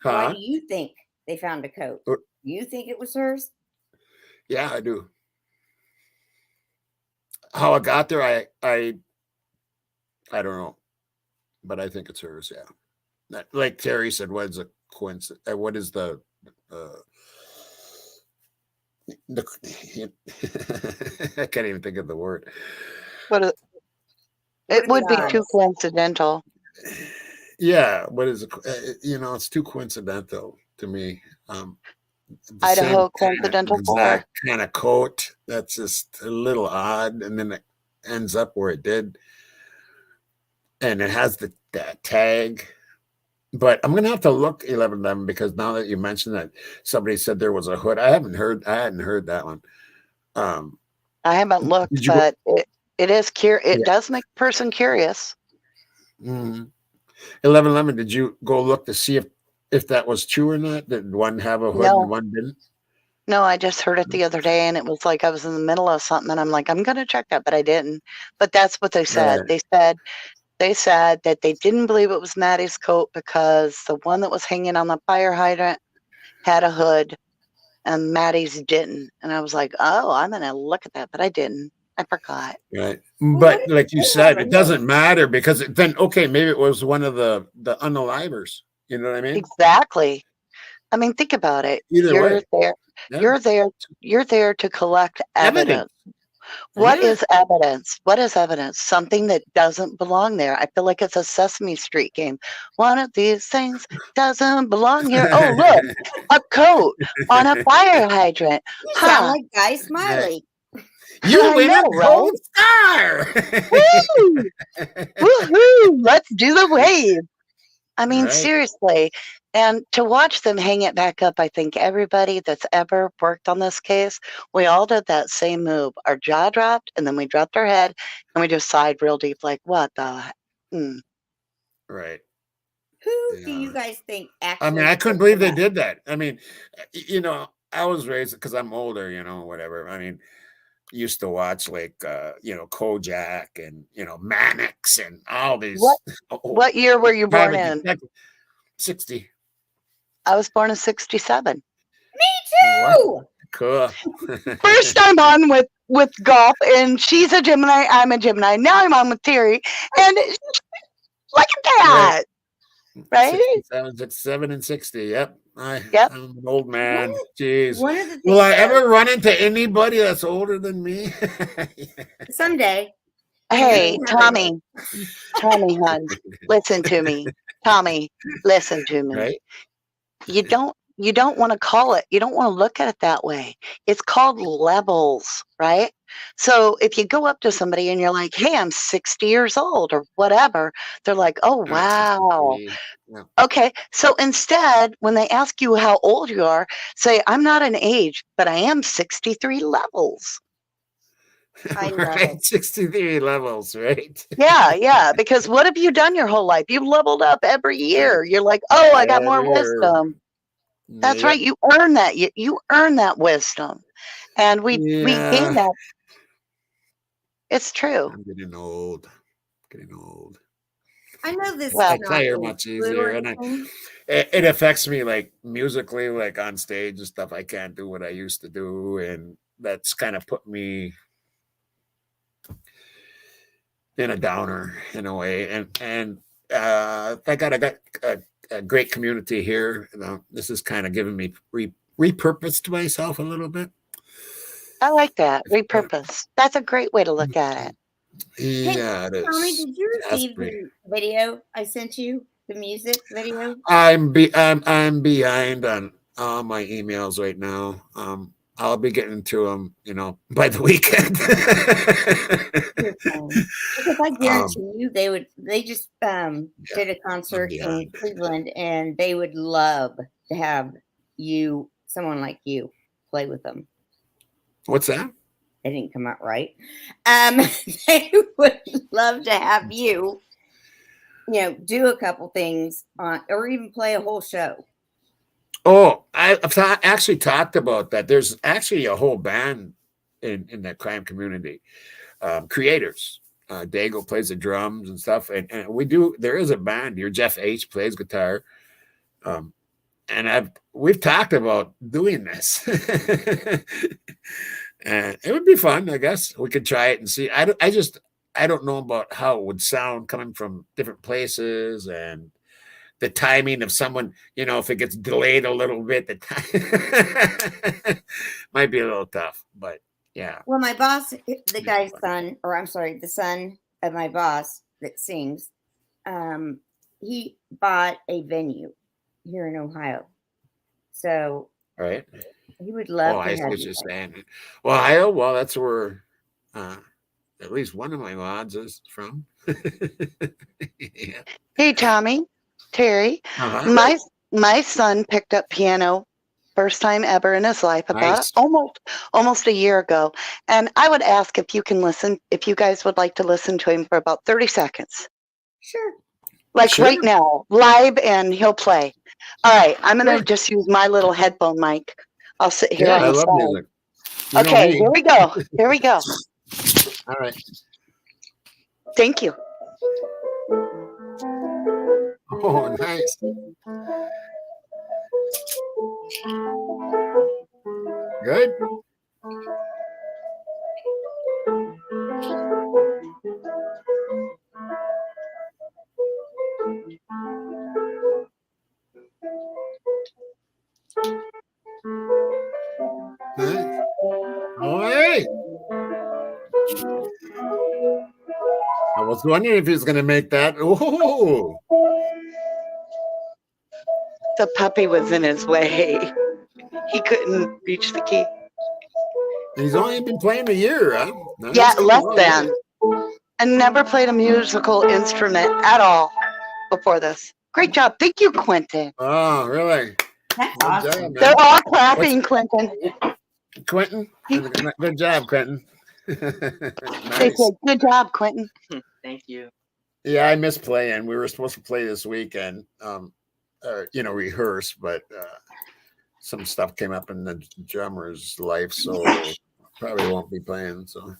Why Huh? do you think they found a coat? Uh, You think it was hers? Yeah, I do. How I got there, I don't know, but I think it's hers. Yeah, like Terry said, what is a coincidence? What is the I can't even think of the word. But it are would the be too odds? coincidental. Yeah, what is it? It's too coincidental to me. The Idaho same coincidental exact kind of coat. That's just a little odd, and then it ends up where it did, and it has that tag. But I'm gonna have to look 1111 because now that you mentioned that somebody said there was a hood, I hadn't heard that one. I haven't looked, Did you but it is It Yeah. does make a person curious. 1111. Did you go look to see if that was true or not? Did one have a hood No. and one didn't? No, I just heard it the other day, and it was like I was in the middle of something, and I'm like, I'm gonna check that, but I didn't. But that's what they said. Right. They said that they didn't believe it was Maddie's coat because the one that was hanging on the fire hydrant had a hood, and Maddie's didn't. And I was like, oh, I'm gonna look at that, but I didn't. I forgot. Right. Well, But what like you if they said, have a it doesn't matter because then, okay, maybe it was one of the unalivers. You know what I mean? Exactly. I mean, think about it. Either way. Yeah. You're there to collect Evidence. evidence. What Yeah. is evidence? What is evidence? Something that doesn't belong there. I feel like it's a Sesame Street game. One of these things doesn't belong here. Oh, look, a coat on a fire hydrant. You sound Huh. like Guy Smiley. You I win a know, right? gold star. Woo! Woohoo! Let's do the wave. I mean, Right. seriously. And to watch them hang it back up, I think everybody that's ever worked on this case, we all did that same move. Our jaw dropped, and then we dropped our head, and we just sighed real deep, like, what the? Right. Who do Yeah. you guys think I actually? mean, I couldn't picked believe them they up? did that. I mean, I was raised because I'm older, whatever. I mean, used to watch like Kojak and Mannix and all these. What year were you born private in? detective- 60. I was born in 67. Me too. Cool. First I'm on with golf, and she's a Gemini, I'm a Gemini. Now I'm on with Terry, and look at that. Right? 67, 67 and 60. Yep. Yep. I'm an old man. Jeez. One of the things Will I that- ever run into anybody that's older than me? someday. Hey, Yeah. Tommy, hon, listen to me. Tommy, listen to me. Right? You don't want to call it, you don't want to look at it that way. It's called levels, right? So if you go up to somebody and you're like, hey, I'm 60 years old or whatever, they're like, oh, wow. 63. Yeah. Okay. So instead, when they ask you how old you are, say, I'm not an age, but I am 63 levels. I love Right? it. 63 levels, right? Yeah. Because what have you done your whole life? You've leveled up every year. You're like, oh, I got more Every year. wisdom. That's Yep. right. You earn that. You earn that wisdom. And we Yeah. gain that. It's true. I'm getting old. I know this. Well, is I not tire a much good easier, or and anything. it affects me like musically, like on stage and stuff. I can't do what I used to do, and that's kind of put me in a downer in a way. And thank God I got a great community here. This is kind of giving me repurposed myself a little bit. I like that. Repurpose. That's a great way to look at it. Yeah, it is. Tommy, did you receive Aspirin. the video I sent you? The music video? I'm behind on all my emails right now. I'll be getting to them, by the weekend. Because I guarantee you they just did a concert in beyond. Cleveland, and they would love to have someone like you, play with them. What's that? They didn't come out right. They would love to have you, do a couple things or even play a whole show. Oh, I've actually talked about that. There's actually a whole band in that crime community, creators. Dago plays the drums and stuff, and there is a band here. Jeff H plays guitar, and we've talked about doing this, and it would be fun. I guess we could try it and see. I don't know about how it would sound coming from different places and the timing of someone, if it gets delayed a little bit, the time might be a little tough, but yeah. Well, my boss, the guy's son, or I'm sorry, the son of my boss that sings, he bought a venue here in Ohio. So Right. he would love I to see have what you you're there. saying. Ohio, well, that's where at least one of my mods is from. Yeah. Hey, Tommy, Terry, Uh-huh. my son picked up piano first time ever in his life about Nice. almost a year ago. And I would ask if you guys would like to listen to him for about 30 seconds. Sure. Like Sure. right now, live, and he'll play. All right, I'm going to Sure. just use my little headphone mic. I'll sit here Yeah, on I the love side. music. You know Okay, me. here we go. Here we go. All right. Thank you. Oh, nice. Good. I was wondering if he's going to make that. Oh, The puppy was in his way. He couldn't reach the key. he's only been playing a year, huh? Nice. Yeah, less Oh, than. And never played a musical instrument at all before this. Great job. Thank you, Quentin. Oh, really? That's Good awesome. job, man. They're all clapping, Quentin. Quentin. Good job, Quentin. They Nice. said, good job, Quentin. Thank you. Yeah, I miss playing. We were supposed to play this weekend, rehearse, but some stuff came up in the drummer's life, so probably won't be playing. So,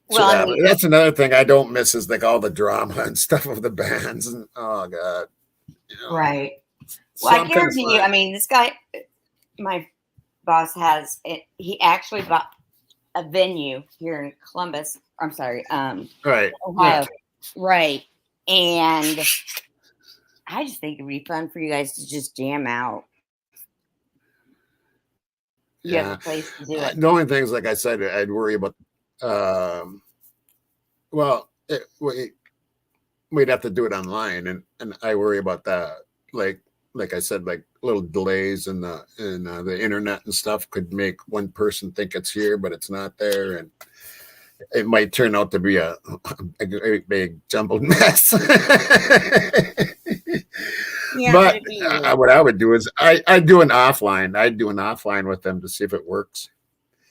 Well, I mean- that's another thing I don't miss is like all the drama and stuff of the bands, and oh god, Right. So Well, I I'm kinda guarantee you, sad. I mean, this guy, my boss has it. He actually bought a venue here in Columbus. I'm sorry, Right? Ohio. Right. And I just think it'd be fun for you guys to just jam out. You have Yeah. a place to do it. The only things, like I said, I'd worry about. We'd have to do it online, and I worry about that. Like I said, like little delays in the internet and stuff could make one person think it's here, but it's not there, and it might turn out to be a great big jumbled mess. Yeah, but it'd be what I would do is I'd do an offline. I'd do an offline with them to see if it works.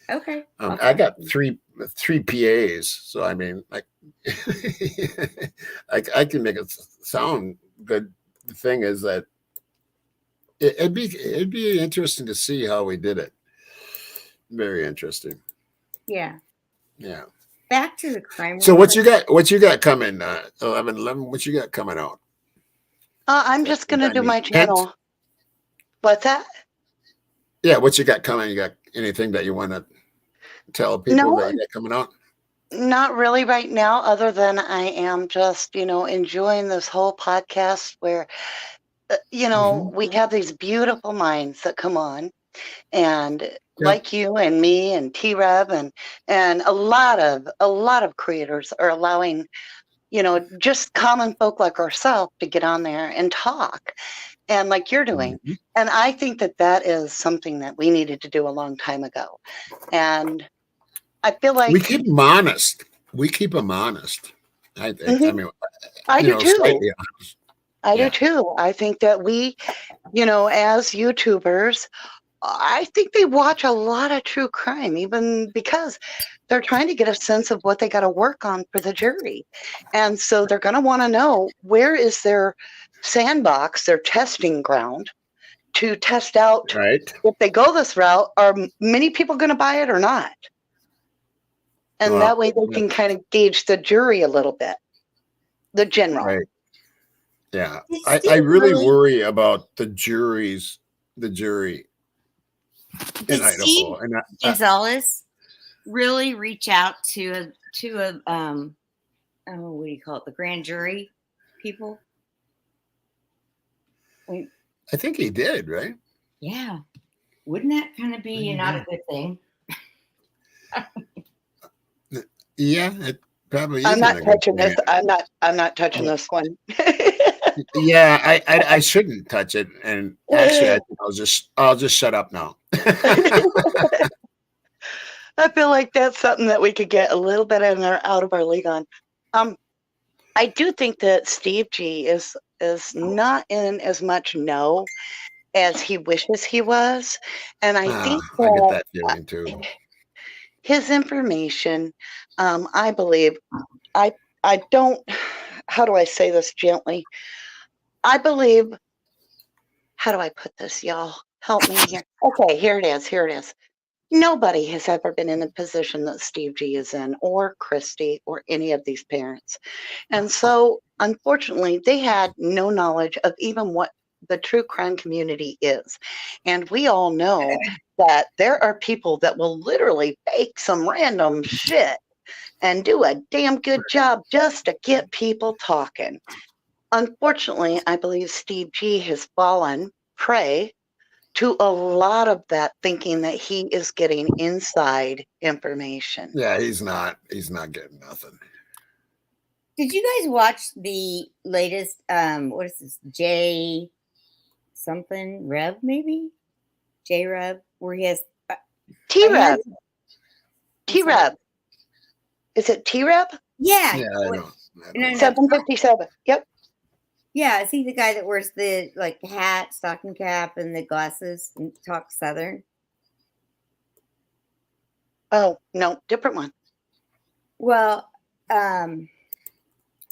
okay. I got three PAs, so I mean, like, I can make it sound good. The thing is that it'd be interesting to see how we did it. Very interesting. Yeah. Yeah. Back to the crime. So what you got? What you got coming? 11. What you got coming out? I'm just going to do my channel. What's that? Yeah. What you got coming? You got anything that you want to tell people No. that you got coming out? Not really right now, other than I am just, enjoying this whole podcast where, we have these beautiful minds that come on, and like you and me and T-Rev and a lot of creators are allowing, just common folk like ourselves to get on there and talk, and like you're doing. And I think that is something that we needed to do a long time ago. And I feel like we keep them honest. I think. I mean, I do too. slightly honest. I do too. I think that we, as YouTubers, I think they watch a lot of true crime, even because they're trying to get a sense of what they got to work on for the jury. And so they're going to want to know, where is their sandbox, their testing ground to test out Right. if they go this route, are many people going to buy it or not? And Well, that way they can kind of gauge the jury a little bit, the general. Right. Yeah. Is I Steve really really- worry about the jury in Did Idaho. Steve And Gonzalez really reach out to a what do you call it, the grand jury people? I think he did, right? Yeah. Wouldn't that kind of be not a good thing? Yeah, it probably is. I'm not a good touching thing. this. I'm not touching this one. Yeah, I shouldn't touch it. And actually, I think I'll just shut up now. I feel like that's something that we could get a little bit out of our league on. I do think that Steve G is not in as much know as he wishes he was, and I think I get that feeling too. his information, I believe, I don't, how do I say this gently? I believe, how do I put this, y'all? Help me here. Okay, here it is. Nobody has ever been in the position that Steve G is in, or Christy, or any of these parents. And so, unfortunately, they had no knowledge of even what the true crime community is. And we all know that there are people that will literally fake some random shit and do a damn good job just to get people talking. Unfortunately, I believe Steve G has fallen prey to a lot of that, thinking that he is getting inside information. Yeah, he's not getting nothing. Did you guys watch the latest? What is this? J something Rev maybe? J Rev, where he has T-Rev. I'm T-Rev. Is it T-Rev? Yeah. Yeah, I what- know. No, no. 757. Yep. Yeah, is he the guy that wears the like hat, stocking cap, and the glasses and talks Southern? Oh, no, different one. Well,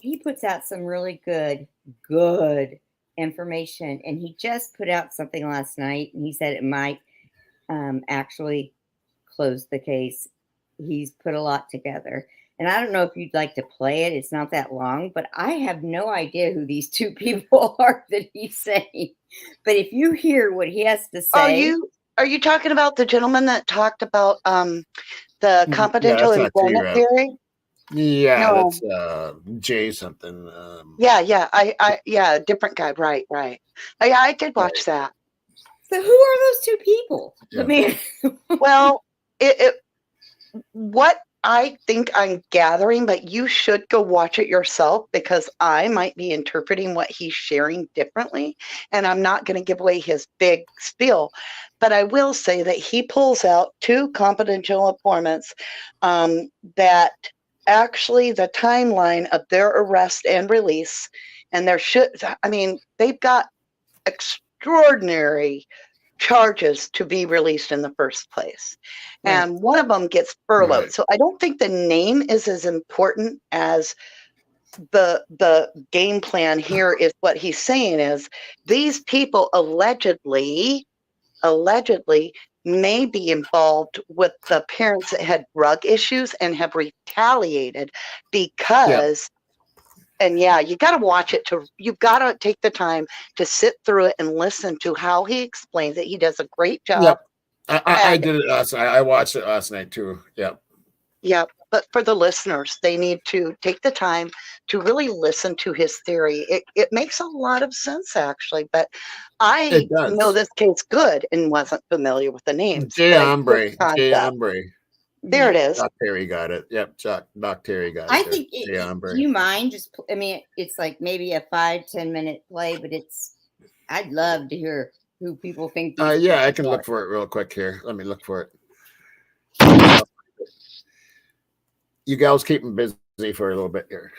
he puts out some really good information, and he just put out something last night, and he said it might actually close the case. He's put a lot together, and I don't know if you'd like to play it. It's not that long, but I have no idea who these two people are that he's saying. But if you hear what he has to say, Are you talking about the gentleman that talked about the confidential that's not employment T-Rev. theory? Yeah, No. that's Jay something. Yeah, I different guy. Right. Yeah, I did watch that. so who are those two people? Yeah. I mean, Well, what I think I'm gathering, but you should go watch it yourself because I might be interpreting what he's sharing differently, and I'm not going to give away his big spiel. But I will say that he pulls out two confidential informants that actually the timeline of their arrest and release, and they've got extraordinary charges to be released in the first place. Right. And one of them gets furloughed. Right. So I don't think the name is as important as the game plan here is what he's saying is these people allegedly may be involved with the parents that had drug issues and have retaliated because and yeah, you got to watch it you've got to take the time to sit through it and listen to how he explains it. He does a great job. Yep. I did it last night. I watched it last night too. Yep. Yeah, but for the listeners, they need to take the time to really listen to his theory. It makes a lot of sense, actually, but I It does. know this case good and wasn't familiar with the names. Jay but I Hombre. get the Jay concept. Hombre. There it is. Doc Terry got it. Yep. Doc Terry got it. I there. think, Jay Hombre. do you mind just, I mean, it's like maybe a 5-10 minute play, but I'd love to hear who people think. these Yeah, I people can are. look for it real quick here. Let me look for it. You gals keep them busy for a little bit here.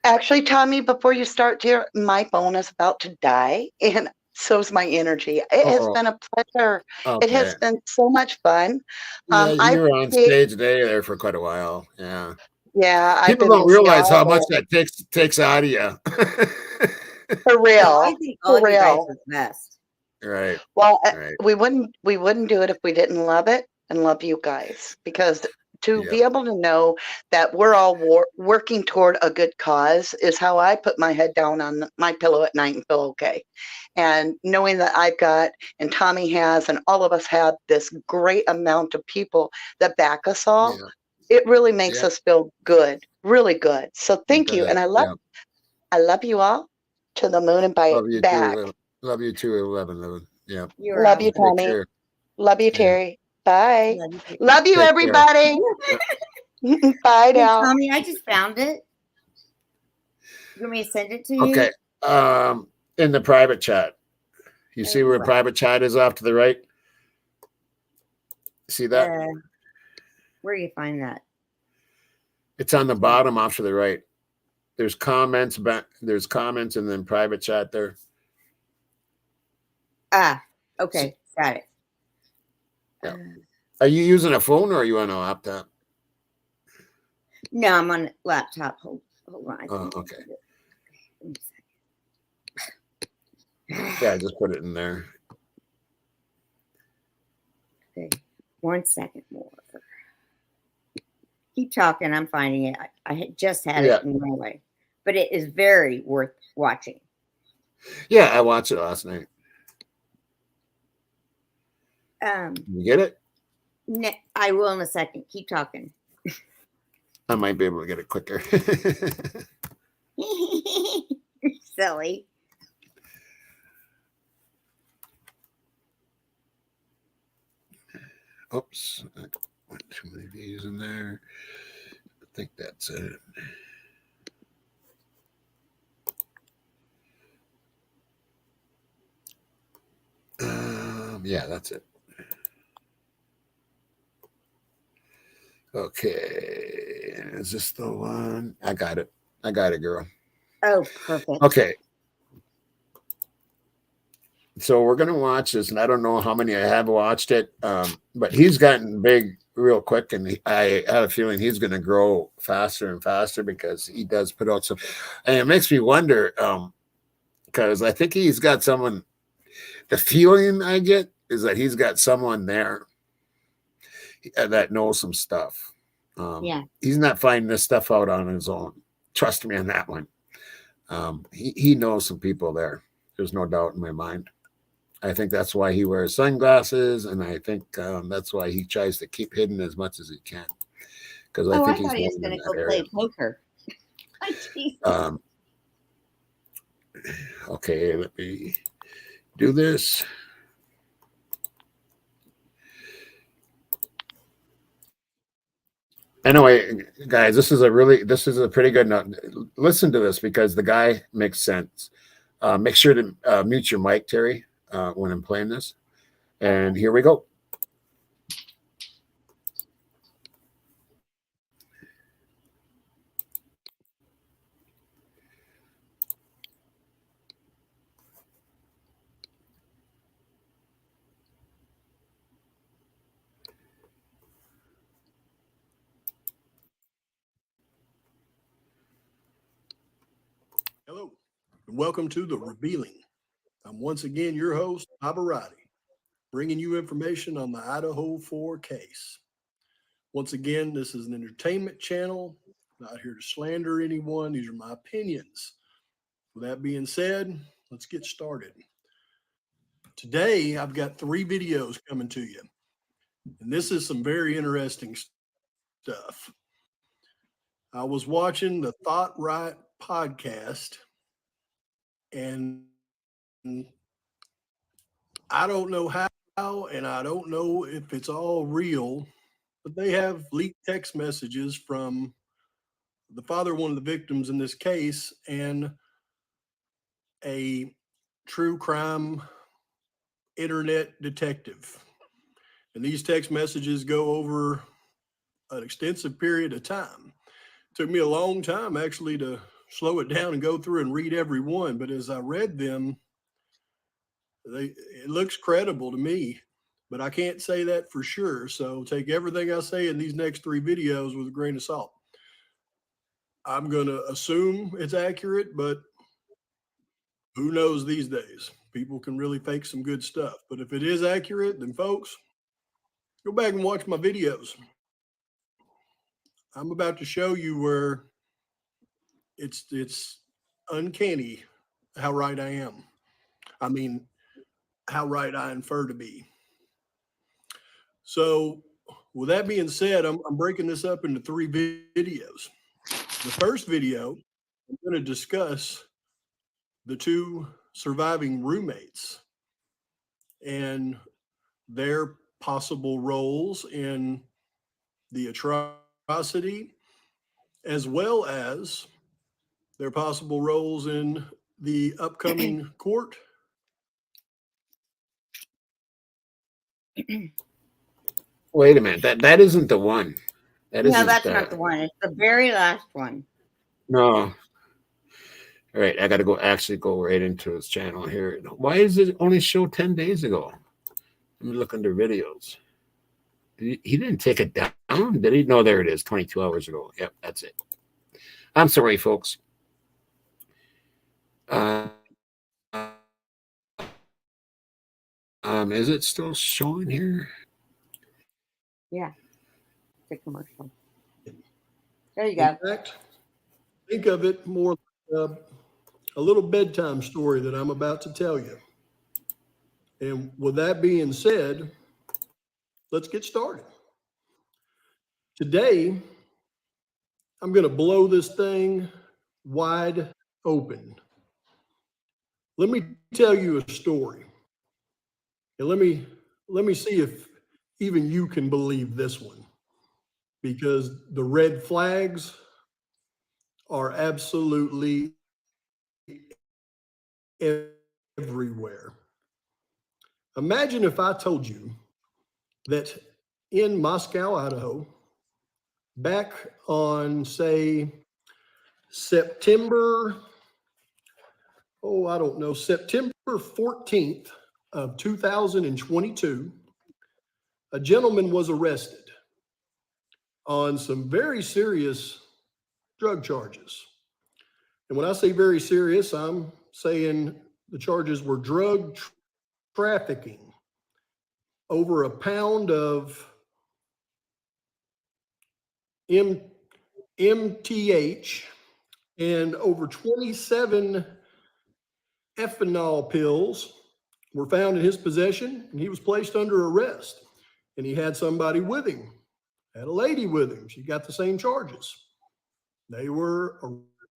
Actually, Tommy, before you start here, my phone is about to die, and so's my energy. It has Uh-oh. been a pleasure. It has Okay. been so much fun. Yeah, I you were on appreciate- stage today there for quite a while. Yeah. Yeah, I've People been don't missing realize all how of much it. that takes out of you. For real. No, I think all For of you guys real. are the best. Right. Well, Right. we wouldn't do it if we didn't love it and love you guys, because to Yeah. be able to know that we're all working toward a good cause is how I put my head down on my pillow at night and feel okay. And knowing that I've got, and Tommy has, and all of us have this great amount of people that back us all, Yeah. it really makes Yeah. us feel good, really good. So thank you. And I love you all to the moon and Love you back. too. Love you too, 11. Yeah. You're Love you, Take Tommy. care. Love you, Yeah. Terry. Bye. Love you too. Love you, Take care. everybody. Bye Hey, now. Tommy, I just found it. You want me to send it to you? Okay. In the private chat. You see where Right. private chat is off to the right? See that? Where do you find that? It's on the bottom off to the right. There's comments and then private chat there. Ah, okay, got it. Yeah. Are you using a phone or are you on a laptop? No, I'm on a laptop. Hold on. I Oh, think- okay. Give me a second. Yeah, just put it in there. Okay, 1 second more. Keep talking. I'm finding it. I had just had Yeah. it in Norway, but it is very worth watching. Yeah, I watched it last night. You get it? I will in a second. Keep talking. I might be able to get it quicker. You're silly. Oops, I went too many V's in there. I think that's it. Yeah, that's it. Okay, is this the one? I got it. I got it, girl. Oh, perfect. Okay. So we're gonna watch this, and I don't know how many I have watched it, but he's gotten big real quick, and I have a feeling he's gonna grow faster and faster because he does put out some, and it makes me wonder, because I think he's got someone. The feeling I get is that he's got someone there that knows some stuff. Yeah. He's not finding this stuff out on his own. Trust me on that one. He knows some people there. There's no doubt in my mind. I think that's why he wears sunglasses, and I think that's why he tries to keep hidden as much as he can. Because I think I thought he was going to go play poker. Okay, let me do this. Anyway, guys, this is a pretty good note. Listen to this because the guy makes sense. Make sure to mute your mic, Terry, when I'm playing this. And here we go. Hello, and welcome to The Revealing. I'm once again your host, Abarati, bringing you information on the Idaho 4 case. Once again, this is an entertainment channel, not here to slander anyone. These are my opinions. With that being said, let's get started. Today, I've got 3 videos coming to you, and this is some very interesting stuff. I was watching the Thought Right podcast, and I don't know how, and I don't know if it's all real, but they have leaked text messages from the father of one of the victims in this case and a true crime internet detective. And these text messages go over an extensive period of time. It took me a long time actually to slow it down and go through and read every one, but as I read them, it looks credible to me, but I can't say that for sure. So take everything I say in these next 3 videos with a grain of salt. I'm going to assume it's accurate, but who knows these days? People can really fake some good stuff. But if it is accurate, then folks, go back and watch my videos. I'm about to show you where it's uncanny how right I am. I mean, how right I infer to be. So with that being said, I'm breaking this up into 3 videos. The first video, I'm going to discuss the 2 surviving roommates and their possible roles in the atrocity, as well as their possible roles in the upcoming court. Wait a minute. That isn't the one. No, that's not the one. It's the very last one. No. All right, I got to go right into his channel here. Why does it only show 10 days ago? Let me look under videos. He didn't take it down, did he? No, there it is, 22 hours ago. Yep, that's it. I'm sorry, folks. Is it still showing here? Yeah, it's a commercial. There you go. In fact, think of it more like a little bedtime story that I'm about to tell you. And with that being said, let's get started. Today, I'm going to blow this thing wide open. Let me tell you a story. And let me see even you can believe this one, because the red flags are absolutely everywhere. Imagine if I told you that in Moscow, Idaho, back on, say, September 14th of 2022, a gentleman was arrested on some very serious drug charges. And when I say very serious, I'm saying the charges were drug trafficking, over a pound of MTH and over 27 ethanol pills were found in his possession, and he was placed under arrest. And he had somebody with him, had a lady with him. She got the same charges. They were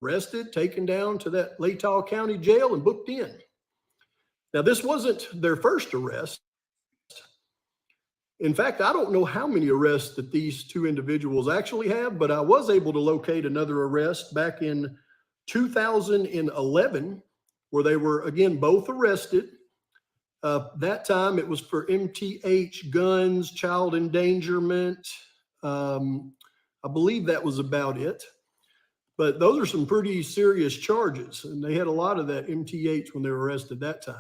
arrested, taken down to that Latah County jail and booked in. Now, this wasn't their first arrest. In fact, I don't know how many arrests that these two individuals actually have, but I was able to locate another arrest back in 2011, where they were, again, both arrested. That time it was for MTH, guns, child endangerment. I believe that was about it. But those are some pretty serious charges, and they had a lot of that MTH when they were arrested that time.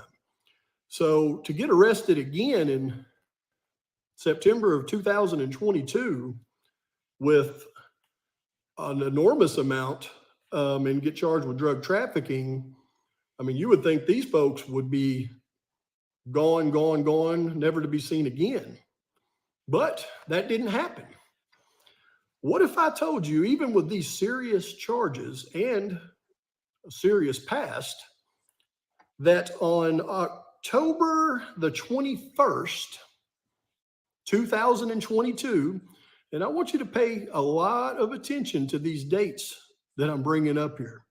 So to get arrested again in September of 2022 with an enormous amount and get charged with drug trafficking, I mean, you would think these folks would be gone, never to be seen again. But that didn't happen. What if I told you, even with these serious charges and a serious past, that on October the 21st, 2022, and I want you to pay a lot of attention to these dates that I'm bringing up here.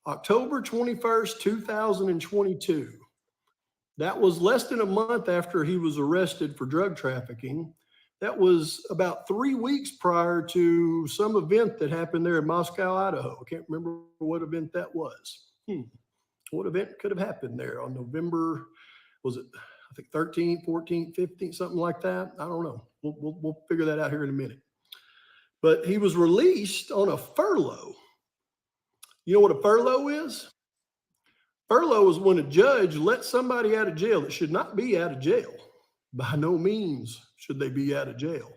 October 21st, 2022. That was less than a month after he was arrested for drug trafficking. That was about 3 weeks prior to some event that happened there in Moscow, Idaho. I can't remember what event that was. What event could have happened there on November, was it, I think 13th, 14th, 15th, something like that? I don't know. We'll figure that out here in a minute. But he was released on a furlough. You know what a furlough is? Furlough is when a judge lets somebody out of jail that should not be out of jail. By no means should they be out of jail,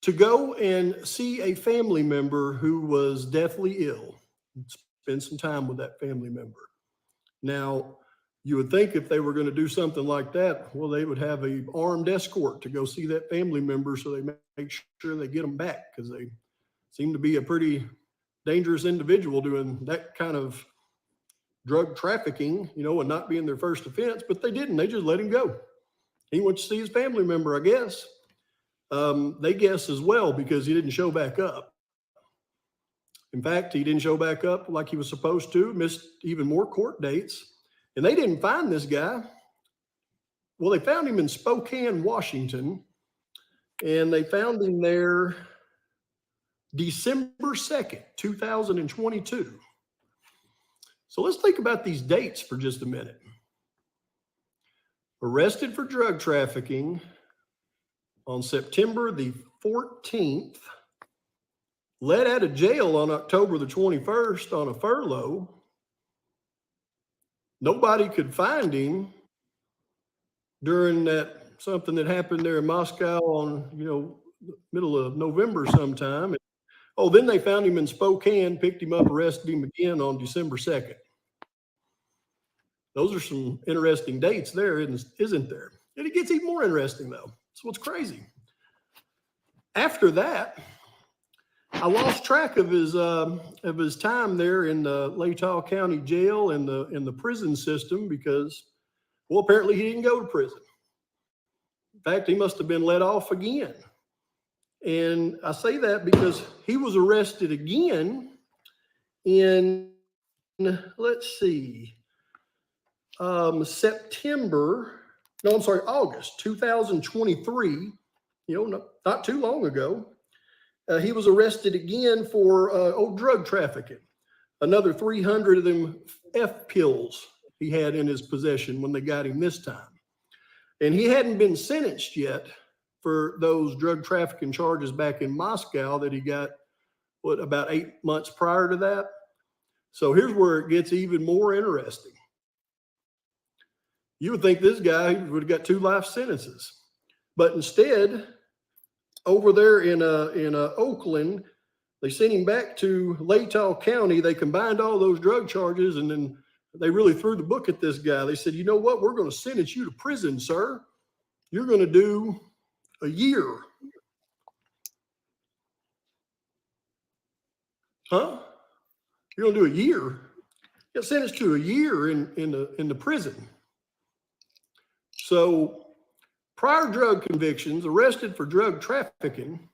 to go and see a family member who was deathly ill, spend some time with that family member. Now, you would think if they were going to do something like that, well, they would have an armed escort to go see that family member so they make sure they get them back, because they seem to be a pretty dangerous individual doing that kind of drug trafficking, you know, and not being their first offense. But they didn't. They just let him go. He went to see his family member, I guess. They guess as well, because he didn't show back up. In fact, he didn't show back up like he was supposed to, missed even more court dates. And they didn't find this guy. Well, they found him in Spokane, Washington, and they found him there December 2nd, 2022. So let's think about these dates for just a minute. Arrested for drug trafficking on September the 14th, let out of jail on October the 21st on a furlough. Nobody could find him during that something that happened there in Moscow on, you know, middle of November sometime. Oh, then they found him in Spokane, picked him up, arrested him again on December 2nd. Those are some interesting dates there, isn't there? And it gets even more interesting, though. That's what's crazy. After that, I lost track of his time there in the Latah County Jail and the prison system, because, well, apparently he didn't go to prison. In fact, he must have been let off again. And I say that because he was arrested again in, let's see, September no, I'm sorry, August 2023, not too long ago, he was arrested again for drug trafficking. Another 300 of them F pills he had in his possession when they got him this time. And he hadn't been sentenced yet for those drug trafficking charges back in Moscow that he got, about 8 months prior to that. So here's where it gets even more interesting. You would think this guy would have got 2 life sentences, but instead, over there in Oakland, they sent him back to Latah County. They combined all those drug charges, and then they really threw the book at this guy. They said, you know what? We're going to sentence you to prison, sir. You're going to do a year. Huh? You're going to do a year? Get sentenced to a year in the prison. So prior drug convictions, arrested for drug trafficking,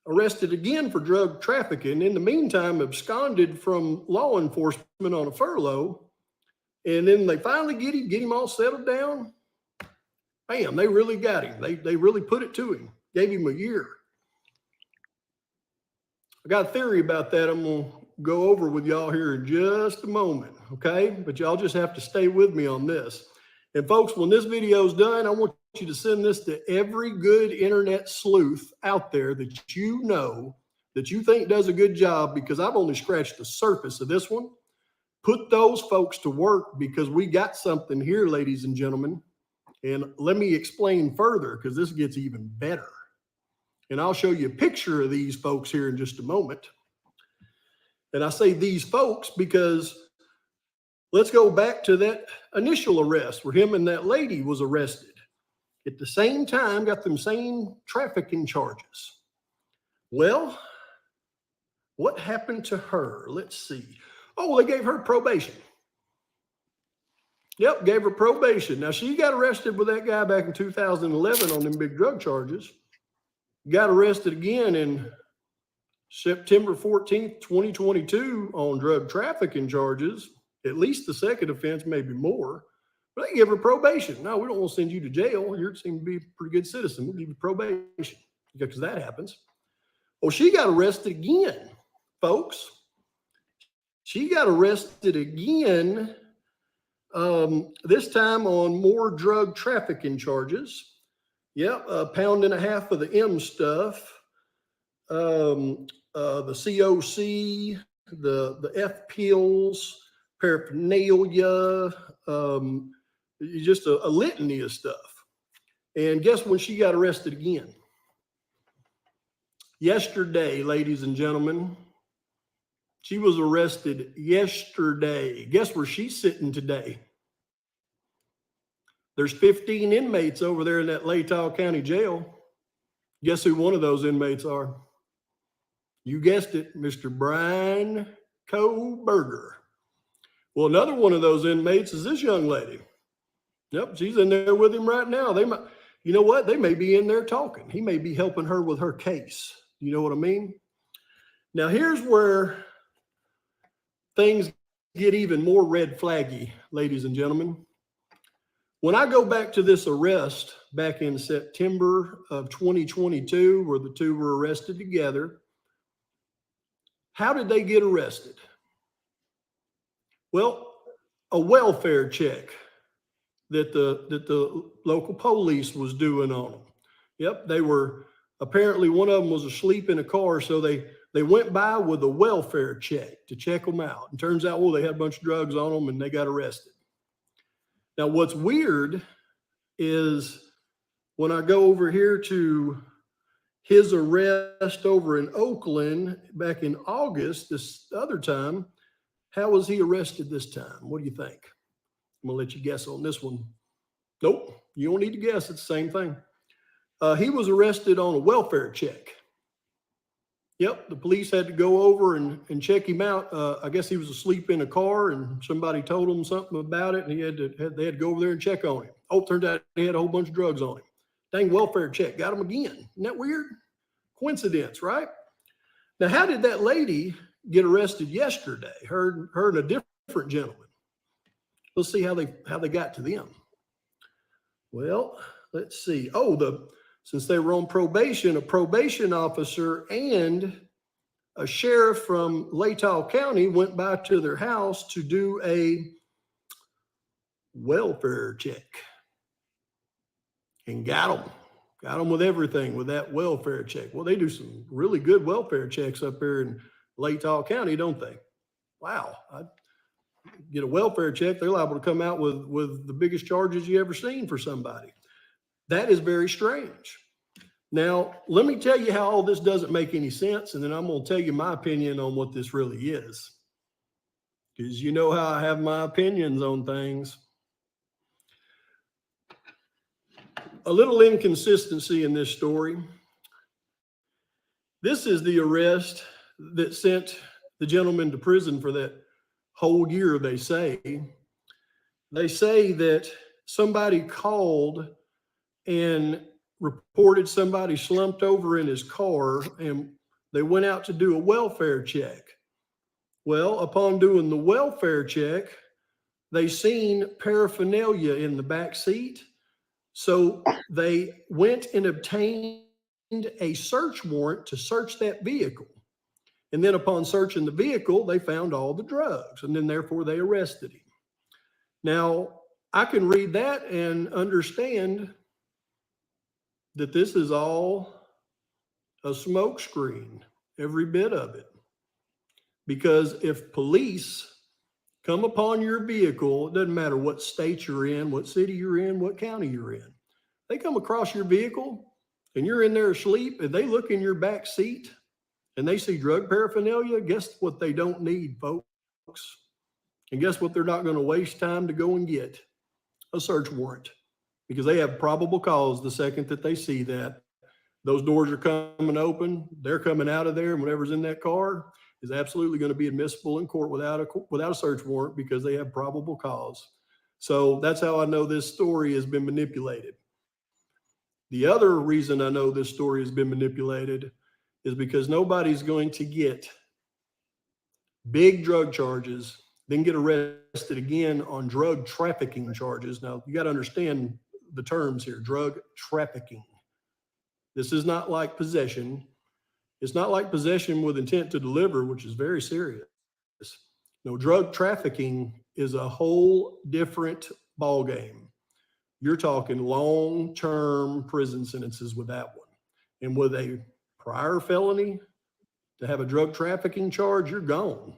arrested again for drug trafficking. In the meantime, absconded from law enforcement on a furlough. And then they finally get him all settled down. Bam, they really got him. They really put it to him, gave him a year. I got a theory about that I'm going to go over with y'all here in just a moment, okay? But y'all just have to stay with me on this. And folks, when this video is done, I want you to send this to every good internet sleuth out there that you know, that you think does a good job, because I've only scratched the surface of this one. Put those folks to work, because we got something here, ladies and gentlemen. And let me explain further, because this gets even better. And I'll show you a picture of these folks here in just a moment. And I say these folks because let's go back to that initial arrest where him and that lady was arrested. At the same time, got them same trafficking charges. Well, what happened to her? Let's see. Oh, they gave her probation. Yep, gave her probation. Now, she got arrested with that guy back in 2011 on them big drug charges. Got arrested again in September 14th, 2022 on drug trafficking charges. At least the second offense, maybe more. But they give her probation. No, we don't want to send you to jail. You seem to be a pretty good citizen. We'll give you probation, because that happens. Well, she got arrested again, folks. She got arrested again, this time on more drug trafficking charges. Yep, 1.5 pounds of the M stuff, the COC, the F pills, paraphernalia, just a litany of stuff. And guess when she got arrested again? Yesterday, ladies and gentlemen. She was arrested yesterday. Guess where she's sitting today? There's 15 inmates over there in that Latah County jail. Guess who one of those inmates are? You guessed it, Mr. Brian Kohberger. Well, another one of those inmates is this young lady. Yep, she's in there with him right now. They might, you know what? They may be in there talking. He may be helping her with her case. You know what I mean? Now, here's where things get even more red flaggy, ladies and gentlemen. When I go back to this arrest back in September of 2022, where the two were arrested together, how did they get arrested? Well, a welfare check that the local police was doing on them. Yep, they were, apparently one of them was asleep in a car, so they went by with a welfare check to check them out. And turns out, well, they had a bunch of drugs on them and they got arrested. Now, what's weird is when I go over here to his arrest over in Oakland back in August, this other time, how was he arrested this time? What do you think? I'm going to let you guess on this one. Nope, you don't need to guess. It's the same thing. He was arrested on a welfare check. Yep, the police had to go over and check him out. I guess he was asleep in a car and somebody told him something about it, and they had to go over there and check on him. Oh, turned out he had a whole bunch of drugs on him. Dang, welfare check, got him again. Isn't that weird? Coincidence, right? Now, how did that lady get arrested yesterday? Her and a different gentleman. Let's see how they got to them. Well, let's see. Oh, since they were on probation, a probation officer and a sheriff from Latah County went by to their house to do a welfare check and got them with everything with that welfare check. Well, they do some really good welfare checks up here in Latah County, don't they? Wow. I get a welfare check, they're liable to come out with the biggest charges you ever seen for somebody. That is very strange. Now, let me tell you how all this doesn't make any sense, and then I'm going to tell you my opinion on what this really is. Because you know how I have my opinions on things. A little inconsistency in this story. This is the arrest that sent the gentleman to prison for that whole year, they say. They say that somebody called and reported somebody slumped over in his car, and they went out to do a welfare check. Well, upon doing the welfare check, they seen paraphernalia in the back seat. So they went and obtained a search warrant to search that vehicle. And then upon searching the vehicle, they found all the drugs, and then therefore they arrested him. Now, I can read that and understand that this is all a smokescreen, every bit of it. Because if police come upon your vehicle, it doesn't matter what state you're in, what city you're in, what county you're in. They come across your vehicle and you're in there asleep and they look in your back seat and they see drug paraphernalia. Guess what they don't need, folks? And guess what they're not going to waste time to go and get? A search warrant. Because they have probable cause the second that they see that. Those doors are coming open, they're coming out of there, and whatever's in that car is absolutely going to be admissible in court without a search warrant because they have probable cause. So that's how I know this story has been manipulated. The other reason I know this story has been manipulated is because nobody's going to get big drug charges, then get arrested again on drug trafficking charges. Now, you got to understand the terms here, drug trafficking. This is not like possession. It's not like possession with intent to deliver, which is very serious. No, drug trafficking is a whole different ballgame. You're talking long-term prison sentences with that one. And with a prior felony, to have a drug trafficking charge, you're gone.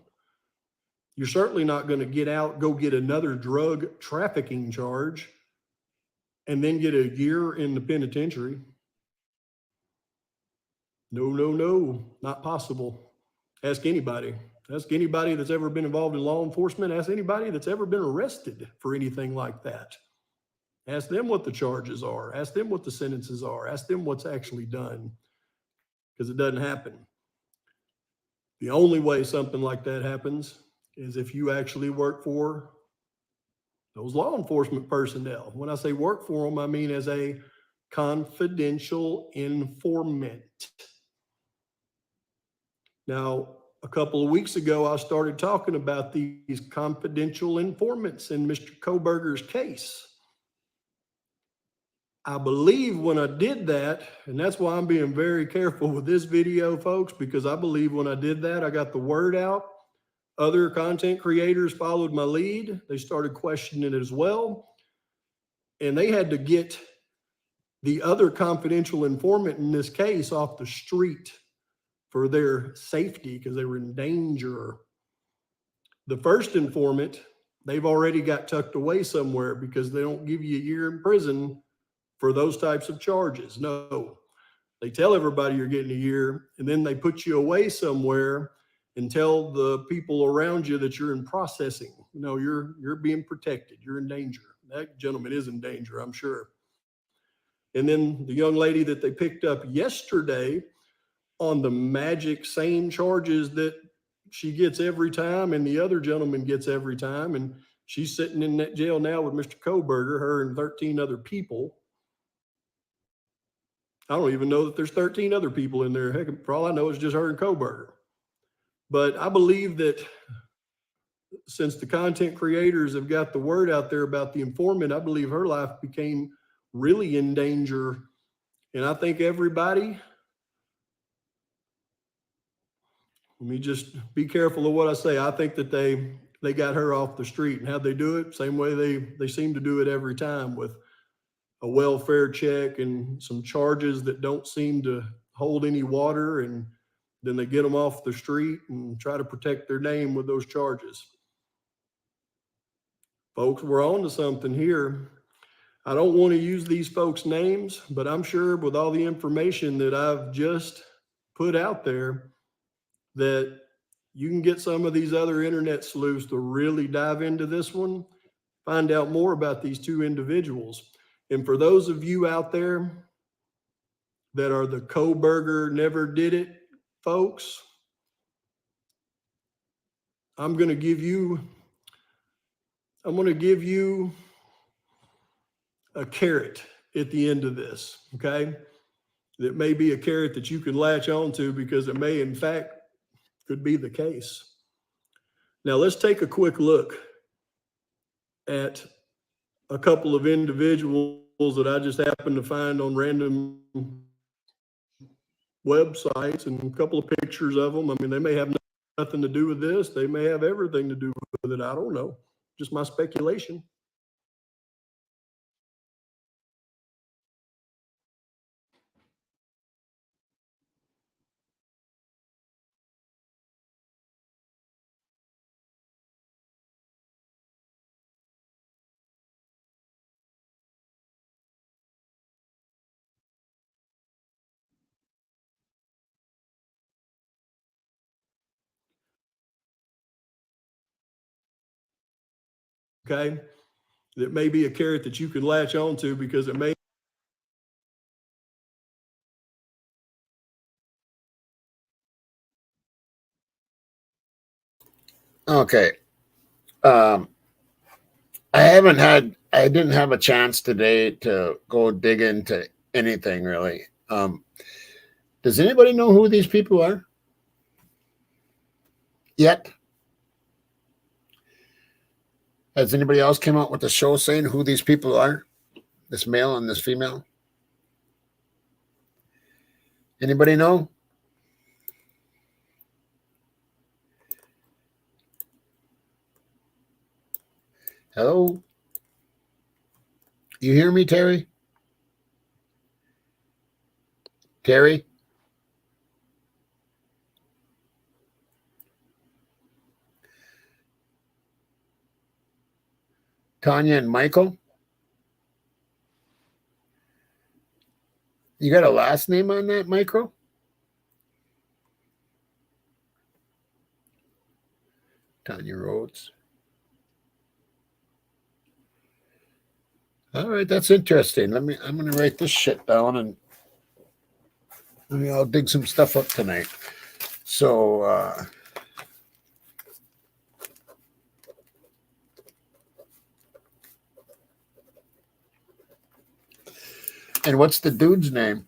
You're certainly not going to get out, go get another drug trafficking charge, and then get a year in the penitentiary. No, not possible. Ask anybody. Ask anybody that's ever been involved in law enforcement. Ask anybody that's ever been arrested for anything like that. Ask them what the charges are. Ask them what the sentences are. Ask them what's actually done, because it doesn't happen. The only way something like that happens is if you actually work for those law enforcement personnel. When I say work for them, I mean as a confidential informant. Now, a couple of weeks ago, I started talking about these confidential informants in Mr. Kohberger's case. I believe when I did that, and that's why I'm being very careful with this video, folks, because I believe when I did that, I got the word out. Other content creators followed my lead. They started questioning it as well. And they had to get the other confidential informant in this case off the street for their safety because they were in danger. The first informant, they've already got tucked away somewhere because they don't give you a year in prison for those types of charges. No, they tell everybody you're getting a year, and then they put you away somewhere and tell the people around you that you're in processing. You know, you're being protected. You're in danger. That gentleman is in danger, I'm sure. And then the young lady that they picked up yesterday on the magic same charges that she gets every time and the other gentleman gets every time, and she's sitting in that jail now with Mr. Kohberger, her and 13 other people. I don't even know that there's 13 other people in there. Heck, for all I know, it's just her and Kohberger. But I believe that since the content creators have got the word out there about the informant, I believe her life became really in danger. And I think everybody, let me just be careful of what I say. I think that they got her off the street. And how'd they do it? Same way they seem to do it every time, with a welfare check and some charges that don't seem to hold any water. And then they get them off the street and try to protect their name with those charges. Folks, we're on to something here. I don't want to use these folks' names, but I'm sure with all the information that I've just put out there, that you can get some of these other internet sleuths to really dive into this one, find out more about these two individuals. And for those of you out there that are the Kohberger never did it folks, I'm going to give you a carrot at the end of this, okay? That may be a carrot that you can latch on to, because it may, in fact, could be the case. Now, let's take a quick look at a couple of individuals that I just happened to find on random websites, and a couple of pictures of them. I mean, they may have nothing to do with this. They may have everything to do with it. I don't know. Just my speculation. Okay, that may be a carrot that you can latch on to, because it may. Okay. I didn't have a chance today to go dig into anything really. Does anybody know who these people are yet? Has anybody else came out with a show saying who these people are? This male and this female? Anybody know? Hello? You hear me, Terry? Terry? Tanya and Michael? You got a last name on that, Micro? Tanya Rhodes. All right, that's interesting. I'm going to write this shit down, and maybe I'll dig some stuff up tonight. So, and what's the dude's name?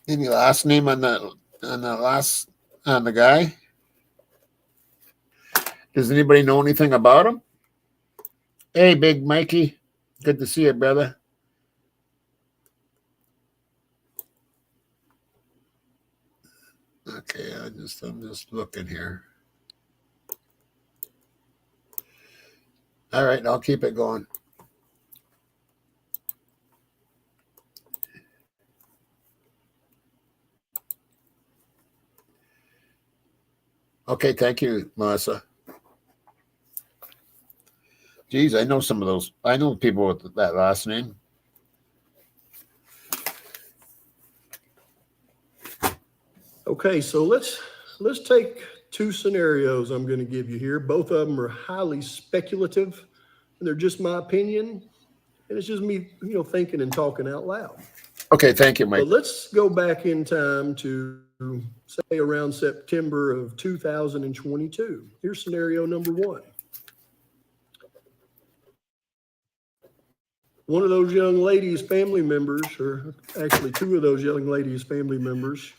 Any last name on the guy? Does anybody know anything about him? Hey, Big Mikey. Good to see you, brother. Okay, I'm just looking here. All right, I'll keep it going. Okay, thank you, Melissa. Geez, I know some of those. I know people with that last name. Okay, so let's take two scenarios I'm going to give you here. Both of them are highly speculative, and they're just my opinion, and it's just me, thinking and talking out loud. Okay, thank you, Mike. But let's go back in time to, say, around September of 2022. Here's scenario number one. One of those young ladies' family members, or actually two of those young ladies' family members,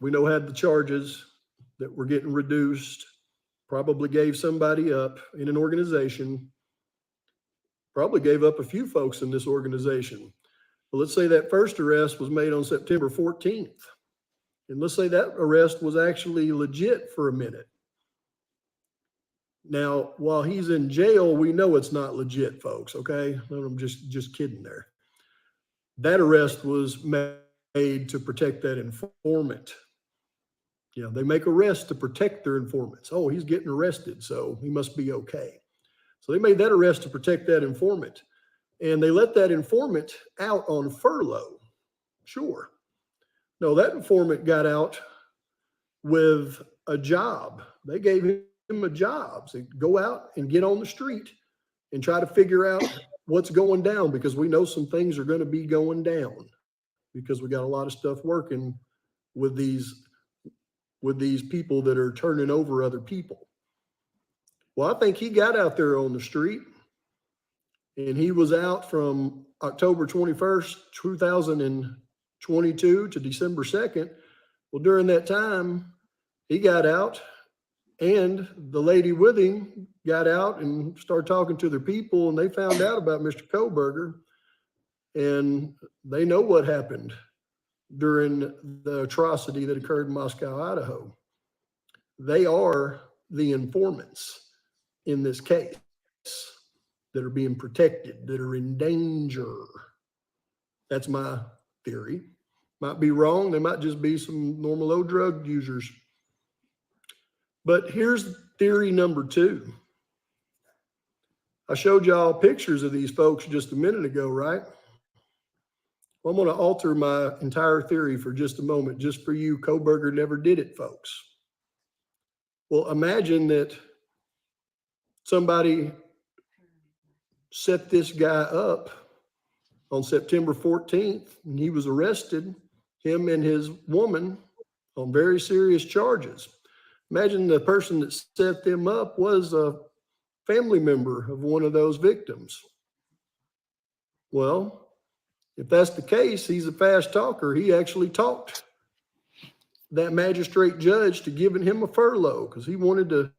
we know had the charges that were getting reduced, probably gave somebody up in an organization, probably gave up a few folks in this organization. But let's say that first arrest was made on September 14th. And let's say that arrest was actually legit for a minute. Now, while he's in jail, we know it's not legit, folks, okay? I'm just kidding there. That arrest was made to protect that informant. You know, they make arrests to protect their informants. Oh, he's getting arrested, so he must be okay. So they made that arrest to protect that informant. And they let that informant out on furlough. Sure. No, that informant got out with a job. They gave him a job. So go out and get on the street and try to figure out what's going down, because we know some things are going to be going down, because we got a lot of stuff working with these people that are turning over other people. Well, I think he got out there on the street, and he was out from October 21st, 2022 to December 2nd. Well, during that time, he got out, and the lady with him got out and started talking to their people, and they found out about Mr. Kohberger, and they know what happened during the atrocity that occurred in Moscow, Idaho. They are the informants in this case that are being protected, that are in danger. That's my theory. Might be wrong. They might just be some normal old drug users. But here's theory number 2. I showed y'all pictures of these folks just a minute ago, right? Well, I'm going to alter my entire theory for just a moment, just for you Kohberger never did it folks. Well, imagine that somebody set this guy up on September 14th, and he was arrested, him and his woman, on very serious charges. Imagine the person that set them up was a family member of one of those victims. Well, if that's the case, he's a fast talker. He actually talked that magistrate judge to giving him a furlough because he wanted to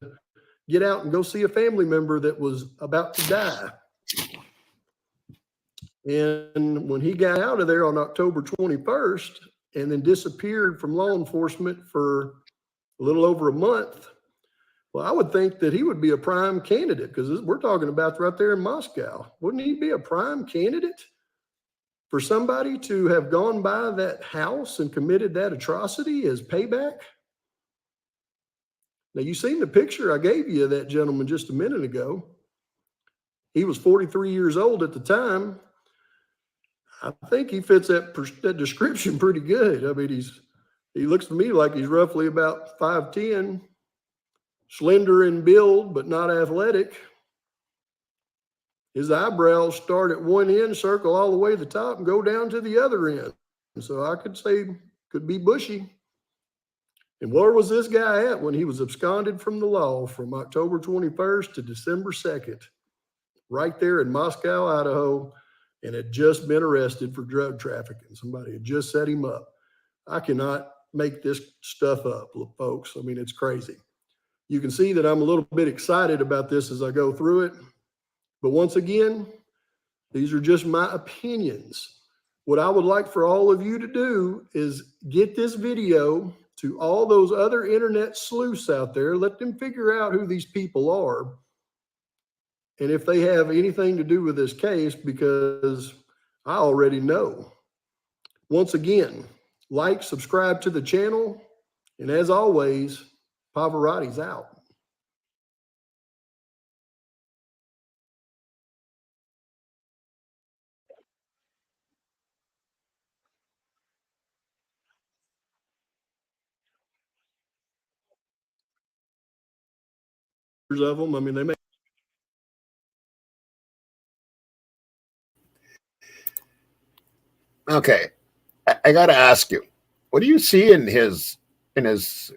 get out and go see a family member that was about to die. And when he got out of there on October 21st and then disappeared from law enforcement for a little over a month, well, I would think that he would be a prime candidate, because we're talking about right there in Moscow. Wouldn't he be a prime candidate for somebody to have gone by that house and committed that atrocity as payback? Now, you seen the picture I gave you of that gentleman just a minute ago. He was 43 years old at the time. I think he fits that description pretty good. I mean, he looks to me like he's roughly about 5'10", slender in build, but not athletic. His eyebrows start at one end, circle all the way to the top, and go down to the other end. So I could say could be bushy. And where was this guy at when he was absconded from the law from October 21st to December 2nd? Right there in Moscow, Idaho, and had just been arrested for drug trafficking. Somebody had just set him up. I cannot make this stuff up, folks. I mean, it's crazy. You can see that I'm a little bit excited about this as I go through it. But once again, these are just my opinions. What I would like for all of you to do is get this video to all those other internet sleuths out there. Let them figure out who these people are and if they have anything to do with this case, because I already know. Once again, like, subscribe to the channel, and as always, Pavarotti's out. Of them, I mean, they make. Okay, I got to ask you, what do you see in his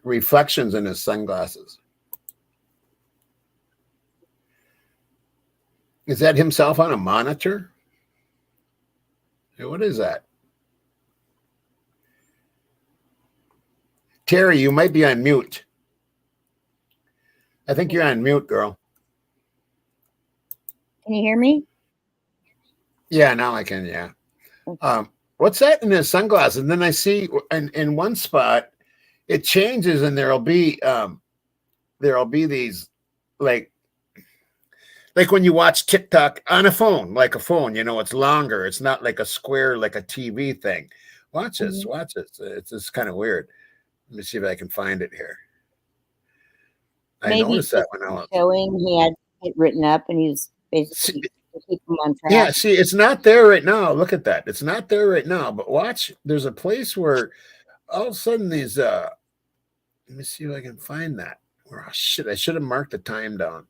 reflections in his sunglasses? Is that himself on a monitor? Hey, what is that? Terry, you might be on mute. I think you're on mute, girl. Can you hear me? Yeah, now I can. Yeah. What's that in the sunglasses? And then I see in one spot it changes, and there'll be these like when you watch TikTok on a phone, like a phone. You know, it's longer. It's not like a square, like a TV thing. Watch this. Watch it. It's just kind of weird. Let me see if I can find it here. I Maybe noticed that just when I was showing he had it written up and he was basically to keep him on track. Yeah, see, it's not there right now. Look at that. It's not there right now. But watch, there's a place where all of a sudden these let me see if I can find that. Oh shit, I should have marked the time down.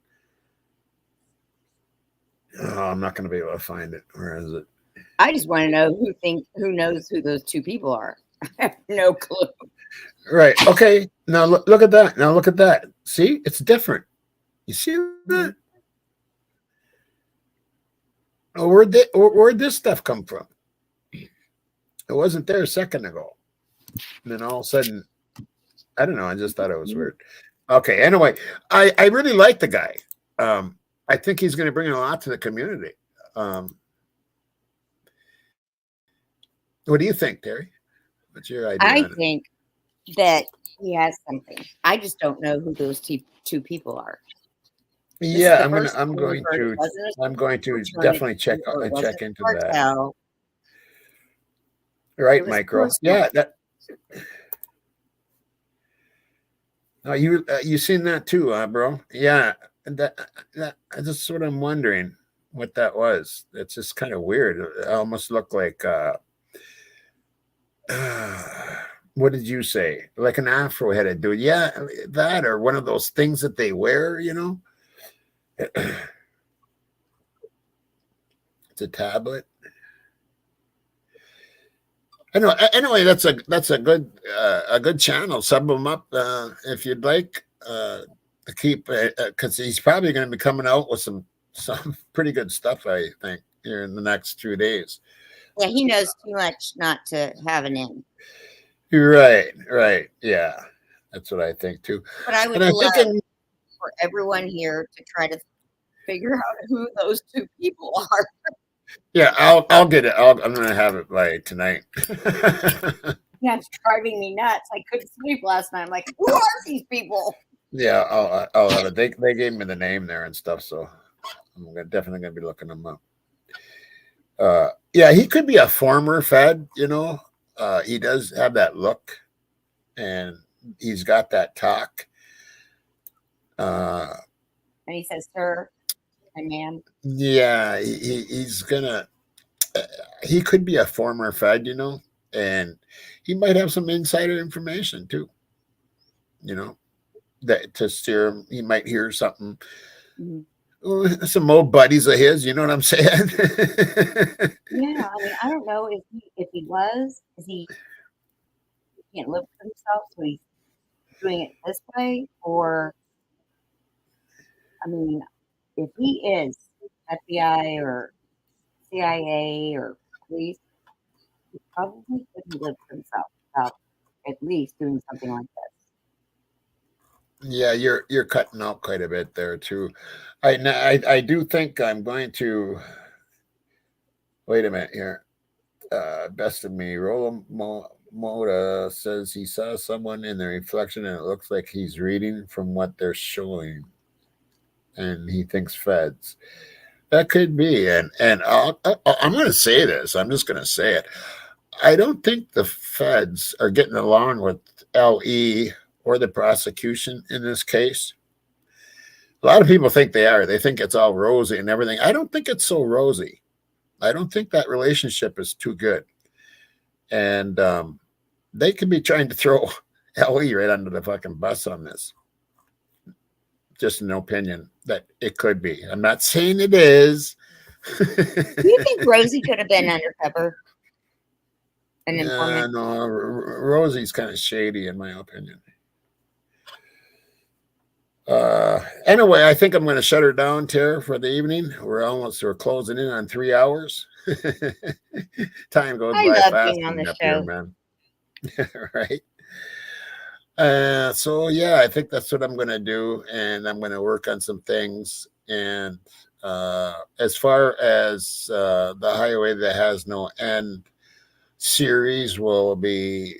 Oh, I'm not gonna be able to find it. Where is it? I just want to know who knows who those two people are. I have no clue. Right. Okay. Now look at that. Now look at that. See, it's different. You see that? Oh, where'd this stuff come from? It wasn't there a second ago. And then all of a sudden, I don't know. I just thought it was weird. Okay. Anyway, I really like the guy. I think he's going to bring a lot to the community. What do you think, Terry? What's your idea? I on it? think that he has something. I just don't know who those two people are. This is Yeah, the I'm first going time we've heard to it wasn't a I'm going to return definitely it check or it wasn't check into a that. cartel. Right, It was Micro. personal. Yeah, that. No, you seen that too, bro? Yeah, and that that's what I'm wondering what that was. It's just kind of weird. It almost looked like what did you say? Like an afro-headed dude. Yeah, that or one of those things that they wear, you know? It's a tablet. Anyway, that's a good channel. Sub them up if you'd like to keep because he's probably going to be coming out with some pretty good stuff. I think here in the next 2 days. Yeah, he knows too much not to have an end. You're right. Yeah, that's what I think too. But I would And I love think for everyone here to try to figure out who those two people are. yeah, I'll get it. I'm going to have it by tonight. Yeah, it's driving me nuts. I couldn't sleep last night. I'm like, who are these people? Yeah, I'll have it. They gave me the name there and stuff, so I'm definitely gonna be looking them up. Yeah, he could be a former Fed. You know, he does have that look, and he's got that talk. And he says, sir, my man. Yeah, he's gonna. He could be a former Fed, you know, and he might have some insider information too. You know, that to steer him, he might hear something. Mm-hmm. Some old buddies of his, you know what I'm saying? Yeah, I mean, I don't know if he was, is he can't live for himself, so he's doing it this way, or I mean, if he is FBI or CIA or police, he probably couldn't live for himself without at least doing something like this. Yeah, you're cutting out quite a bit there too. I do think I'm going to wait a minute here. Best of me, Rolo Moda says he saw someone in the reflection and it looks like he's reading from what they're showing, and he thinks Feds. That could be, and I'm going to say this. I'm just going to say it. I don't think the Feds are getting along with LE or the prosecution in this case. A lot of people think they are. They think it's all rosy and everything. I don't think it's so rosy. I don't think that relationship is too good. And they could be trying to throw LE right under the fucking bus on this. Just an opinion that it could be. I'm not saying it is. Do you think Rosie could have been undercover? An informant? No, Rosie's kind of shady in my opinion. Anyway, I think I'm going to shut her down, Tara, for the evening. We're closing in on 3 hours. Time goes I by love fast being on the up show. here, man. Right. So yeah, I think that's what I'm going to do, and I'm going to work on some things. And as far as the Highway That Has No End series will be,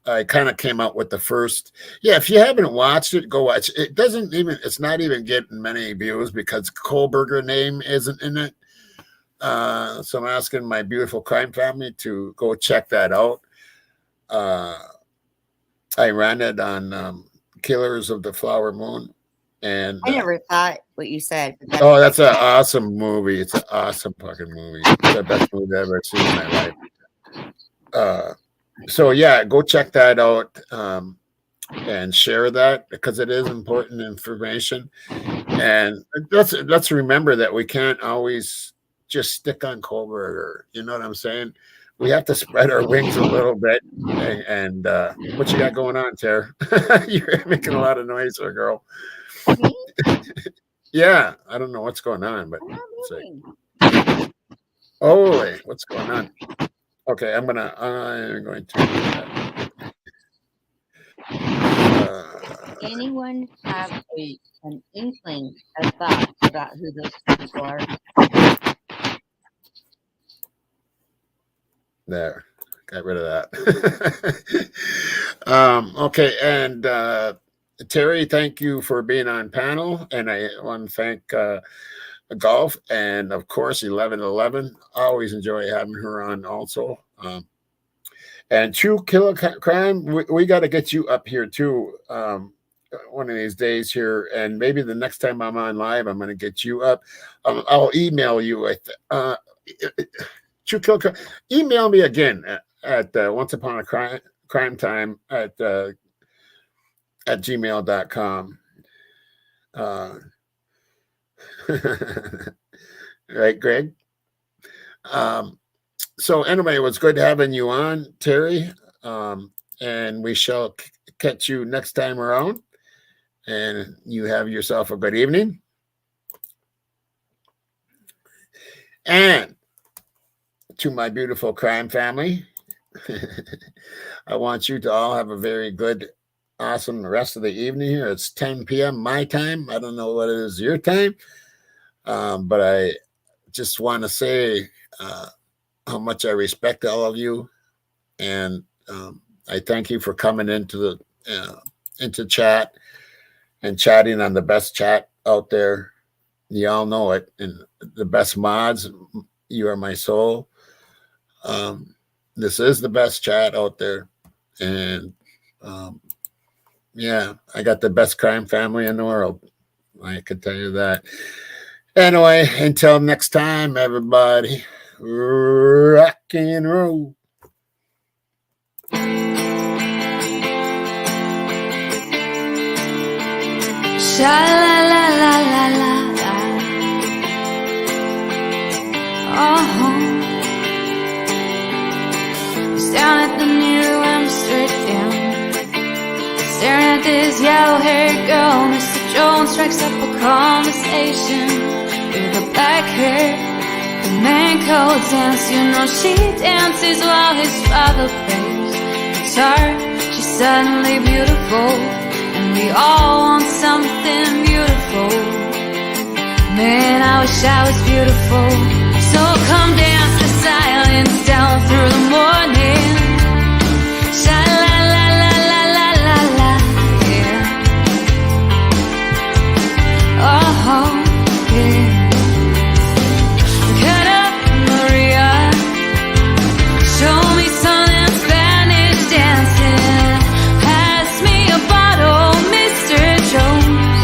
I kind of came out with the first. Yeah, if you haven't watched it, go watch. It doesn't even. It's not even getting many views because Kohlberger name isn't in it. So I'm asking my beautiful crime family to go check that out. I ran it on Killers of the Flower Moon, and I never thought what you said. But oh, that's an awesome movie. It's an awesome fucking movie. It's the best movie I've ever seen in my life. So yeah, go check that out and share that because it is important information. And let's remember that we can't always just stick on Kohlberger. You know what I'm saying? We have to spread our wings a little bit. And what you got going on, Tara? You're making a lot of noise, girl. Yeah, I don't know what's going on, but holy, what's going on? Okay, I'm going to. anyone have an inkling, a thought about who those people are? There, got rid of that. Okay, and Terry, thank you for being on panel, and I want to thank Golf and of course 1111. Always enjoy having her on also. And True Killer Crime, we got to get you up here too. One of these days here, and maybe the next time I'm on live, I'm going to get you up. I'll email you with. True Killer Crime. Email me again at once upon a crime time at gmail.com. Right, Greg? So anyway, it was good having you on, Terry. And we shall catch you next time around. And you have yourself a good evening. And to my beautiful crime family, I want you to all have a very good, awesome rest of the evening here. It's 10 p.m. my time. I don't know what it is your time, but I just want to say how much I respect all of you, and I thank you for coming into chat and chatting on the best chat out there. You all know it, and the best mods. You are my soul. This is the best chat out there, and yeah, I got the best crime family in the world. I can tell you that. Anyway, until next time, everybody, rock and roll. Sha la la la la la la. Staring at the mirror when I'm straight down, staring at this yellow-haired girl. Mr. Jones strikes up a conversation with the black hair, the man cold dance. You know she dances while his father plays guitar. She's suddenly beautiful, and we all want something beautiful. Man, I wish I was beautiful. So come dance the silence down through the morning. Sha la la la la la la la, yeah. Oh, yeah. Cut up, Maria. Show me something Spanish dancing. Pass me a bottle, Mr. Jones.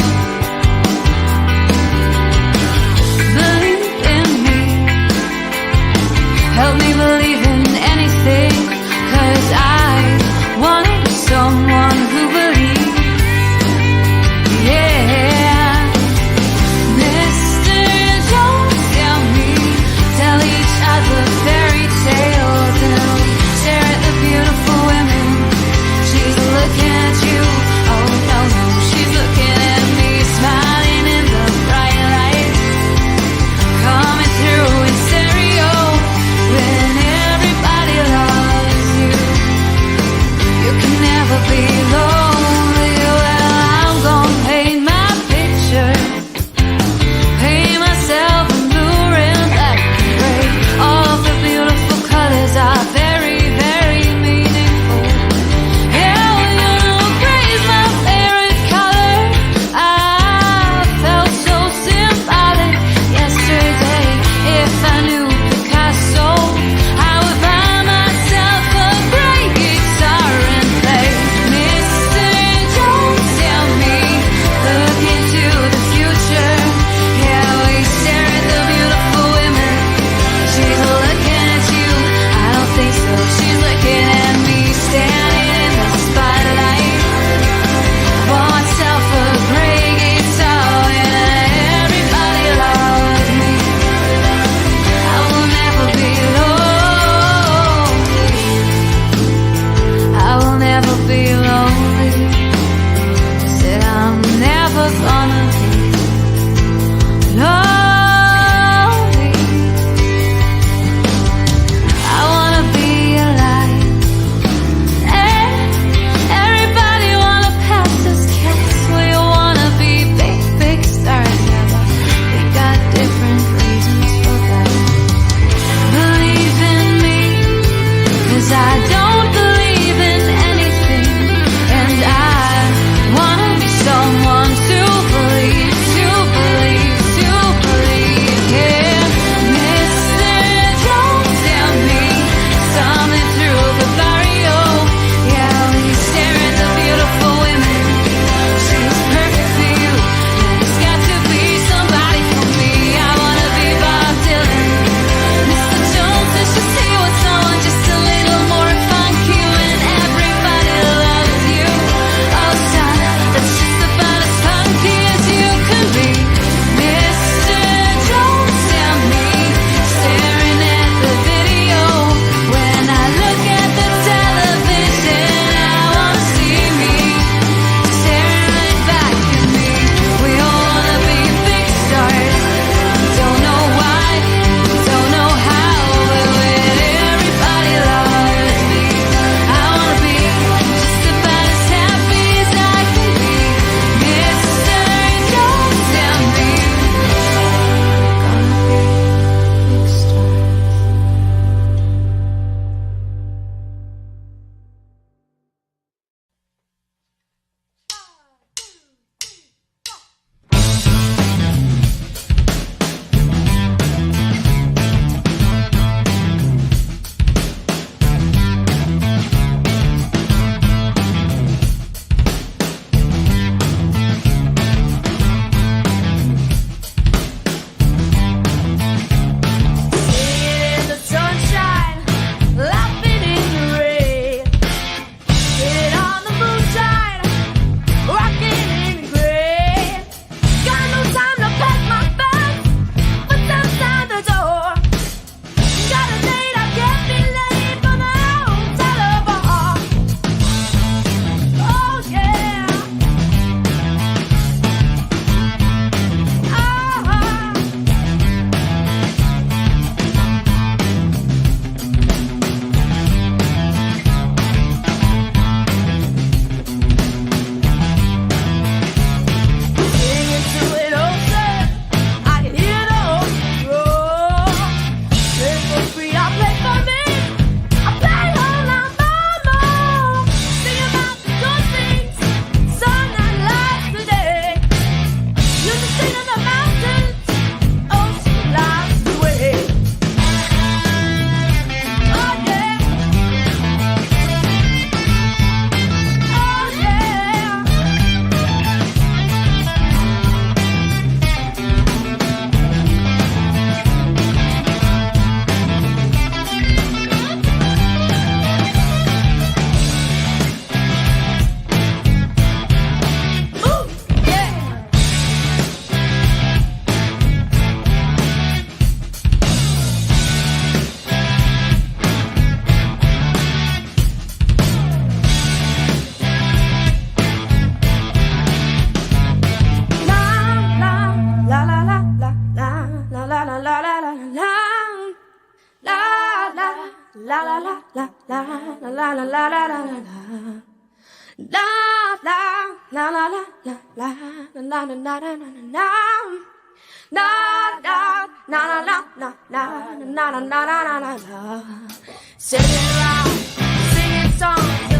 Believe in me. Help me believe in anything, 'cause I La la la la la la la la la la la la. La la la la la la la la la la la la la. La la la la la la la la la la la la. Sitting around singing songs.